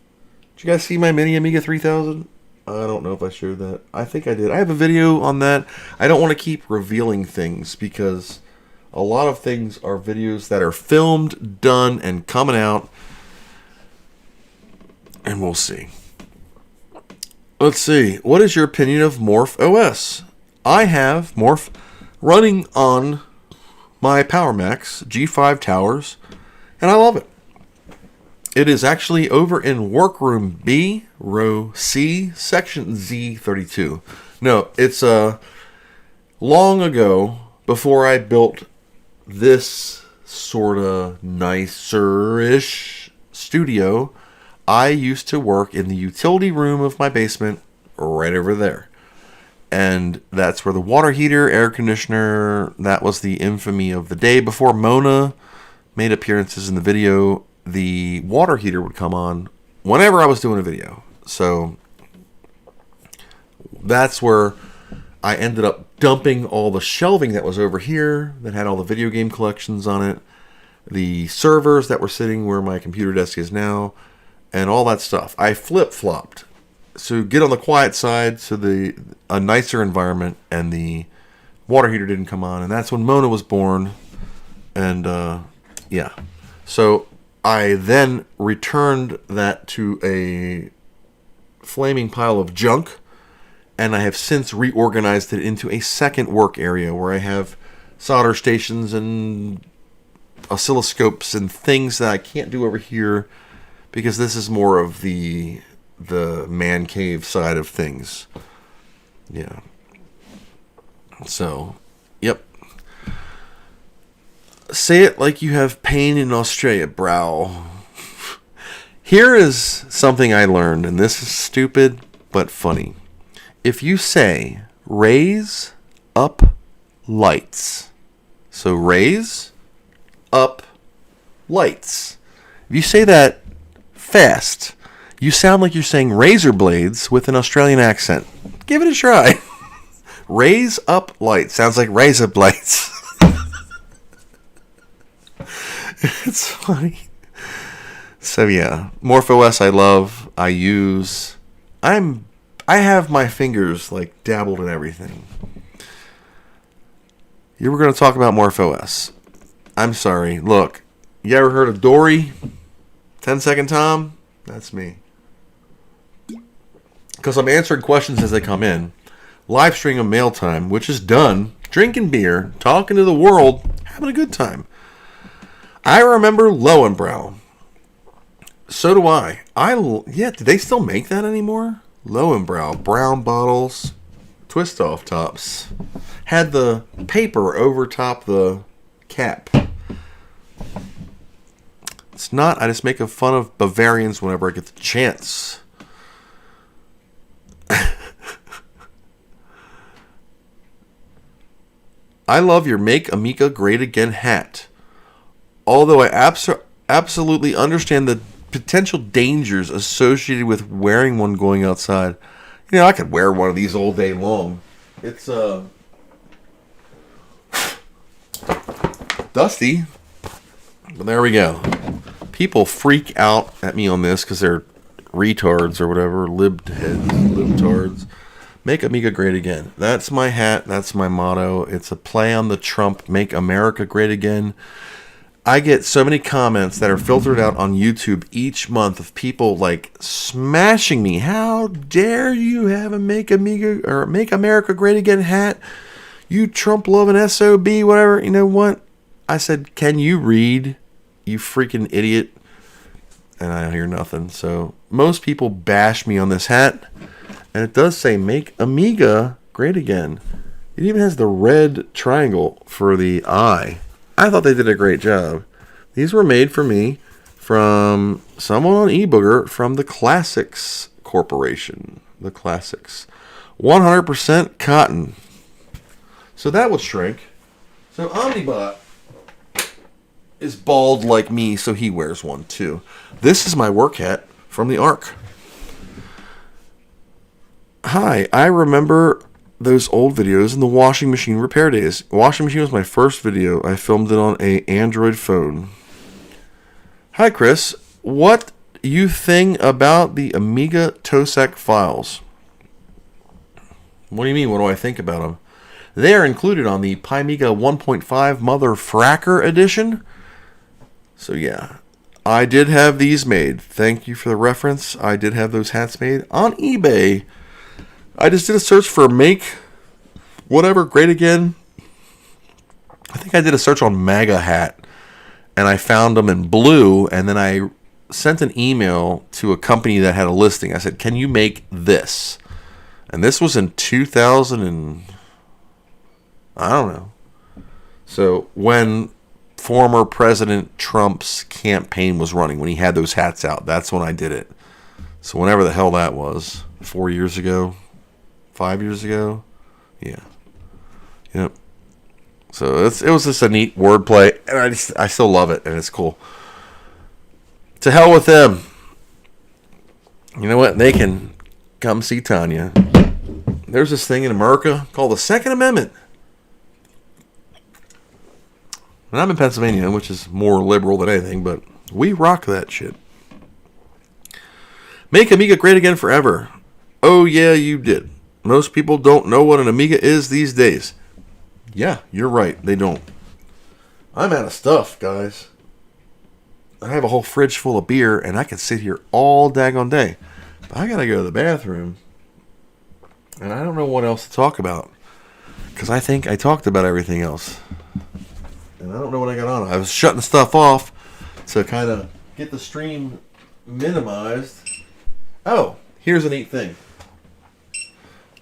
Did you guys see my mini Amiga 3000? I don't know if I showed that. I think I did. I have a video on that. I don't want to keep revealing things because a lot of things are videos that are filmed, done, and coming out. And we'll see. Let's see. What is your opinion of Morph OS? I have Morph running on my Power Max G5 Towers, and I love it. It is actually over in Workroom B, Row C, Section Z32. No, it's long ago, before I built this sort of nicer-ish studio, I used to work in the utility room of my basement right over there. And that's where the water heater, air conditioner, that was the infamy of the day. Before Mona made appearances in the video, the water heater would come on whenever I was doing a video. So that's where I ended up dumping all the shelving that was over here that had all the video game collections on it, the servers that were sitting where my computer desk is now, and all that stuff. I flip-flopped. So get on the quiet side so a nicer environment, and the water heater didn't come on. And that's when Mona was born. And yeah. So I then returned that to a flaming pile of junk. And I have since reorganized it into a second work area where I have solder stations and oscilloscopes and things that I can't do over here because this is more of the man cave side of things. Yeah. So, yep. Say it like you have pain in Australia, brow. Here is something I learned, and this is stupid but funny. If you say raise up lights, so raise up lights. If you say that fast, you sound like you're saying razor blades with an Australian accent. Give it a try. Raise up lights. Sounds like razor blades. It's funny. So yeah, MorphOS I love. I use. I have my fingers like dabbled in everything. You were going to talk about MorphOS. I'm sorry. Look, you ever heard of Dory? 10-second Tom? That's me. Because I'm answering questions as they come in. Live stream of mail time, which is done. Drinking beer, talking to the world, having a good time. I remember Lowenbrow. So do I. Yeah, do they still make that anymore? Lowenbrow, brown bottles, twist off tops. Had the paper over top the cap. It's not, I just make fun of Bavarians whenever I get the chance. I love your Make Amiga Great Again hat. Although I absolutely understand the potential dangers associated with wearing one going outside. You know, I could wear one of these all day long. It's dusty. But there we go. People freak out at me on this because they're retards or whatever, libtards. Make Amiga Great Again. That's my hat. That's my motto. It's a play on the Trump Make America Great Again. I get so many comments that are filtered out on YouTube each month of people like smashing me. How dare you have a Make Amiga or Make America Great Again hat? You Trump loving SOB, whatever. You know what? I said, can you read, you freaking idiot? And I hear nothing. So most people bash me on this hat. And it does say, Make Amiga Great Again. It even has the red triangle for the eye. I thought they did a great job. These were made for me from someone on eBooger from the Classics Corporation. The Classics. 100% cotton. So that would shrink. So Omnibot is bald like me, so he wears one too. This is my work hat from the Ark. Hi, I remember those old videos in the washing machine repair days. Washing machine was my first video. I filmed it on a Android phone. Hi, Chris. What you think about the Amiga TOSEC files? What do you mean? What do I think about them? They are included on the Pymiga 1.5 Mother Fracker edition. So yeah, I did have these made. Thank you for the reference. I did have those hats made on eBay. I just did a search for make whatever great again. I think I did a search on MAGA hat, and I found them in blue, and then I sent an email to a company that had a listing. I said, can you make this? And this was in 2000 and I don't know. So when former President Trump's campaign was running, when he had those hats out, that's when I did it. So whenever the hell that was, 4 years ago, 5 years ago, yeah, yep. So it was just a neat wordplay, and I still love it, and it's cool. To hell with them. You know what? They can come see Tanya. There's this thing in America called the Second Amendment. And I'm in Pennsylvania, which is more liberal than anything, but we rock that shit. Make Amiga great again forever. Oh yeah, you did. Most people don't know what an Amiga is these days. Yeah, you're right, they don't. I'm out of stuff, guys. I have a whole fridge full of beer, and I can sit here all daggone day. But I gotta go to the bathroom, and I don't know what else to talk about. Because I think I talked about everything else. And I don't know what I got on. I was shutting stuff off to kind of get the stream minimized. Oh, here's a neat thing.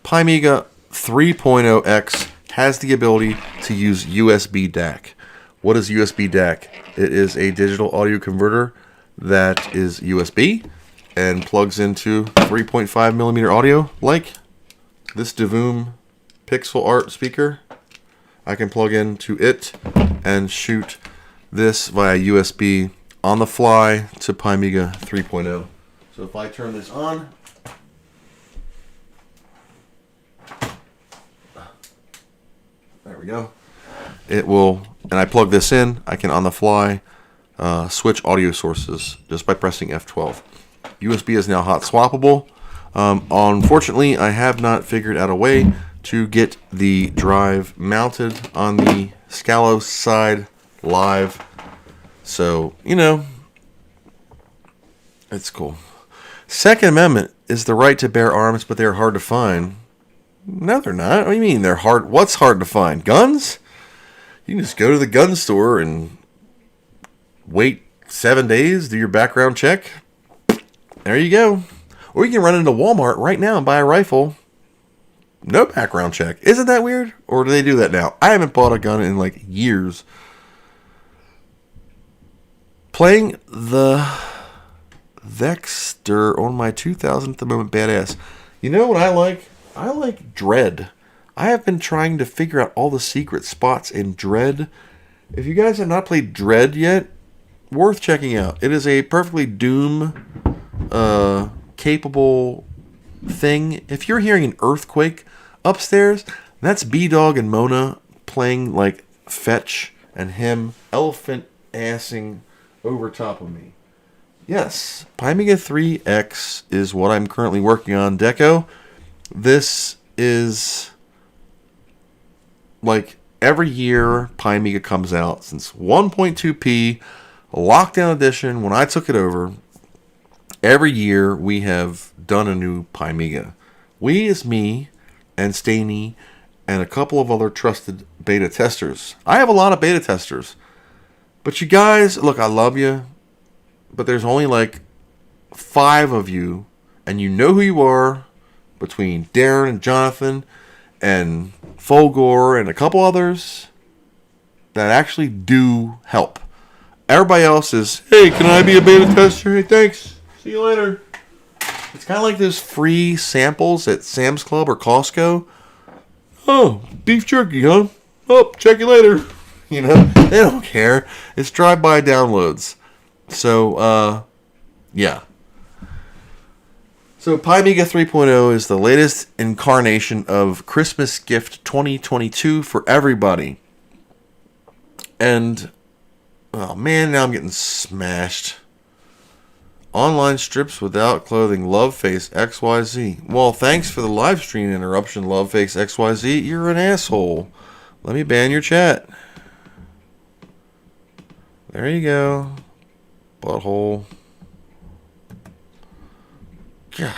Pymiga 3.0X has the ability to use USB DAC. What is USB DAC? It is a digital audio converter that is USB and plugs into 3.5 millimeter audio, like this Devoom Pixel Art speaker. I can plug into it and shoot this via USB on the fly to Pymiga 3.0. So if I turn this on, there we go. It will, and I plug this in, I can on the fly switch audio sources just by pressing F12. USB is now hot swappable. Unfortunately, I have not figured out a way to get the drive mounted on the Scalos side live. So, you know, it's cool. Second Amendment is the right to bear arms, but they're hard to find. No, they're not. What do you mean they're hard? What's hard to find? Guns? You can just go to the gun store and wait 7 days, do your background check. There you go. Or you can run into Walmart right now and buy a rifle. No background check. Isn't that weird? Or do they do that now? I haven't bought a gun in like years. Playing the Vexter on my 2000 at the moment. Badass. You know what I like? I like Dread. I have been trying to figure out all the secret spots in Dread. If you guys have not played Dread yet, worth checking out. It is a perfectly Doom capable thing. If you're hearing an earthquake upstairs, that's B-Dog and Mona playing like fetch and him elephant assing over top of me. Yes, Pymiga 3X is what I'm currently working on. Deco, this is like every year Pymiga comes out since 1.2p Lockdown Edition. When I took it over, every year we have done a new Pymiga. We is me and Staney and a couple of other trusted beta testers. I have a lot of beta testers. But you guys, look, I love you. But there's only like 5 of you. And you know who you are between Darren and Jonathan and Fulgore and a couple others that actually do help. Everybody else is, hey, can I be a beta tester? Hey, thanks. See you later. It's kind of like those free samples at Sam's Club or Costco. Oh, beef jerky, huh? Oh, check you later. You know, they don't care. It's drive-by downloads. So, yeah. So, Amiga 3.0 is the latest incarnation of Christmas Gift 2022 for everybody. And, oh man, now I'm getting smashed. Online strips without clothing, Loveface XYZ. Well, thanks for the live stream interruption, Loveface XYZ. You're an asshole. Let me ban your chat. There you go. Butthole. God.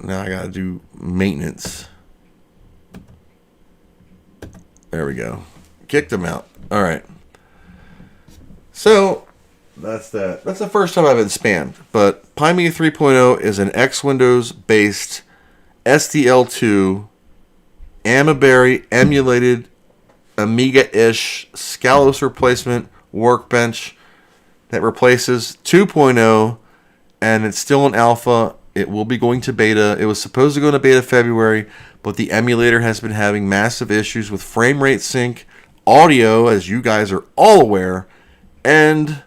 Now I gotta do maintenance. There we go. Kicked him out. Alright. So, that's that. That's the first time I've been spammed. But Amiga 3.0 is an X-Windows based SDL2 Amiberry emulated Amiga-ish Scalus replacement workbench that replaces 2.0, and it's still in alpha. It will be going to beta. It was supposed to go into beta February, but the emulator has been having massive issues with frame rate sync, audio, as you guys are all aware, and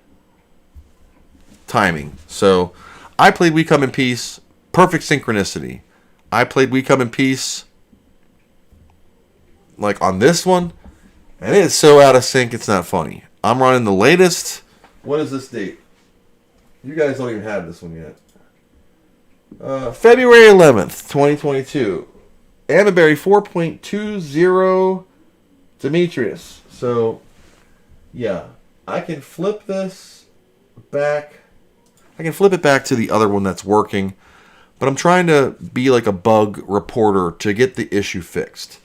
timing. So I played We Come in Peace, perfect synchronicity. I played We Come in Peace like on this one, and it is so out of sync it's not funny. I'm running the latest. What is this date? You guys don't even have this one yet. February 11th, 2022. Amiberry 4.20 Demetrius. So, yeah. I can flip this back. I can flip it back to the other one that's working. But I'm trying to be like a bug reporter to get the issue fixed.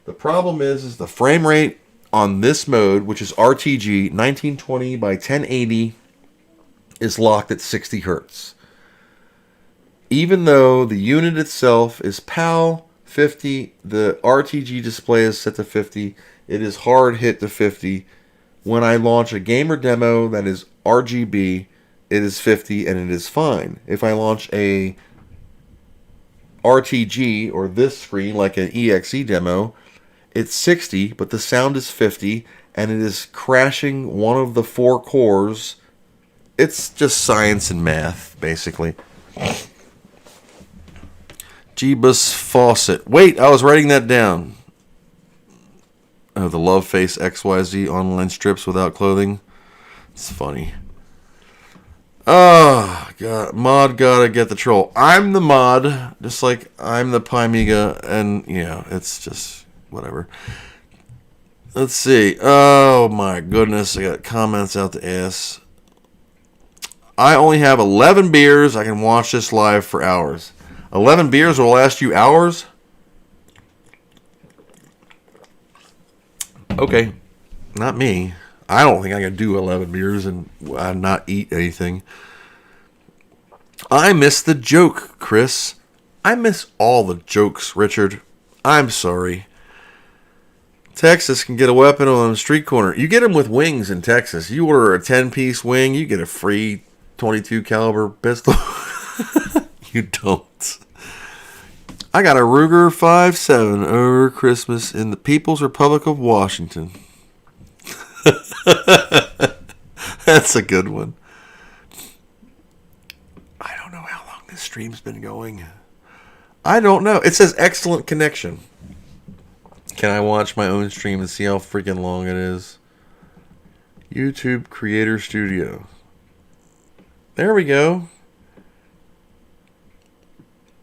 The problem is the frame rate on this mode, which is RTG 1920 by 1080, is locked at 60 hertz. Even though the unit itself is PAL 50, the RTG display is set to 50, it is hard hit to 50. When I launch a gamer demo that is RGB, it is 50 and it is fine. If I launch a RTG or this screen like an EXE demo, it's 60, but the sound is 50, and it is crashing one of the 4 cores. It's just science and math, basically. Jeebus Fawcett. Wait, I was writing that down. Oh, the Loveface XYZ online strips without clothing. It's funny. Oh, God. Mod gotta get the troll. I'm the mod, just like I'm the Amiga, and, yeah, it's just... whatever. Let's see. Oh my goodness. I got comments out the ass. I only have 11 beers. I can watch this live for hours. 11 beers will last you hours? Okay. Not me. I don't think I can do 11 beers and not eat anything. I miss the joke, Chris. I miss all the jokes, Richard. I'm sorry. Texas can get a weapon on a street corner. You get them with wings in Texas. You order a 10-piece wing, you get a free 22 caliber pistol. You don't. I got a Ruger 5.7 over Christmas in the People's Republic of Washington. That's a good one. I don't know how long this stream's been going. I don't know. It says excellent connection. Can I watch my own stream and see how freaking long it is? YouTube Creator Studio. There we go.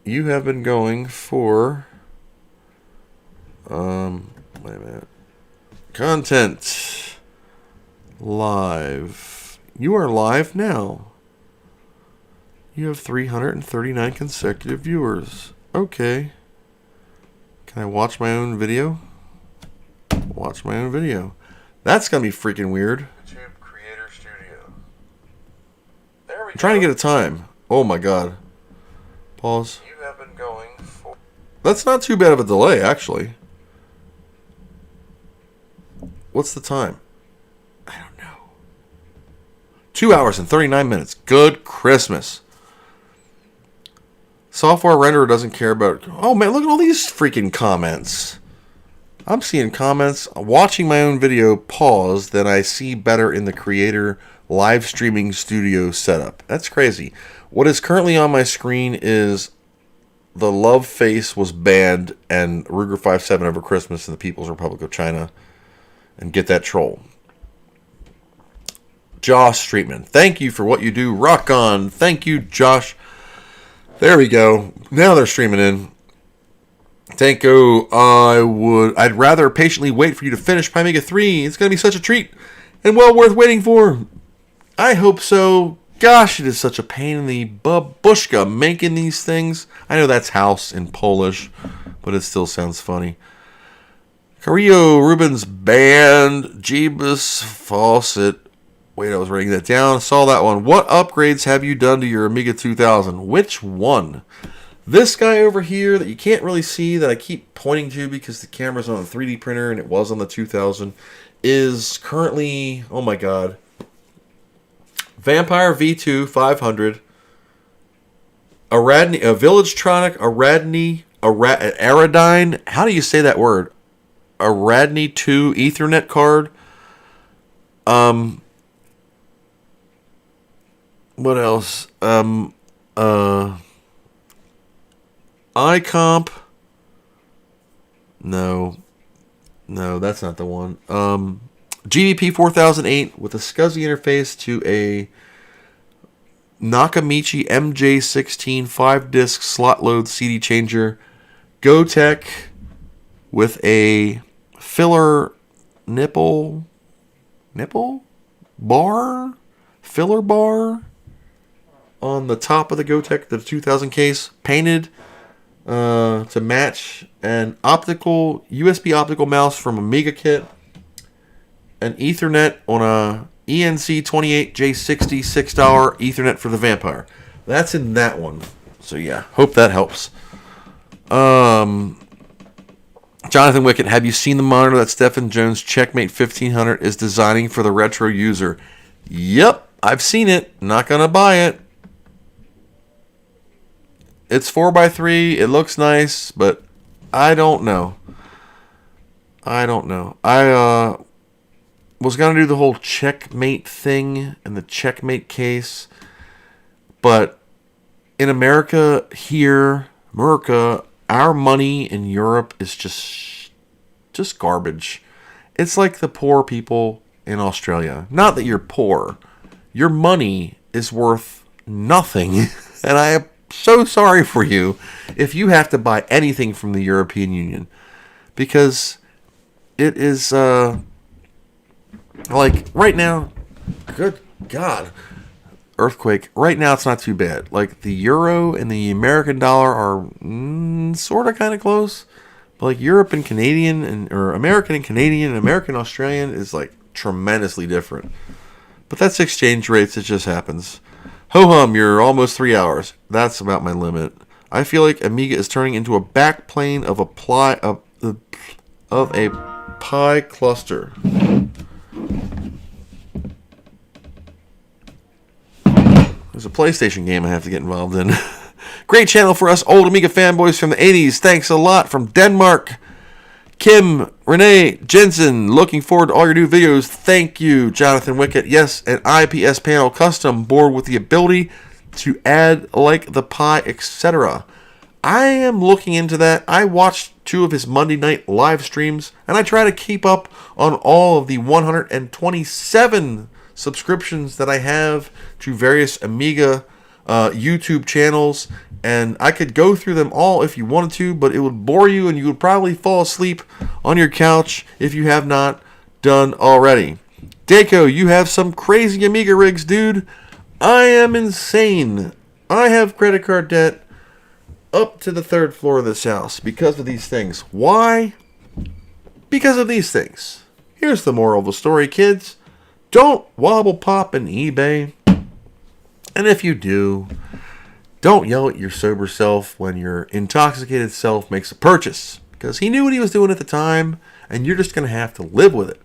You have been going for... wait a minute. Content. Live. You are live now. You have 339 consecutive viewers. Okay. Can I watch my own video? Watch my own video. That's going to be freaking weird. YouTube Creator Studio. There we go. I'm trying to get a time. Oh my god. Pause. You have been going That's not too bad of a delay, actually. What's the time? I don't know. 2 hours and 39 minutes. Good Christmas. Software renderer doesn't care about... Oh, man, look at all these freaking comments. I'm seeing comments. Watching my own video pause that I see better in the creator live streaming studio setup. That's crazy. What is currently on my screen is the love face was banned and Ruger 5.7 over Christmas in the People's Republic of China. And get that troll. Josh Streetman, thank you for what you do. Rock on. Thank you, Josh. There we go. Now they're streaming in. Tanko, I'd rather patiently wait for you to finish Amiga 3. It's going to be such a treat and well worth waiting for. I hope so. Gosh, it is such a pain in the babushka making these things. I know that's house in Polish, but it still sounds funny. Carrillo Rubens band, Jeebus Fawcett. Wait, I was writing that down. Saw that one. What upgrades have you done to your Amiga 2000? Which one? This guy over here that you can't really see that I keep pointing to because the camera's on a 3D printer and it was on the 2000 is currently, oh my god, Vampire V2 500, Aradni, a Villagetronic Aradni, Aradine. How do you say that word? Aradni 2 Ethernet card. What else? iComp. No, that's not the one. GDP 4008 with a SCSI interface to a Nakamichi MJ16 5-disc slot load CD changer. GoTech with a filler filler bar on the top of the GoTech, the 2000 case, painted to match an USB optical mouse from Amiga Kit, an Ethernet on a ENC28 J60 $6 Ethernet for the Vampire. That's in that one. So yeah, hope that helps. Jonathan Wickett, have you seen the monitor that Stephen Jones Checkmate 1500 is designing for the retro user? Yep, I've seen it. Not gonna buy it. It's 4x3. It looks nice, but I don't know. I was going to do the whole Checkmate thing and the Checkmate case. But in America, our money in Europe is just garbage. It's like the poor people in Australia. Not that you're poor. Your money is worth nothing. And I am so sorry for you if you have to buy anything from the European Union. Because it is, like, right now, good God, earthquake. Right now, it's not too bad. Like, the euro and the American dollar are sort of kind of close. But, like, Europe and Canadian, or American and Canadian, and American Australian is, like, tremendously different. But that's exchange rates. It just happens. Ho-hum, you're almost 3 hours. That's about my limit. I feel like Amiga is turning into a backplane of a Pi cluster. There's a PlayStation game I have to get involved in. Great channel for us old Amiga fanboys from the 80s. Thanks a lot from Denmark. Kim, Renee, Jensen, looking forward to all your new videos. Thank you, Jonathan Wickett. Yes, an IPS panel custom board with the ability to add like the Pi, etc. I am looking into that. I watched 2 of his Monday night live streams, and I try to keep up on all of the 127 subscriptions that I have to various Amiga YouTube channels. And I could go through them all if you wanted to, but it would bore you and you would probably fall asleep on your couch if you have not done already. Daco, you have some crazy Amiga rigs, dude. I am insane. I have credit card debt up to the 3rd floor of this house because of these things. Why? Because of these things. Here's the moral of the story, kids. Don't wobble pop in eBay. And if you do, Don't yell at your sober self when your intoxicated self makes a purchase, because he knew what he was doing at the time, and you're just going to have to live with it.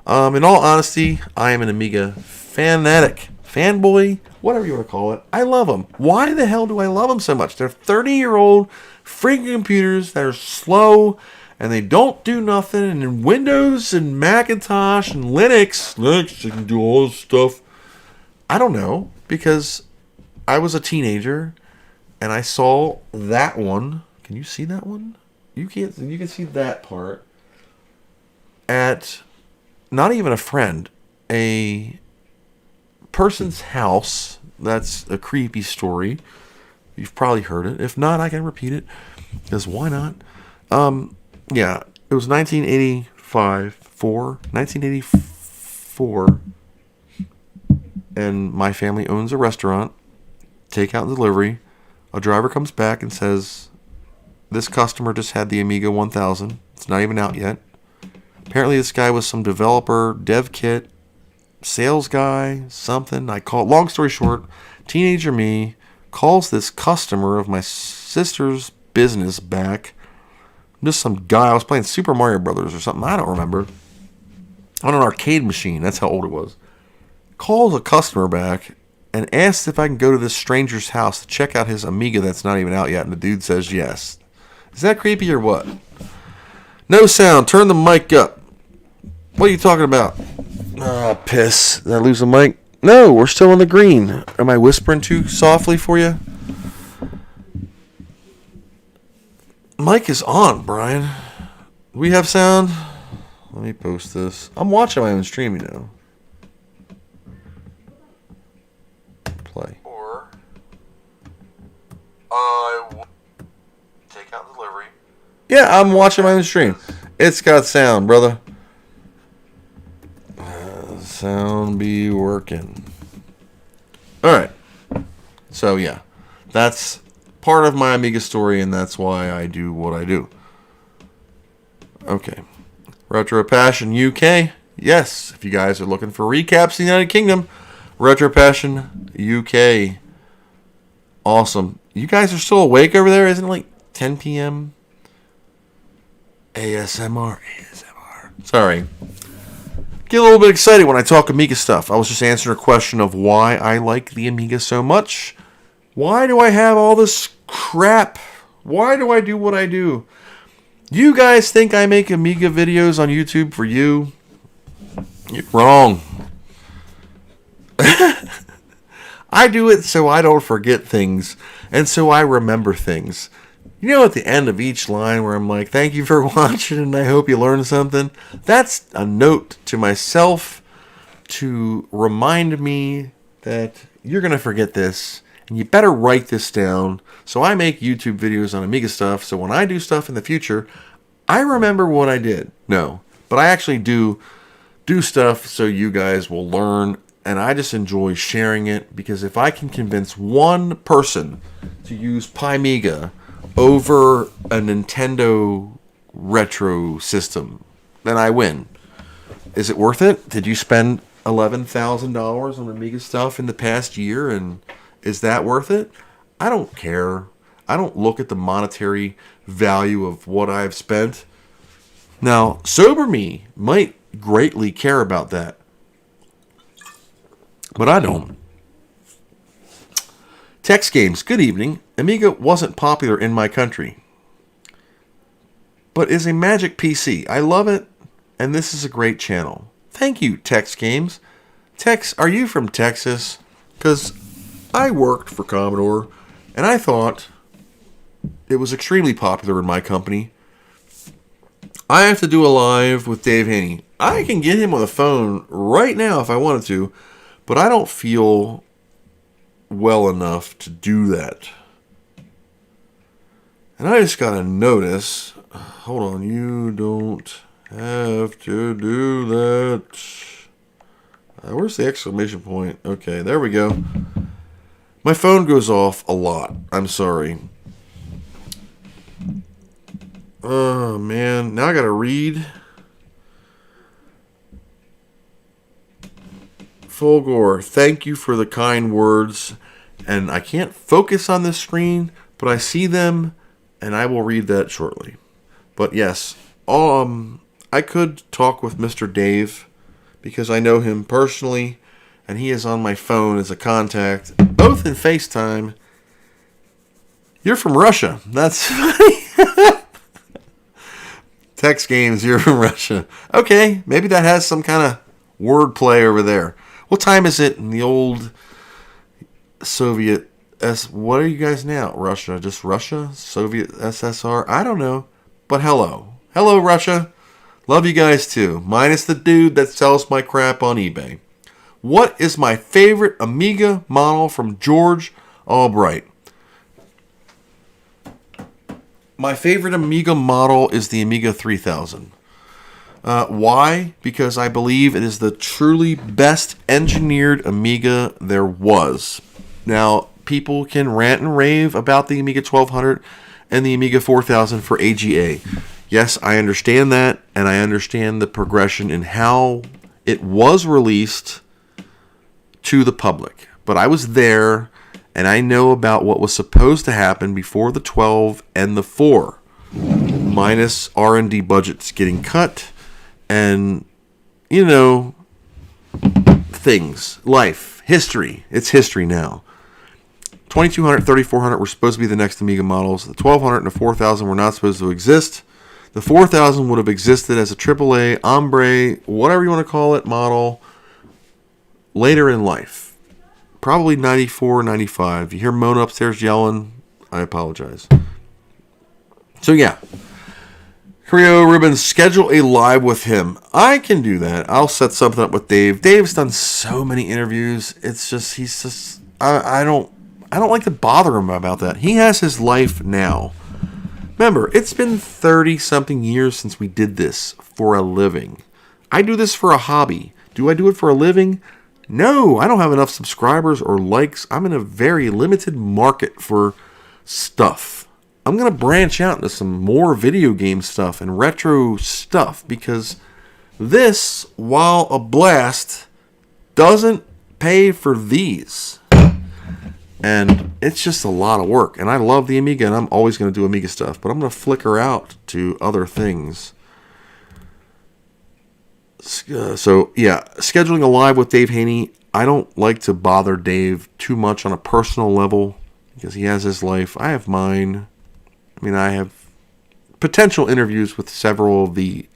In all honesty, I am an Amiga fanatic, fanboy, whatever you want to call it. I love them. Why the hell do I love them so much? They're 30-year-old freaking computers that are slow, and they don't do nothing. And in Windows and Macintosh and Linux, you can do all this stuff. I don't know, because I was a teenager, and I saw that one. Can you see that one? You can't. You can see that part at not even a friend, a person's house. That's a creepy story. You've probably heard it. If not, I can repeat it, because why not? Yeah, it was 1984, and my family owns a restaurant, takeout and delivery. A driver comes back and says, this customer just had the Amiga 1000. It's not even out yet. Apparently this guy was some developer, dev kit, sales guy, something. I call, long story short, teenager me calls this customer of my sister's business back. Just some guy. I was playing Super Mario Brothers or something. I don't remember. On an arcade machine. That's how old it was. Calls a customer back and asks if I can go to this stranger's house to check out his Amiga that's not even out yet. And the dude says yes. Is that creepy or what? No sound. Turn the mic up. What are you talking about? Ah, piss. Did I lose the mic? No, we're still on the green. Am I whispering too softly for you? Mic is on, Brian. We have sound? Let me post this. I'm watching my own stream, you know. Play. Or I take out delivery. Yeah, I'm watching my own stream. It's got sound, brother. Sound be working. Alright. So, yeah. That's part of my Amiga story, and that's why I do what I do. Okay. Retro Passion UK. Yes, if you guys are looking for recaps in the United Kingdom, Retro Passion UK. Awesome. You guys are still awake over there? Isn't it like 10 p.m.? ASMR. Sorry. Get a little bit excited when I talk Amiga stuff. I was just answering a question of why I like the Amiga so much. Why do I have all this crap? Why do I do what I do? You guys think I make Amiga videos on YouTube for you? You're wrong. I do it so I don't forget things, and so I remember things. You know, at the end of each line where I'm like, thank you for watching and I hope you learned something. That's a note to myself to remind me that you're going to forget this and you better write this down. So I make YouTube videos on Amiga stuff, so when I do stuff in the future, I remember what I did. No, but I actually do stuff so you guys will learn, and I just enjoy sharing it, because if I can convince one person to use Pimiga over a Nintendo retro system, then I win. Is it worth it? Did you spend $11,000 on Amiga stuff in the past year, and is that worth it? I don't care. I don't look at the monetary value of what I've spent. Now, sober me might greatly care about that, but I don't. Text Games, good evening. Amiga wasn't popular in my country, but is a magic PC. I love it, and this is a great channel. Thank you, Text Games. Tex, are you from Texas? Because I worked for Commodore, and I thought it was extremely popular in my company. I have to do a live with Dave Haney. I can get him on the phone right now if I wanted to, but I don't feel well enough to do that. And I just gotta notice, hold on, you don't have to do that. Where's the exclamation point? Okay, there we go. My phone goes off a lot. I'm sorry. Oh, man. Now I gotta read. Fulgore, thank you for the kind words. And I can't focus on this screen, but I see them, and I will read that shortly. But yes, I could talk with Mr. Dave because I know him personally, and he is on my phone as a contact, both in FaceTime. You're from Russia. That's funny. Text games, you're from Russia. Okay, maybe that has some kind of wordplay over there. What time is it in the old Soviet what are you guys now? Russia? Just Russia? Soviet SSR? I don't know. But hello. Hello, Russia. Love you guys too. Minus the dude that sells my crap on eBay. What is my favorite Amiga model from George Albright? My favorite Amiga model is the Amiga 3000. Why? Because I believe it is the truly best engineered Amiga there was. Now, people can rant and rave about the Amiga 1200 and the Amiga 4000 for AGA. Yes, I understand that, and I understand the progression in how it was released to the public. But I was there, and I know about what was supposed to happen before the 12 and the 4, minus R&D budgets getting cut, and, things, life, history. It's history now. 2200, 3400 were supposed to be the next Amiga models. The 1200 and the 4000 were not supposed to exist. The 4000 would have existed as a AAA, Ombre, whatever you want to call it, model later in life. Probably 94, 95. You hear Mona upstairs yelling, I apologize. So yeah. Creo Rubens, schedule a live with him. I can do that. I'll set something up with Dave. Dave's done so many interviews. It's just, I don't like to bother him about that. He has his life now. Remember, it's been 30-something years since we did this for a living. I do this for a hobby. Do I do it for a living? No, I don't have enough subscribers or likes. I'm in a very limited market for stuff. I'm going to branch out into some more video game stuff and retro stuff because this, while a blast, doesn't pay for these. And it's just a lot of work. And I love the Amiga, and I'm always going to do Amiga stuff. But I'm going to flicker out to other things. So, yeah, scheduling a live with Dave Haney. I don't like to bother Dave too much on a personal level because he has his life. I have mine. I mean, I have potential interviews with several of the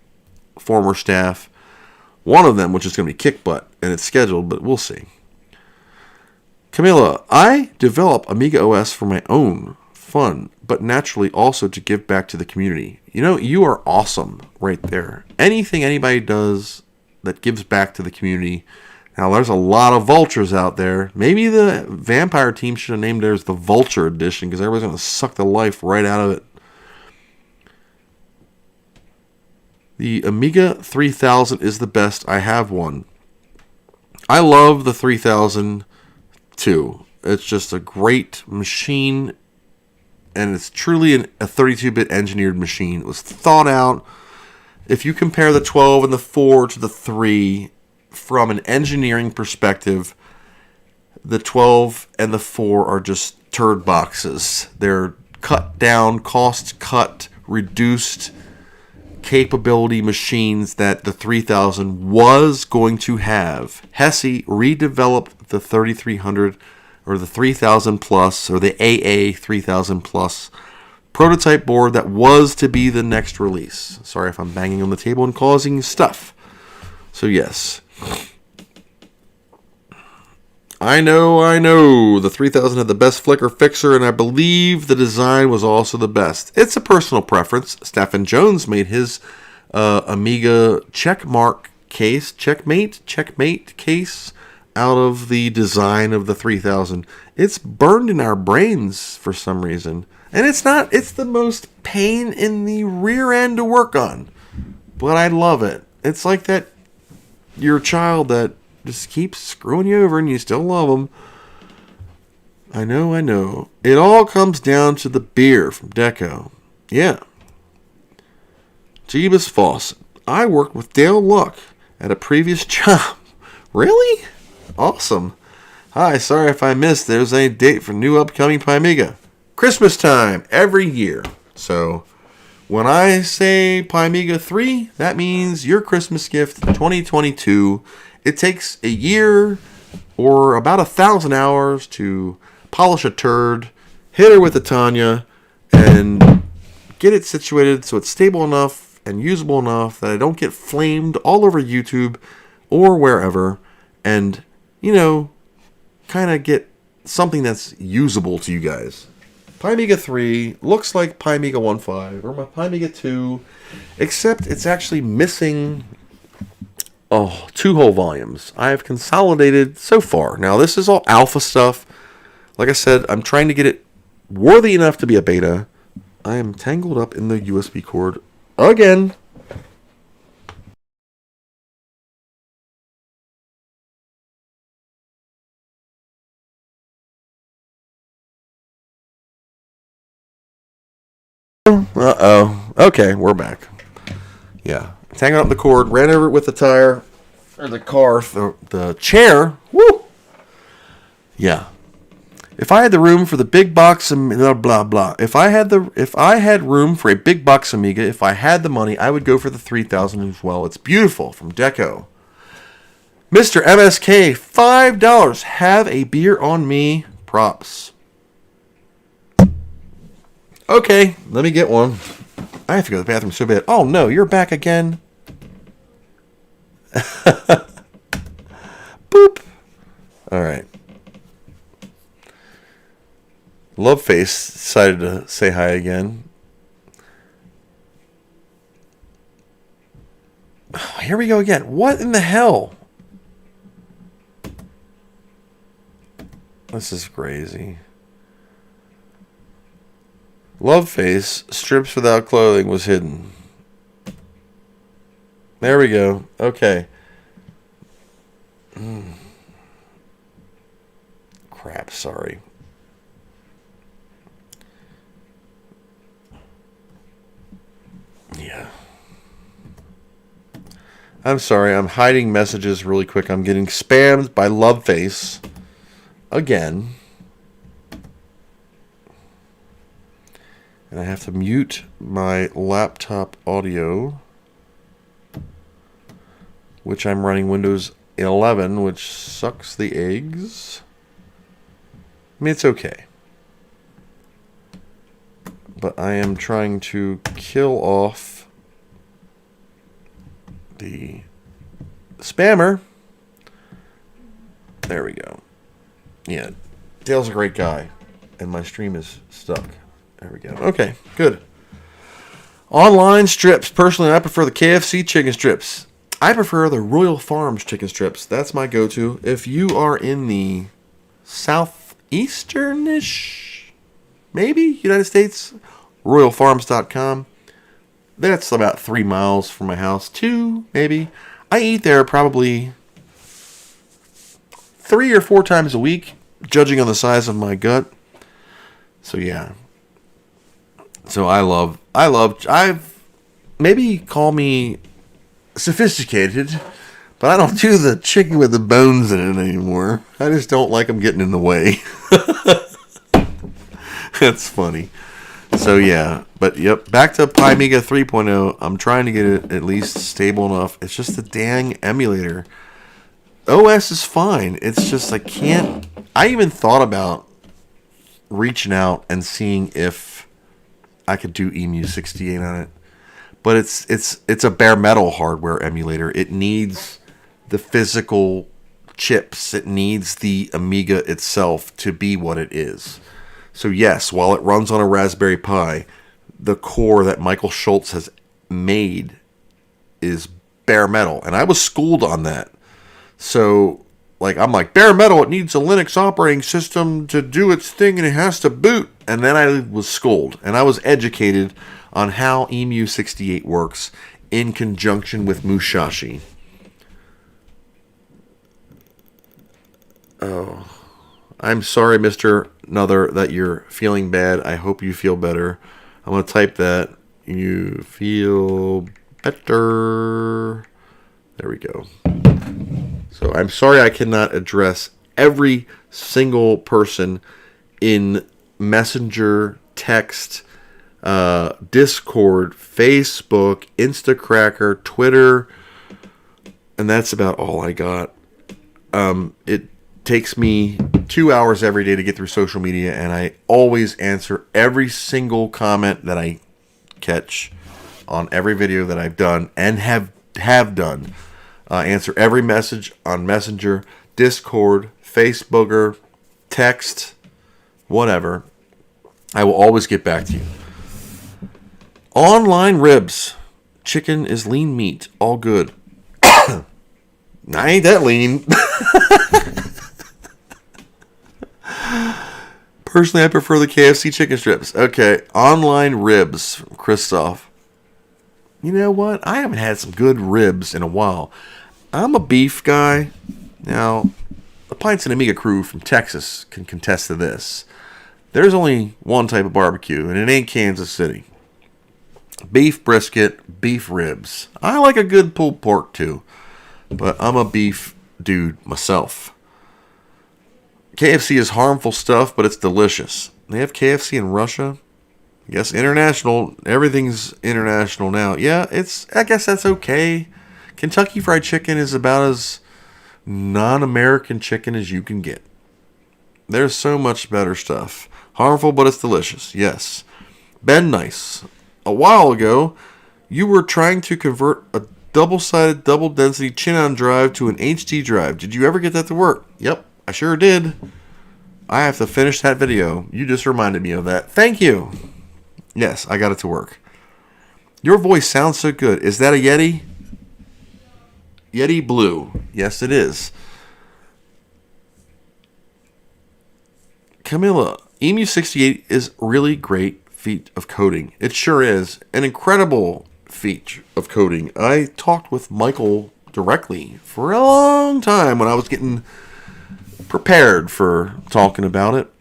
former staff. One of them, which is going to be kick butt, and it's scheduled, but we'll see. Camilla, I develop Amiga OS for my own fun, but naturally also to give back to the community. You are awesome right there. Anything anybody does that gives back to the community. Now, there's a lot of vultures out there. Maybe the Vampire team should have named theirs the Vulture Edition because everybody's going to suck the life right out of it. The Amiga 3000 is the best. I have one. I love the 3000 too. It's just a great machine, and it's truly a 32-bit engineered machine. It was thought out. If you compare the 12 and the 4 to the 3 from an engineering perspective, the 12 and the 4 are just turd boxes. They're cut down, cost cut, reduced capability machines that the 3000 was going to have. Hesse redeveloped the 3300 or the 3000 plus or the AA 3000 plus prototype board that was to be the next release. Sorry if I'm banging on the table and causing stuff. So yes. I know. The 3000 had the best flicker fixer, and I believe the design was also the best. It's a personal preference. Stephen Jones made his Amiga checkmate case out of the design of the 3000. It's burned in our brains for some reason. And it's the most pain in the rear end to work on. But I love it. It's like that, your child that just keeps screwing you over and you still love them. I know. It all comes down to the beer from Deco. Yeah. Jeebus Fawcett. I worked with Dale Luck at a previous job. Really? Awesome. Hi, sorry if I missed. There's a date for new upcoming Amiga. Christmas time every year. So when I say Amiga 3, that means your Christmas gift 2022. It takes a year or about 1,000 hours to polish a turd, hit her with a Tanya, and get it situated so it's stable enough and usable enough that I don't get flamed all over YouTube or wherever, and, you know, kind of get something that's usable to you guys. Amiga 3 looks like Amiga 1.5 or my Amiga 2, except it's actually missing 2 whole volumes. I have consolidated so far. Now, this is all alpha stuff. Like I said, I'm trying to get it worthy enough to be a beta. I am tangled up in the USB cord again. Uh-oh. Okay, we're back. Yeah. Tangled up the cord, ran over it with the tire, or the car, the chair. Woo! Yeah. If I had the room for the big box, blah, blah, blah. If I had room for a big box Amiga, if I had the money, I would go for the 3000 as well. It's beautiful from Deco. Mr. MSK, $5. Have a beer on me. Props. Okay, let me get one. I have to go to the bathroom so bad. Oh no, you're back again. Boop. All right. Loveface decided to say hi again. Oh, here we go again. What in the hell? This is crazy. Loveface, strips without clothing, was hidden. There we go. Okay. Crap, sorry. Yeah. I'm sorry, I'm hiding messages really quick. I'm getting spammed by Loveface again. And I have to mute my laptop audio, which I'm running Windows 11, which sucks the eggs. I mean, it's okay. But I am trying to kill off the spammer. There we go. Yeah, Dale's a great guy, and my stream is stuck. There we go. Okay, good. Online strips. Personally, I prefer the KFC chicken strips. I prefer the Royal Farms chicken strips. That's my go-to. If you are in the southeasternish, maybe, United States, royalfarms.com. That's about 3 miles from my house. 2, maybe. I eat there probably 3 or 4 times a week, judging on the size of my gut. So, yeah. So I've maybe call me sophisticated, but I don't do the chicken with the bones in it anymore. I just don't like them getting in the way. That's funny. So yeah, but yep, back to Amiga 3.0. I'm trying to get it at least stable enough. It's just the dang emulator. OS is fine. It's just I can't. I even thought about reaching out and seeing if I could do emu68 on it, but it's a bare metal hardware emulator. It needs the physical chips. It needs the Amiga itself to be what it is. So yes, while it runs on a Raspberry Pi, the core that Michael Schultz has made is bare metal, and I was schooled on that. So I'm like, bare metal, it needs a Linux operating system to do its thing, and it has to boot. And then I was schooled, and I was educated on how emu68 works in conjunction with Musashi. Oh, I'm sorry, Mr. Nother, that you're feeling bad. I hope you feel better. I'm going to type that. You feel better. There we go. So I'm sorry I cannot address every single person in Messenger, text, Discord, Facebook, Instacracker, Twitter, and that's about all I got. It takes me 2 hours every day to get through social media, and I always answer every single comment that I catch on every video that I've done and have done. Answer every message on Messenger, Discord, Facebooker, text, whatever. I will always get back to you. Online ribs. Chicken is lean meat. All good. I ain't that lean. Personally, I prefer the KFC chicken strips. Okay. Online ribs from Christoph. You know what? I haven't had some good ribs in a while. I'm a beef guy. Now, the Pints and Amiga crew from Texas can contest to this. There's only one type of barbecue, and it ain't Kansas City. Beef brisket, beef ribs. I like a good pulled pork too, but I'm a beef dude myself. KFC is harmful stuff, but it's delicious. They have KFC in Russia. I guess international. Everything's international now. Yeah, I guess that's okay. Kentucky Fried Chicken is about as non-American chicken as you can get. There's so much better stuff. Harmful, but it's delicious. Yes. Ben Nice. A while ago, you were trying to convert a double-sided, double-density Chinon drive to an HD drive. Did you ever get that to work? Yep, I sure did. I have to finish that video. You just reminded me of that. Thank you. Yes, I got it to work. Your voice sounds so good. Is that a Yeti? Yeti Blue. Yes, it is. Camilla, Emu68 is really great feat of coding. It sure is. An incredible feat of coding. I talked with Michael directly for a long time when I was getting prepared for talking about it.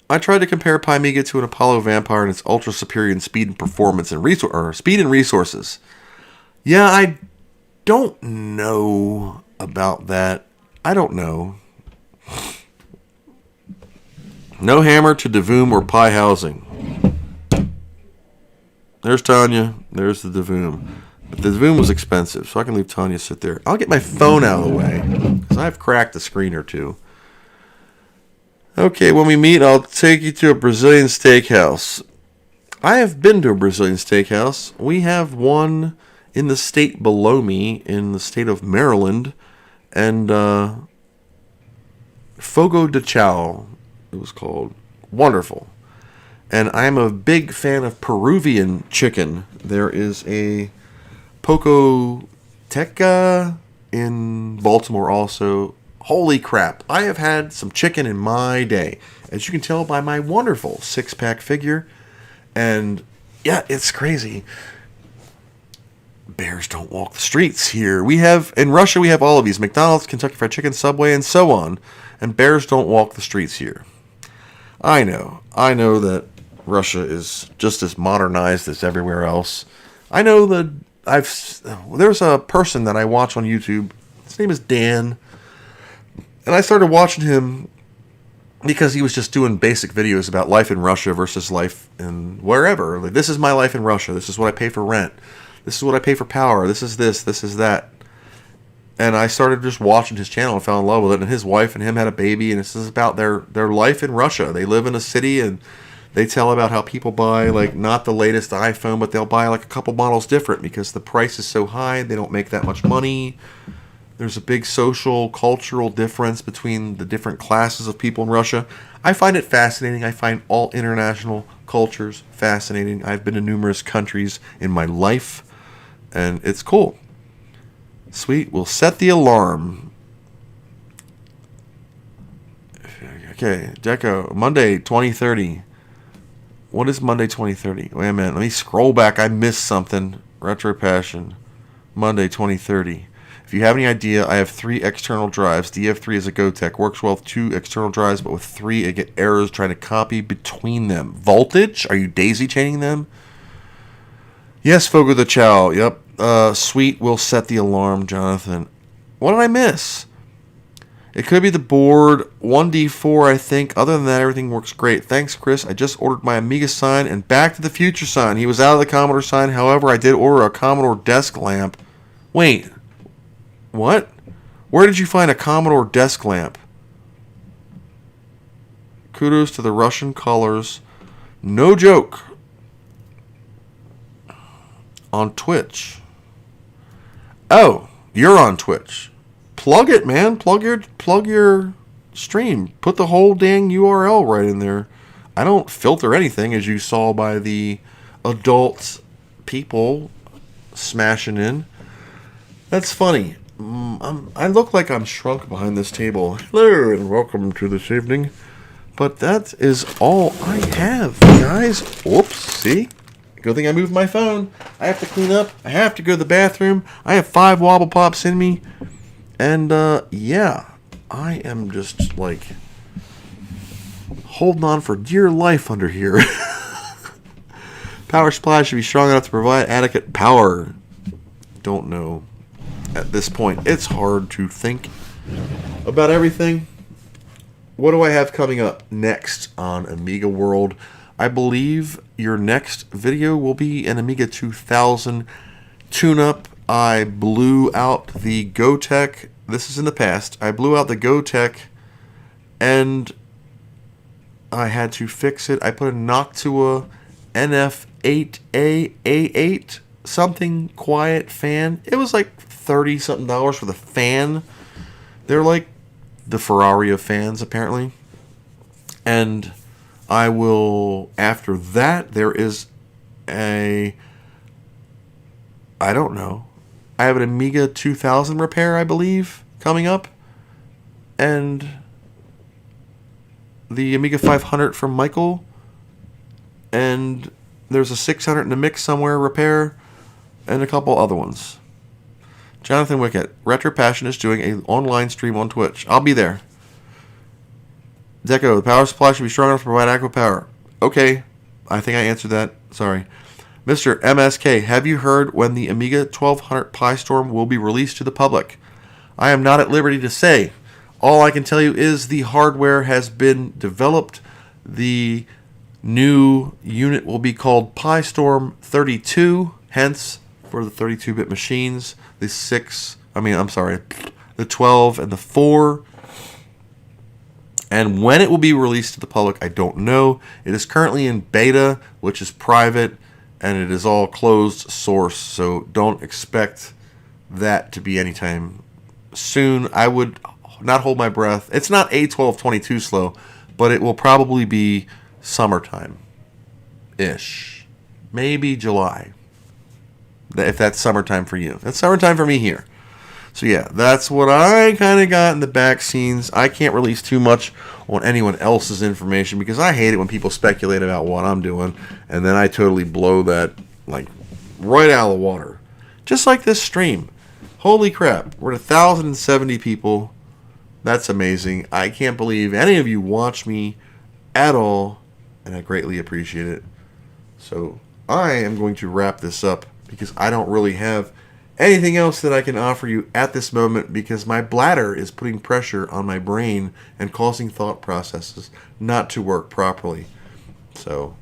I tried to compare Amiga to an Apollo Vampire and its ultra superior in speed and performance and speed and resources. Yeah, I don't know about that. I don't know. No hammer to Devoom or Pi housing. There's Tanya. There's the Devoom. But the Devoom was expensive, so I can leave Tanya sit there. I'll get my phone out of the way, because I've cracked a screen or two. Okay, when we meet, I'll take you to a Brazilian steakhouse. I have been to a Brazilian steakhouse. We have one in the state below me, in the state of Maryland, and Fogo de Chao, it was called. Wonderful. And I'm a big fan of Peruvian chicken. There is a Pocoteca in Baltimore also. Holy crap. I have had some chicken in my day. As you can tell by my wonderful six-pack figure. And yeah, it's crazy. Bears don't walk the streets here. In Russia, we have all of these. McDonald's, Kentucky Fried Chicken, Subway, and so on. And bears don't walk the streets here. I know that Russia is just as modernized as everywhere else. I know that there's a person that I watch on YouTube. His name is Dan. And I started watching him because he was just doing basic videos about life in Russia versus life in wherever. Like, this is my life in Russia. This is what I pay for rent. This is what I pay for power. This is this. This is that. And I started just watching his channel and fell in love with it. And his wife and him had a baby. And this is about their life in Russia. They live in a city and they tell about how people buy, like, not the latest iPhone, but they'll buy, like, a couple models different because the price is so high. They don't make that much money. There's a big social, cultural difference between the different classes of people in Russia. I find it fascinating. I find all international cultures fascinating. I've been to numerous countries in my life, and it's cool. Sweet. We'll set the alarm. Okay, Deco, Monday 2030. What is Monday 2030? Wait a minute. Let me scroll back. I missed something. Retro Passion. Monday 2030. If you have any idea, I have 3 external drives. DF3 is a Gotek. Works well with 2 external drives, but with 3, I get errors trying to copy between them. Voltage? Are you daisy chaining them? Yes, Fogo the Chow. Yep. Sweet will set the alarm, Jonathan. What did I miss? It could be the board. 1D4, I think. Other than that, everything works great. Thanks, Chris. I just ordered my Amiga sign and Back to the Future sign. He was out of the Commodore sign. However, I did order a Commodore desk lamp. Wait. What? Where did you find a Commodore desk lamp? Kudos to the Russian colors. No joke. On Twitch. Oh, you're on Twitch. Plug it, man. Plug your stream. Put the whole dang URL right in there. I don't filter anything, as you saw by the adult people smashing in. That's funny. I look like I'm shrunk behind this table. Hello and welcome to this evening. But that is all I have, guys. Whoops, see? Good thing I moved my phone. I have to clean up. I have to go to the bathroom. I have 5 wobble pops in me. And, yeah. I am just, like, holding on for dear life under here. Power supply should be strong enough to provide adequate power. Don't know. At this point, it's hard to think about everything. What do I have coming up next on Amiga World? I believe your next video will be an Amiga 2000 tune-up. I blew out the Gotek. This is in the past. I blew out the Gotek and I had to fix it. I put a Noctua NF8A A8 something quiet fan. It was like $30-something for the fan. They're like the Ferrari of fans, apparently. And I will, after that, there is I don't know. I have an Amiga 2000 repair, I believe, coming up. And the Amiga 500 from Michael. And there's a 600 in the mix somewhere, repair. And a couple other ones. Jonathan Wickett, Retro Passion is doing an online stream on Twitch. I'll be there. Deco, the power supply should be strong enough to provide adequate power. Okay, I think I answered that. Sorry. Mr. MSK, have you heard when the Amiga 1200 Pi Storm will be released to the public? I am not at liberty to say. All I can tell you is the hardware has been developed. The new unit will be called Pi Storm 32, hence for the 32-bit machines. The 12 and the 4. And when it will be released to the public, I don't know. It is currently in beta, which is private, and it is all closed source, so don't expect that to be anytime soon. I would not hold my breath. It's not A1222 slow, but it will probably be summertime-ish. Maybe July. If that's summertime for you. That's summertime for me here. So yeah, that's what I kind of got in the back scenes. I can't release too much on anyone else's information because I hate it when people speculate about what I'm doing and then I totally blow that like right out of the water. Just like this stream. Holy crap, we're at 1,070 people. That's amazing. I can't believe any of you watch me at all, and I greatly appreciate it. So I am going to wrap this up because I don't really have anything else that I can offer you at this moment because my bladder is putting pressure on my brain and causing thought processes not to work properly. So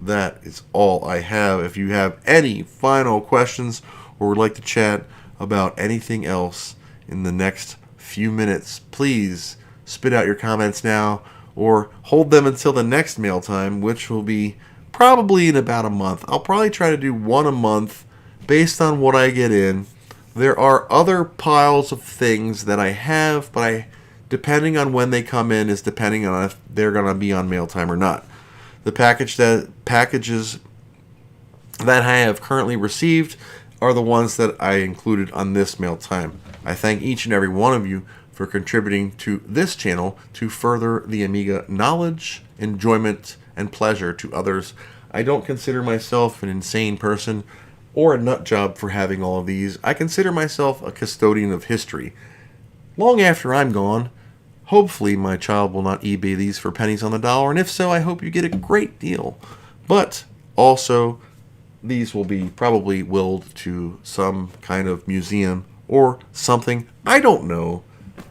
that is all I have. If you have any final questions or would like to chat about anything else in the next few minutes, please spit out your comments now or hold them until the next mail time, which will be probably in about a month. I'll probably try to do one a month based on what I get in. There are other piles of things that I have, but depending on when they come in is depending on if they're going to be on mail time or not. The packages that I have currently received are the ones that I included on this mail time. I thank each and every one of you for contributing to this channel to further the Amiga knowledge, enjoyment, and pleasure to others. I don't consider myself an insane person or a nut job for having all of these. I consider myself a custodian of history. Long after I'm gone, hopefully my child will not eBay these for pennies on the dollar, and if so, I hope you get a great deal. But also, these will be probably willed to some kind of museum or something. I don't know.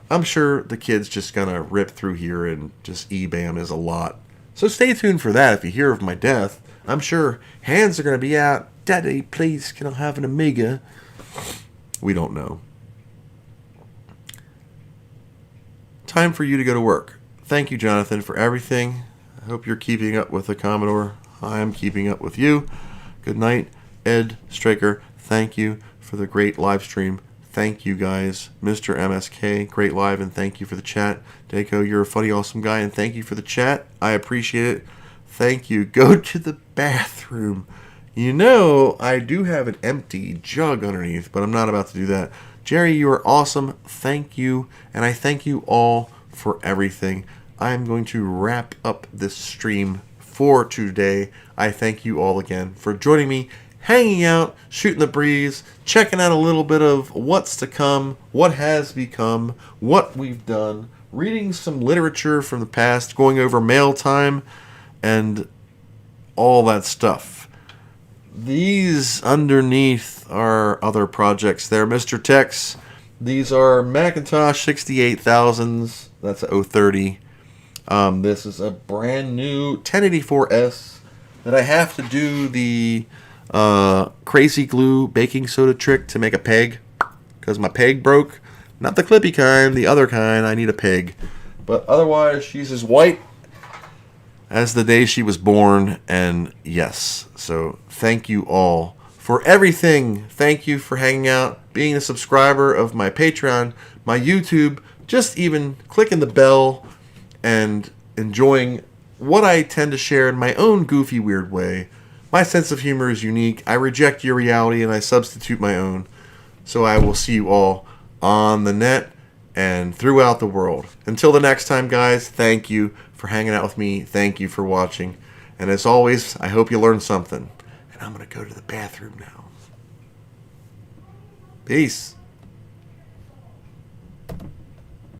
I'm sure the kid's just going to rip through here and just eBay them as a lot. So stay tuned for that if you hear of my death. I'm sure hands are going to be out. Daddy, please, can I have an Amiga? We don't know. Time for you to go to work. Thank you, Jonathan, for everything. I hope you're keeping up with the Commodore. I am keeping up with you. Good night. Ed Straker, thank you for the great live stream. Thank you, guys. Mr. MSK, great live, and thank you for the chat. Deco, you're a funny, awesome guy, and thank you for the chat. I appreciate it. Thank you. Go to the bathroom. You know, I do have an empty jug underneath, but I'm not about to do that. Jerry, you are awesome. Thank you, and I thank you all for everything. I'm going to wrap up this stream for today. I thank you all again for joining me, hanging out, shooting the breeze, checking out a little bit of what's to come, what has become, what we've done, reading some literature from the past, going over mail time, and all that stuff. These underneath are other projects there. Mr. Tex, these are Macintosh 68000s. That's a 030. This is a brand new 1084S that I have to do the crazy glue baking soda trick to make a peg because my peg broke. Not the clippy kind, the other kind. I need a peg. But otherwise, she's as white as the day she was born, and yes. So thank you all for everything. Thank you for hanging out, being a subscriber of my Patreon, my YouTube, just even clicking the bell and enjoying what I tend to share in my own goofy, weird way. My sense of humor is unique. I reject your reality and I substitute my own. So I will see you all on the net and throughout the world. Until the next time, guys, thank you for hanging out with me. Thank you for watching. And as always, I hope you learned something. And I'm going to go to the bathroom now. Peace.